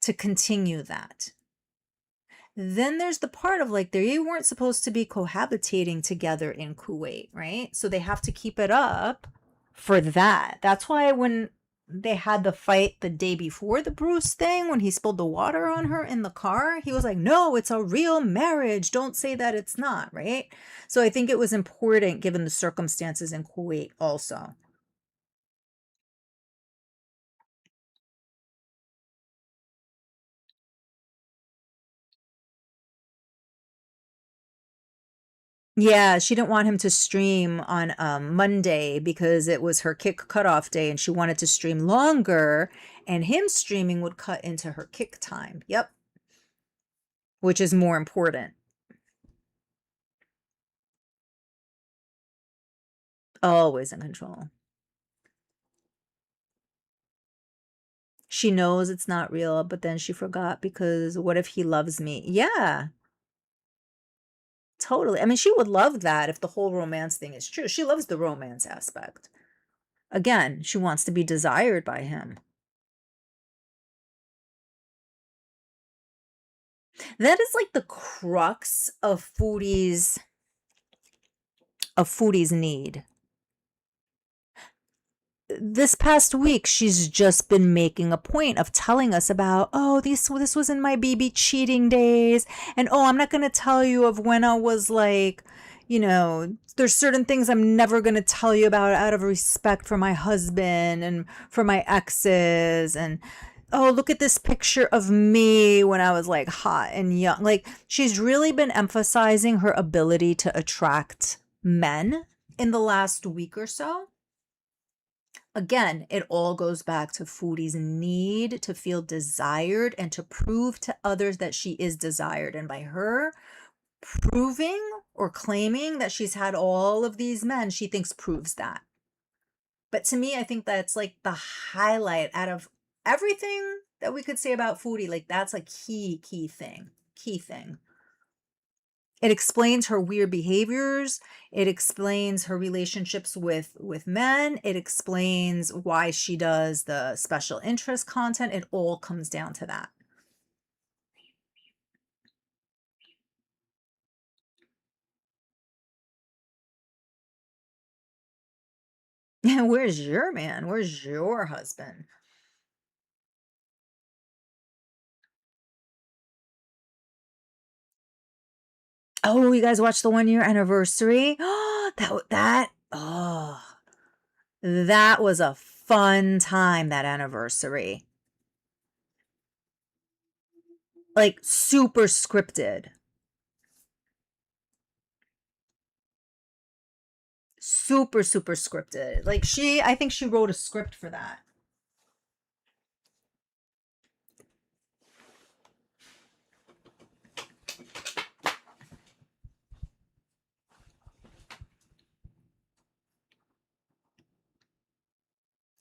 to continue that. Then there's the part of like, they weren't supposed to be cohabitating together in Kuwait, right? So they have to keep it up for that. That's why when they had the fight the day before the Bruce thing, when he spilled the water on her in the car, he was like, no, it's a real marriage. Don't say that it's not, right? So I think it was important given the circumstances in Kuwait also. Yeah, she didn't want him to stream on Monday because it was her kick cutoff day and she wanted to stream longer, and him streaming would cut into her kick time. Yep. Which is more important. Always in control. She knows it's not real, but then she forgot because what if he loves me? Yeah, totally. I mean, she would love that if the whole romance thing is true. She loves the romance aspect. Again, she wants to be desired by him. That is like the crux of Foodie's need. This past week, she's just been making a point of telling us about, oh, this was in my BB cheating days, and oh, I'm not gonna tell you of when I was like, there's certain things I'm never gonna tell you about out of respect for my husband and for my exes, and oh, look at this picture of me when I was like hot and young. Like she's really been emphasizing her ability to attract men in the last week or so. Again, it all goes back to Foodie's need to feel desired and to prove to others that she is desired. And by her proving or claiming that she's had all of these men, she thinks proves that. But to me, I think that's like the highlight out of everything that we could say about Foodie. Like that's a key thing. Key thing. It explains her weird behaviors. It explains her relationships with men. It explains why she does the special interest content. It all comes down to that. Where's your man? Where's your husband? Oh, you guys watched the 1 year anniversary? That was a fun time, that anniversary. Like super scripted. Super, super scripted. Like I think she wrote a script for that.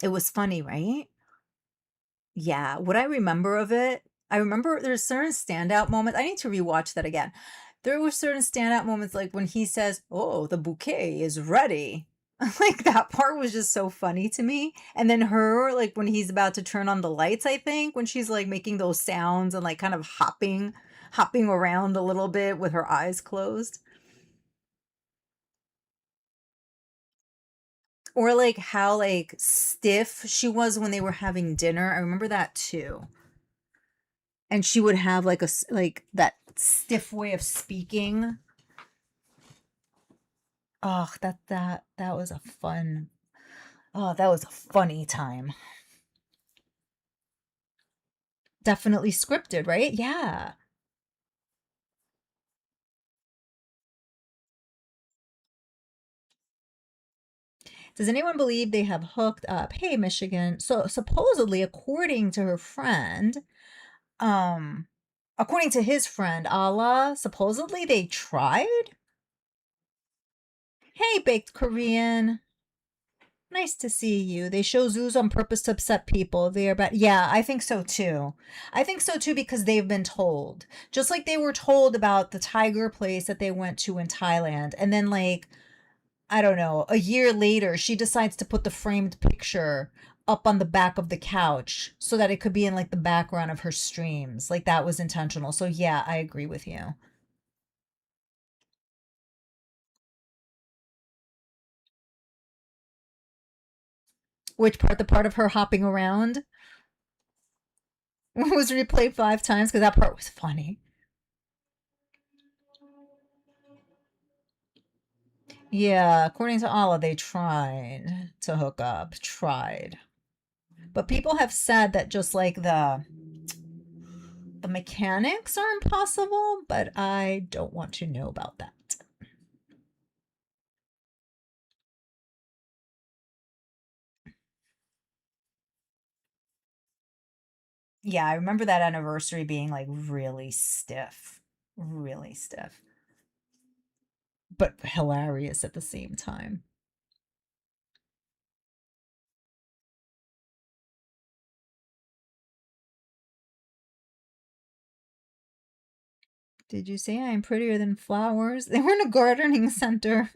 It was funny, right? Yeah, what I remember of it, I remember there's certain standout moments. I need to rewatch that again. There were certain standout moments like when he says, "Oh, the bouquet is ready." Like that part was just so funny to me. And then her, like when he's about to turn on the lights, I think, when she's like making those sounds and like kind of hopping around a little bit with her eyes closed. Or like how like stiff she was when they were having dinner. I remember that too. And she would have like like that stiff way of speaking. Oh, that was a fun. Oh, that was a funny time. Definitely scripted, right? Yeah. Does anyone believe they have hooked up? Hey, Michigan. So supposedly, um, according to his friend Allah, supposedly they tried. Hey, baked Korean. Nice to see you. They show zoos on purpose to upset people. They are bad. Yeah, I think so too. I think so too because they've been told. Just like they were told about the tiger place that they went to in Thailand. And then, like, I don't know, a year later, she decides to put the framed picture up on the back of the couch so that it could be in like the background of her streams. Like that was intentional. So, yeah, I agree with you. Which part? The part of her hopping around was replayed 5 times because that part was funny. Yeah, according to Allah, they tried to hook up, tried. But people have said that just like the mechanics are impossible, but I don't want to know about that. Yeah, I remember that anniversary being like really stiff. Really stiff. But hilarious at the same time. Did you say I'm prettier than flowers? They were in a gardening center.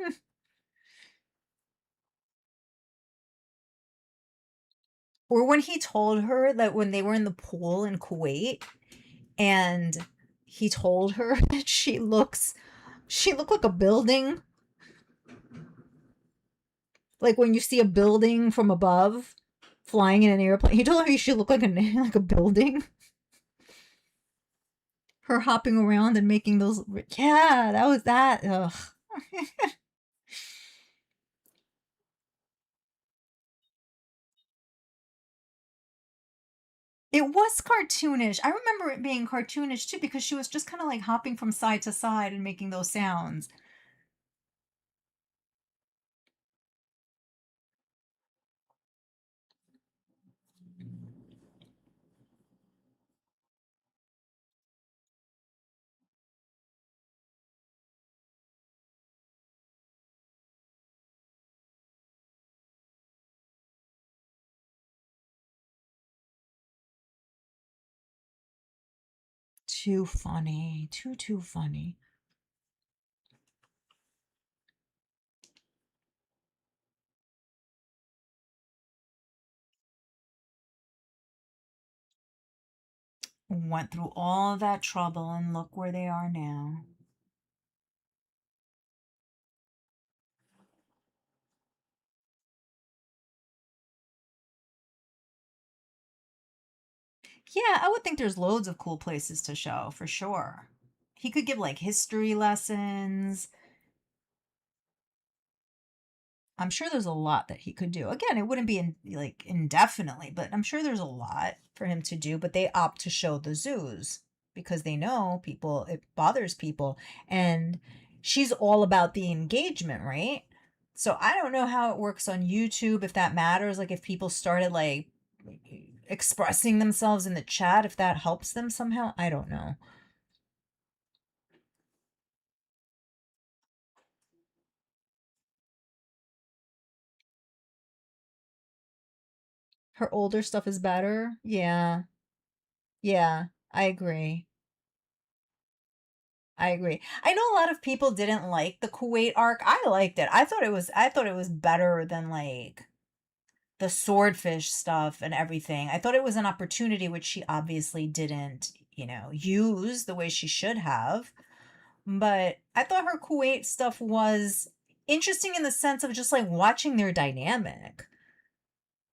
Or when he told her that when they were in the pool in Kuwait and he told her that she looked like a building. Like when you see a building from above flying in an airplane. He told her she looked like like a building. Her hopping around and making those. Yeah, that was that. Ugh. It was cartoonish. I remember it being cartoonish too because she was just kind of like hopping from side to side and making those sounds. Too funny. Too funny. Went through all that trouble and look where they are now. Yeah, I would think there's loads of cool places to show for sure. He could give like history lessons. I'm sure there's a lot that he could do. Again, it wouldn't be like indefinitely, but I'm sure there's a lot for him to do. But they opt to show the zoos because they know people, it bothers people. And she's all about the engagement, right? So I don't know how it works on YouTube, if that matters. Like if people started like expressing themselves in the chat, if that helps them somehow. I don't know. Her older stuff is better. Yeah. Yeah. I agree. I agree. I know a lot of people didn't like the Kuwait arc. I liked it. I thought it was better than like the swordfish stuff and everything. I thought it was an opportunity which she obviously didn't, use the way she should have. But I thought her Kuwait stuff was interesting in the sense of just like watching their dynamic.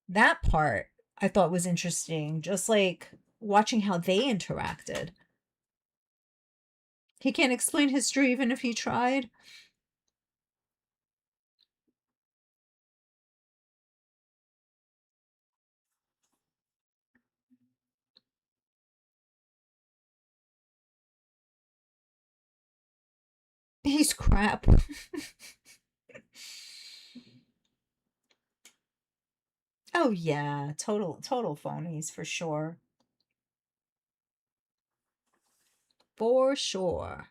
That part I thought was interesting, just like watching how they interacted. He can't explain history even if he tried. He's crap. Oh yeah, total phonies for sure. For sure.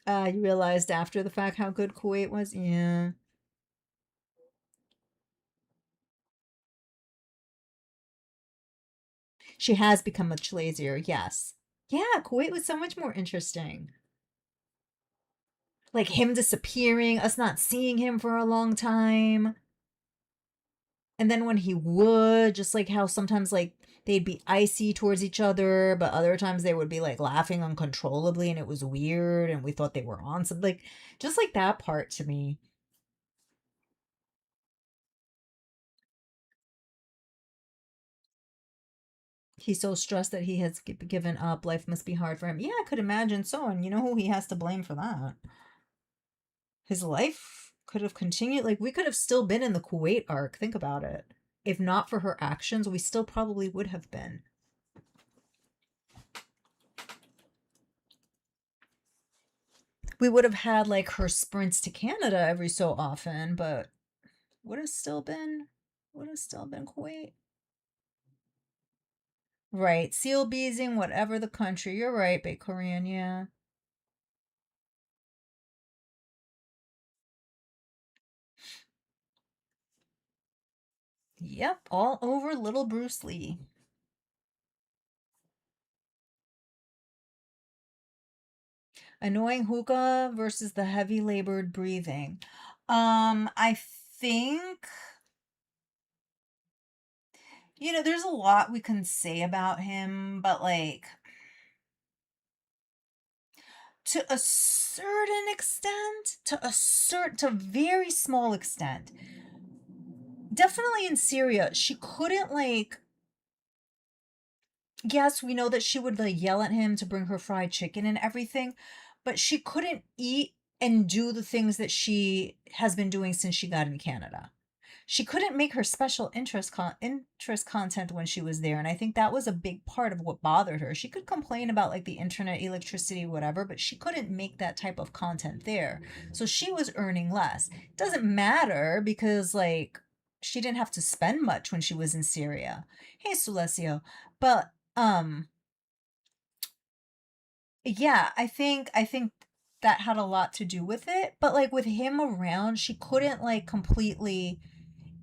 You realized after the fact how good Kuwait was? Yeah. She has become much lazier, yes. Yeah, Kuwait was so much more interesting. Like him disappearing, us not seeing him for a long time. And then when he would, just like how sometimes like they'd be icy towards each other, but other times they would be like laughing uncontrollably and it was weird and we thought they were on something. Like just like that part to me. He's so stressed that he has given up. Life must be hard for him. Yeah, I could imagine so. And you know who he has to blame for that? His life could have continued. Like, we could have still been in the Kuwait arc. Think about it. If not for her actions, we still probably would have been. We would have had, like, her sprints to Canada every so often, but would have still been, would have still been Kuwait. Right. Seal beezing, whatever the country. You're right, Bay Korean, yeah. Yep, all over little Bruce Lee. Annoying hookah versus the heavy labored breathing. I think, there's a lot we can say about him, but like to a certain extent, to a very small extent. Definitely in Syria, she couldn't like yes, we know that she would like yell at him to bring her fried chicken and everything, but she couldn't eat and do the things that she has been doing since she got in Canada. She couldn't make her special interest content when she was there, and I think that was a big part of what bothered her. She could complain about like the internet, electricity, whatever, but she couldn't make that type of content there. So she was earning less. It doesn't matter because like she didn't have to spend much when she was in Syria. Hey Sulesio. But yeah, I think that had a lot to do with it, but like with him around, she couldn't like completely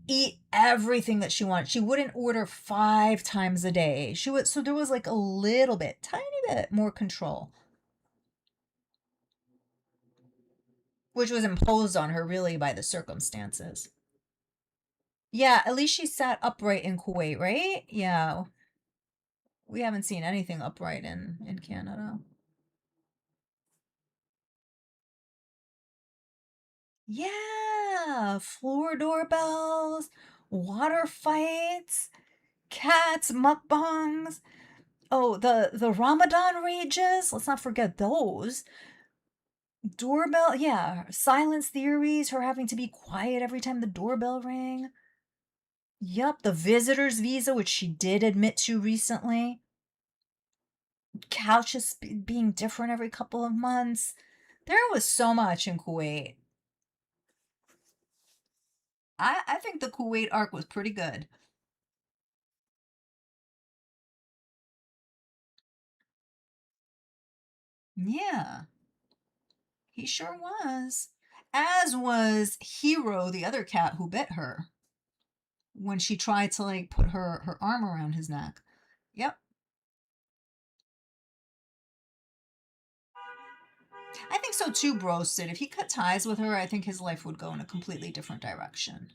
eat everything that she wanted. She wouldn't order 5 times a day. She would, so there was like a little bit, tiny bit more control, which was imposed on her really by the circumstances. Yeah, at least she sat upright in Kuwait, right? Yeah, we haven't seen anything upright in Canada. Yeah, floor doorbells, water fights, cats, mukbangs. Oh, the Ramadan rages. Let's not forget those. Doorbell, yeah, silence theories, her having to be quiet every time the doorbell rang. Yup, the visitor's visa, which she did admit to recently. Couches being different every couple of months. There was so much in Kuwait. I think the Kuwait arc was pretty good. Yeah, he sure was. As was Hero, the other cat who bit her when she tried to like put her arm around his neck. Yep. I think so too, Brosted. If he cut ties with her, I think his life would go in a completely different direction.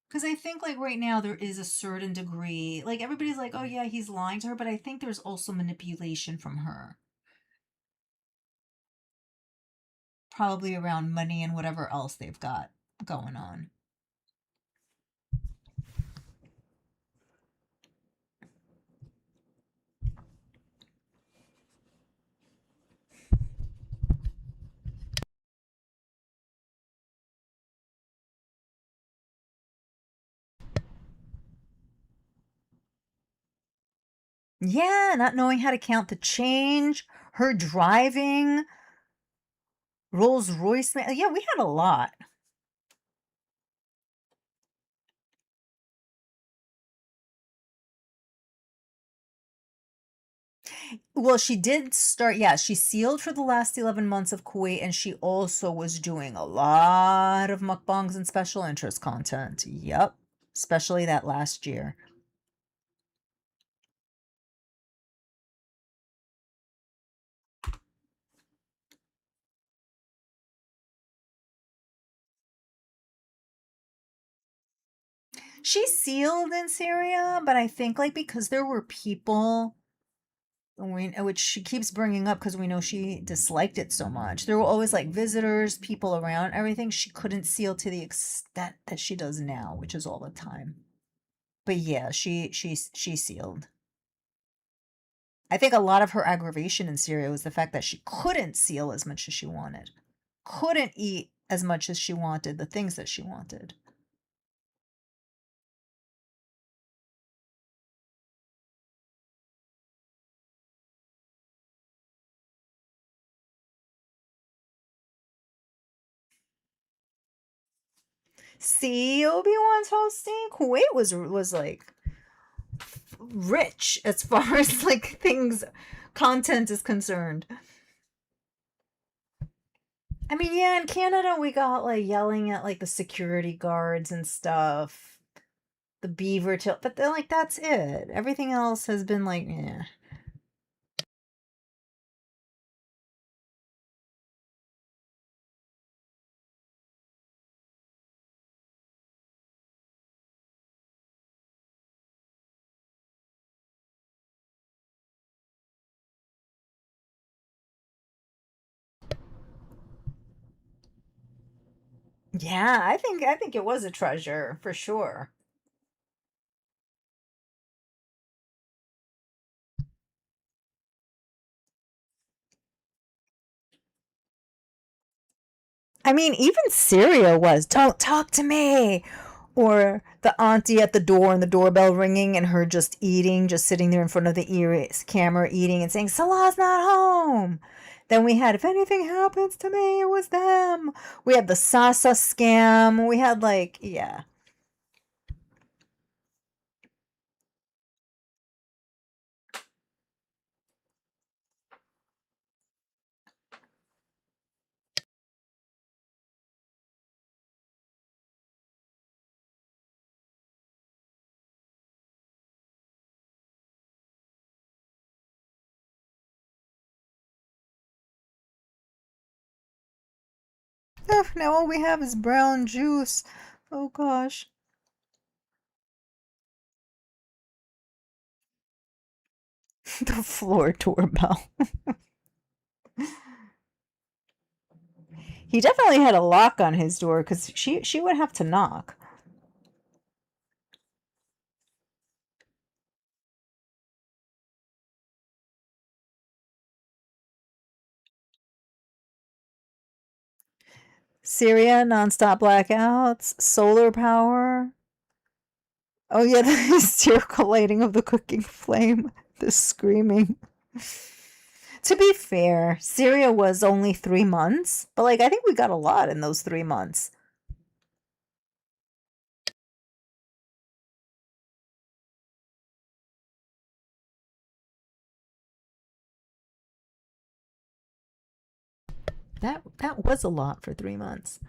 Because I think, like, right now, there is a certain degree, like, everybody's like, oh, yeah, he's lying to her, but I think there's also manipulation from her. Probably around money and whatever else they've got going on. Yeah, not knowing how to count the change, her driving, Rolls Royce. Yeah, we had a lot. Well, she did start, yeah, she sealed for the last 11 months of Kuwait, and she also was doing a lot of mukbangs and special interest content. Yep, especially that last year. She sealed in Syria, but I think like because there were people, which she keeps bringing up because we know she disliked it so much. There were always like visitors, people around, everything. She couldn't seal to the extent that she does now, which is all the time. But yeah, she sealed. I think a lot of her aggravation in Syria was the fact that she couldn't seal as much as she wanted, couldn't eat as much as she wanted, the things that she wanted. See, Obi-Wan's hosting. Kuwait was like rich as far as like things content is concerned. I mean, yeah, in Canada we got like yelling at like the security guards and stuff. The beaver tail, but then like that's it. Everything else has been like, yeah. Yeah, I think it was a treasure for sure. I mean, even Syria was, don't talk to me. Or the auntie at the door and the doorbell ringing and her just eating, just sitting there in front of the camera eating and saying, Salah's not home. Then we had, if anything happens to me, it was them. We had the Sasa scam. We had like, yeah. Ugh, now all we have is brown juice. Oh gosh. The floor doorbell. He definitely had a lock on his door because she would have to knock. Syria, nonstop blackouts, solar power. Oh yeah, the hysterical lighting of the cooking flame, the screaming. To be fair, Syria was only 3 months, but like I think we got a lot in those 3 months. That was a lot for 3 months.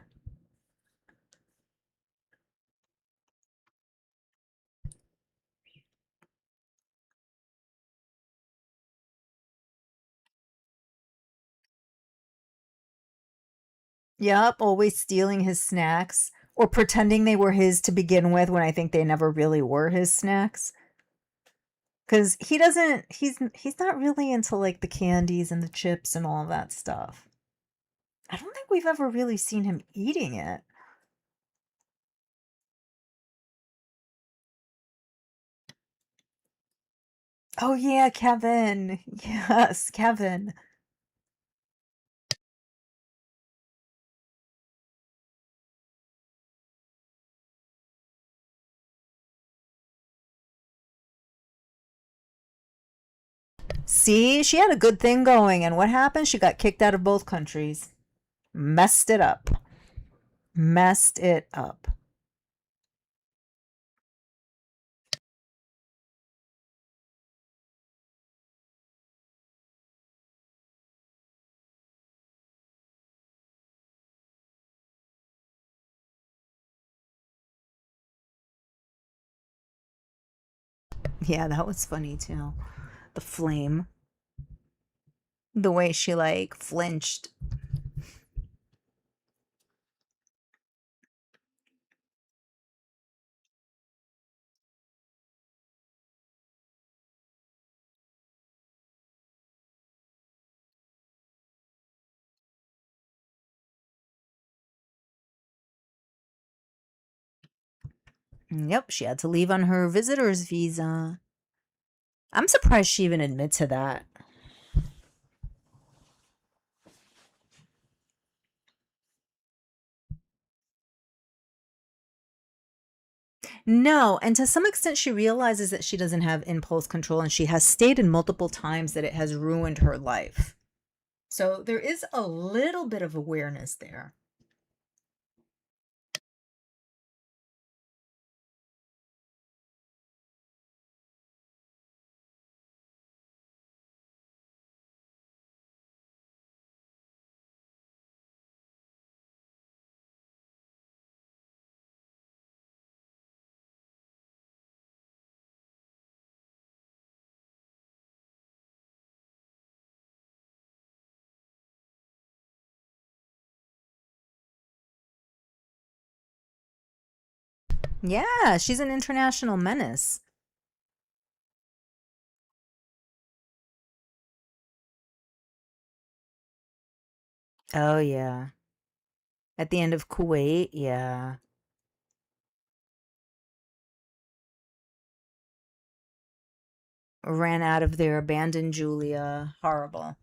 Yep, always stealing his snacks or pretending they were his to begin with when I think they never really were his snacks. Cuz he doesn't he's not really into like the candies and the chips and all of that stuff. I don't think we've ever really seen him eating it. Oh yeah, Kevin. Yes, Kevin. See, she had a good thing going, and what happened? She got kicked out of both countries. Messed it up. Messed it up. Yeah, that was funny too. The flame. The way she like flinched. Yep, she had to leave on her visitor's visa. I'm surprised she even admit to that. No, and to some extent, she realizes that she doesn't have impulse control, and she has stated multiple times that it has ruined her life. So there is a little bit of awareness there. Yeah, she's an international menace. Oh, yeah. At the end of Kuwait, yeah. Ran out of there, abandoned Julia. Horrible.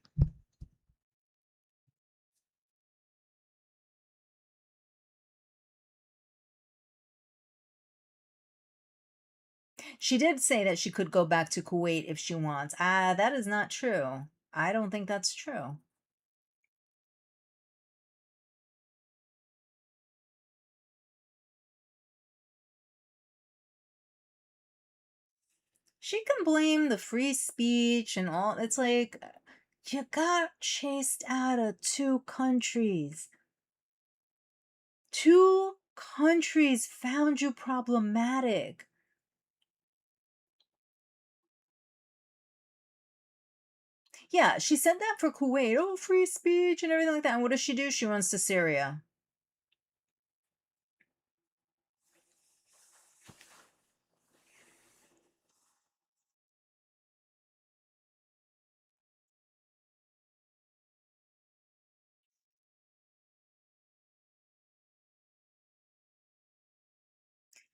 She did say that she could go back to Kuwait if she wants. Ah, that is not true. I don't think that's true. She can blame the free speech and all. It's like, you got chased out of two countries. Two countries found you problematic. Yeah, she said that for Kuwait. Oh, free speech and everything like that. And what does she do? She runs to Syria.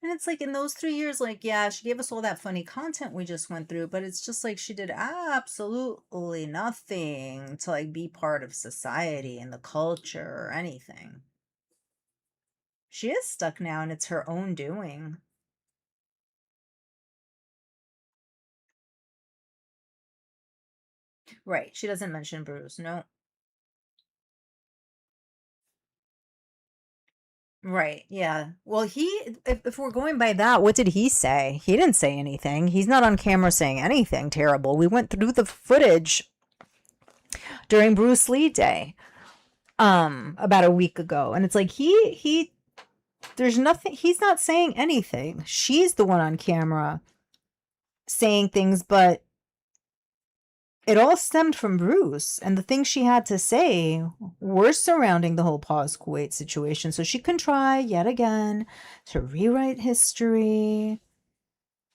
And it's like in those 3 years, like, yeah, she gave us all that funny content we just went through, but it's just like she did absolutely nothing to like be part of society and the culture or anything. She is stuck now and it's her own doing. Right. She doesn't mention Bruce. No. Right. Yeah. Well, if we're going by that, what did he say? He didn't say anything. He's not on camera saying anything terrible. We went through the footage during Bruce Lee Day, about a week ago. And it's like there's nothing, he's not saying anything. She's the one on camera saying things, but it all stemmed from Bruce, and the things she had to say were surrounding the whole pause Kuwait situation. So she can try yet again to rewrite history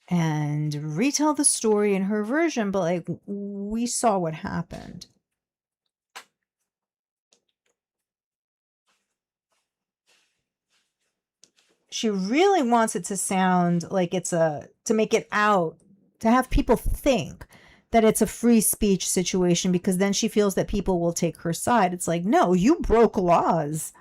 and retell the story in her version, but like we saw what happened. She really wants it to sound like to make it out, to have people think that it's a free speech situation, because then she feels that people will take her side. It's like, no, you broke laws.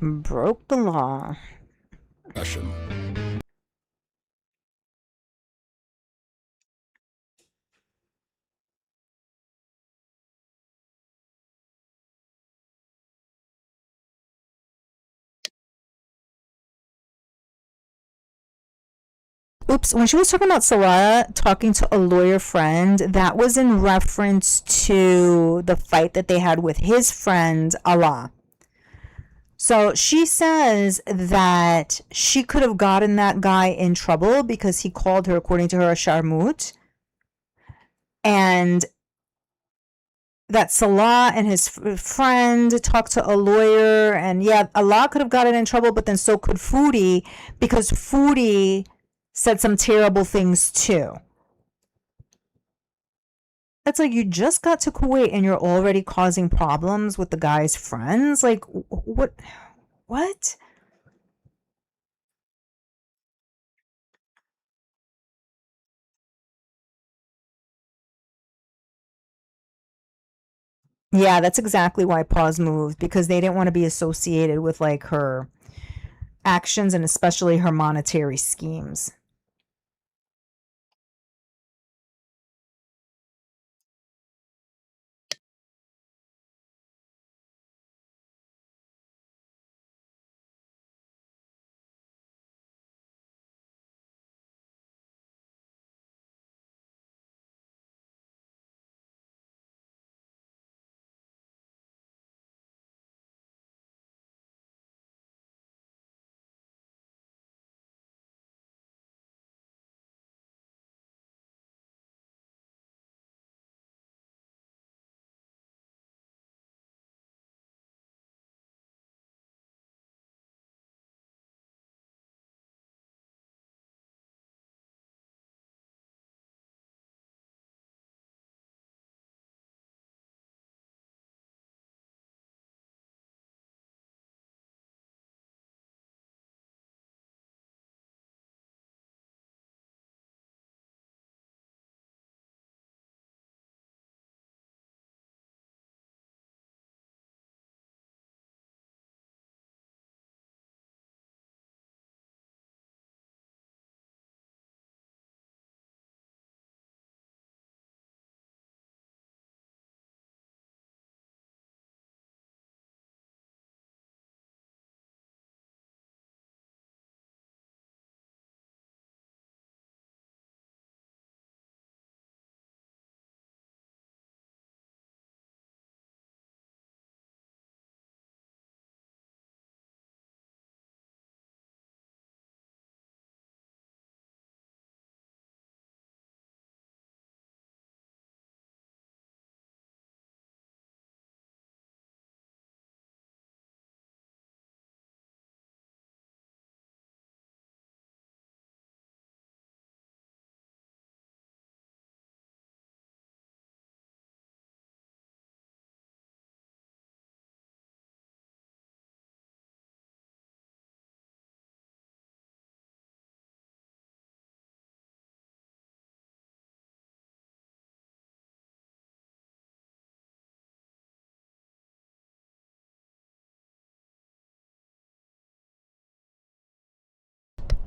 Broke the law. Oops, when she was talking about Salah talking to a lawyer friend, that was in reference to the fight that they had with his friend Allah. So she says that she could have gotten that guy in trouble because he called her, according to her, a sharmut, and that Salah and his friend talked to a lawyer, and yeah, Allah could have gotten in trouble, but then so could Foodie, because Foodie said some terrible things too. It's like, you just got to Kuwait and you're already causing problems with the guy's friends. Like, what? Yeah, that's exactly why Paws moved, because they didn't want to be associated with like her actions and especially her monetary schemes.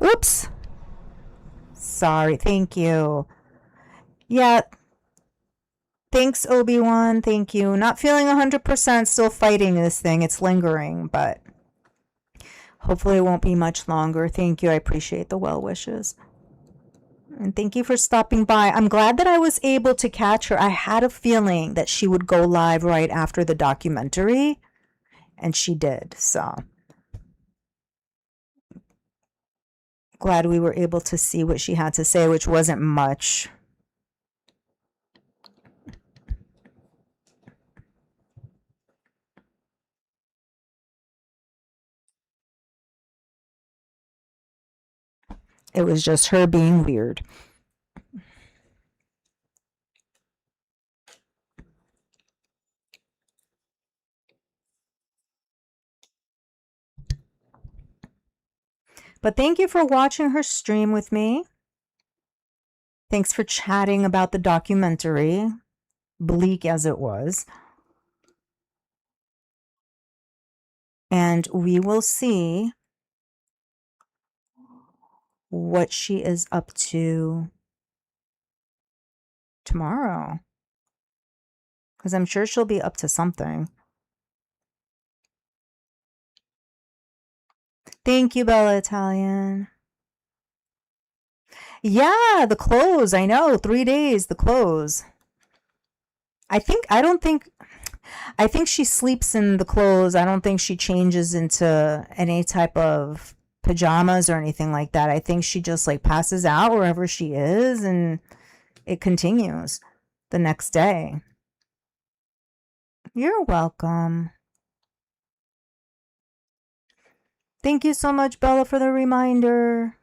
Oops. Sorry. Thank you. Yeah. Thanks, Obi-Wan. Thank you. Not feeling 100%, still fighting this thing. It's lingering, but hopefully it won't be much longer. Thank you. I appreciate the well wishes. And thank you for stopping by. I'm glad that I was able to catch her. I had a feeling that she would go live right after the documentary, and she did. So glad we were able to see what she had to say, which wasn't much. It was just her being weird. But thank you for watching her stream with me. Thanks for chatting about the documentary, bleak as it was. And we will see what she is up to tomorrow. Because I'm sure she'll be up to something. Thank you, Bella Italian. Yeah, the clothes. I know. 3 days, the clothes. I think she sleeps in the clothes. I don't think she changes into any type of pajamas or anything like that. I think she just like passes out wherever she is and it continues the next day. You're welcome. Thank you so much, Bella, for the reminder.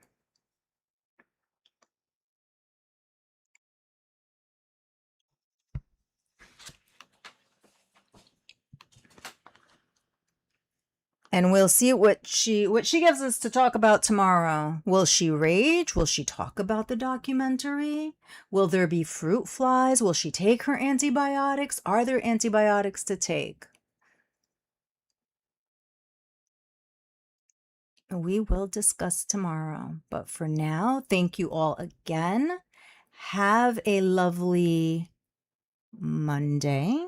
And we'll see what she gives us to talk about tomorrow. Will she rage? Will she talk about the documentary? Will there be fruit flies? Will she take her antibiotics? Are there antibiotics to take? We will discuss tomorrow. But for now, thank you all again. Have a lovely Monday,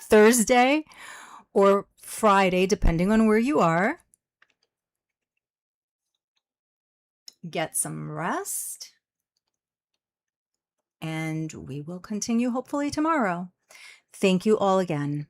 Thursday, or Friday, depending on where you are. Get some rest. And we will continue hopefully tomorrow. Thank you all again.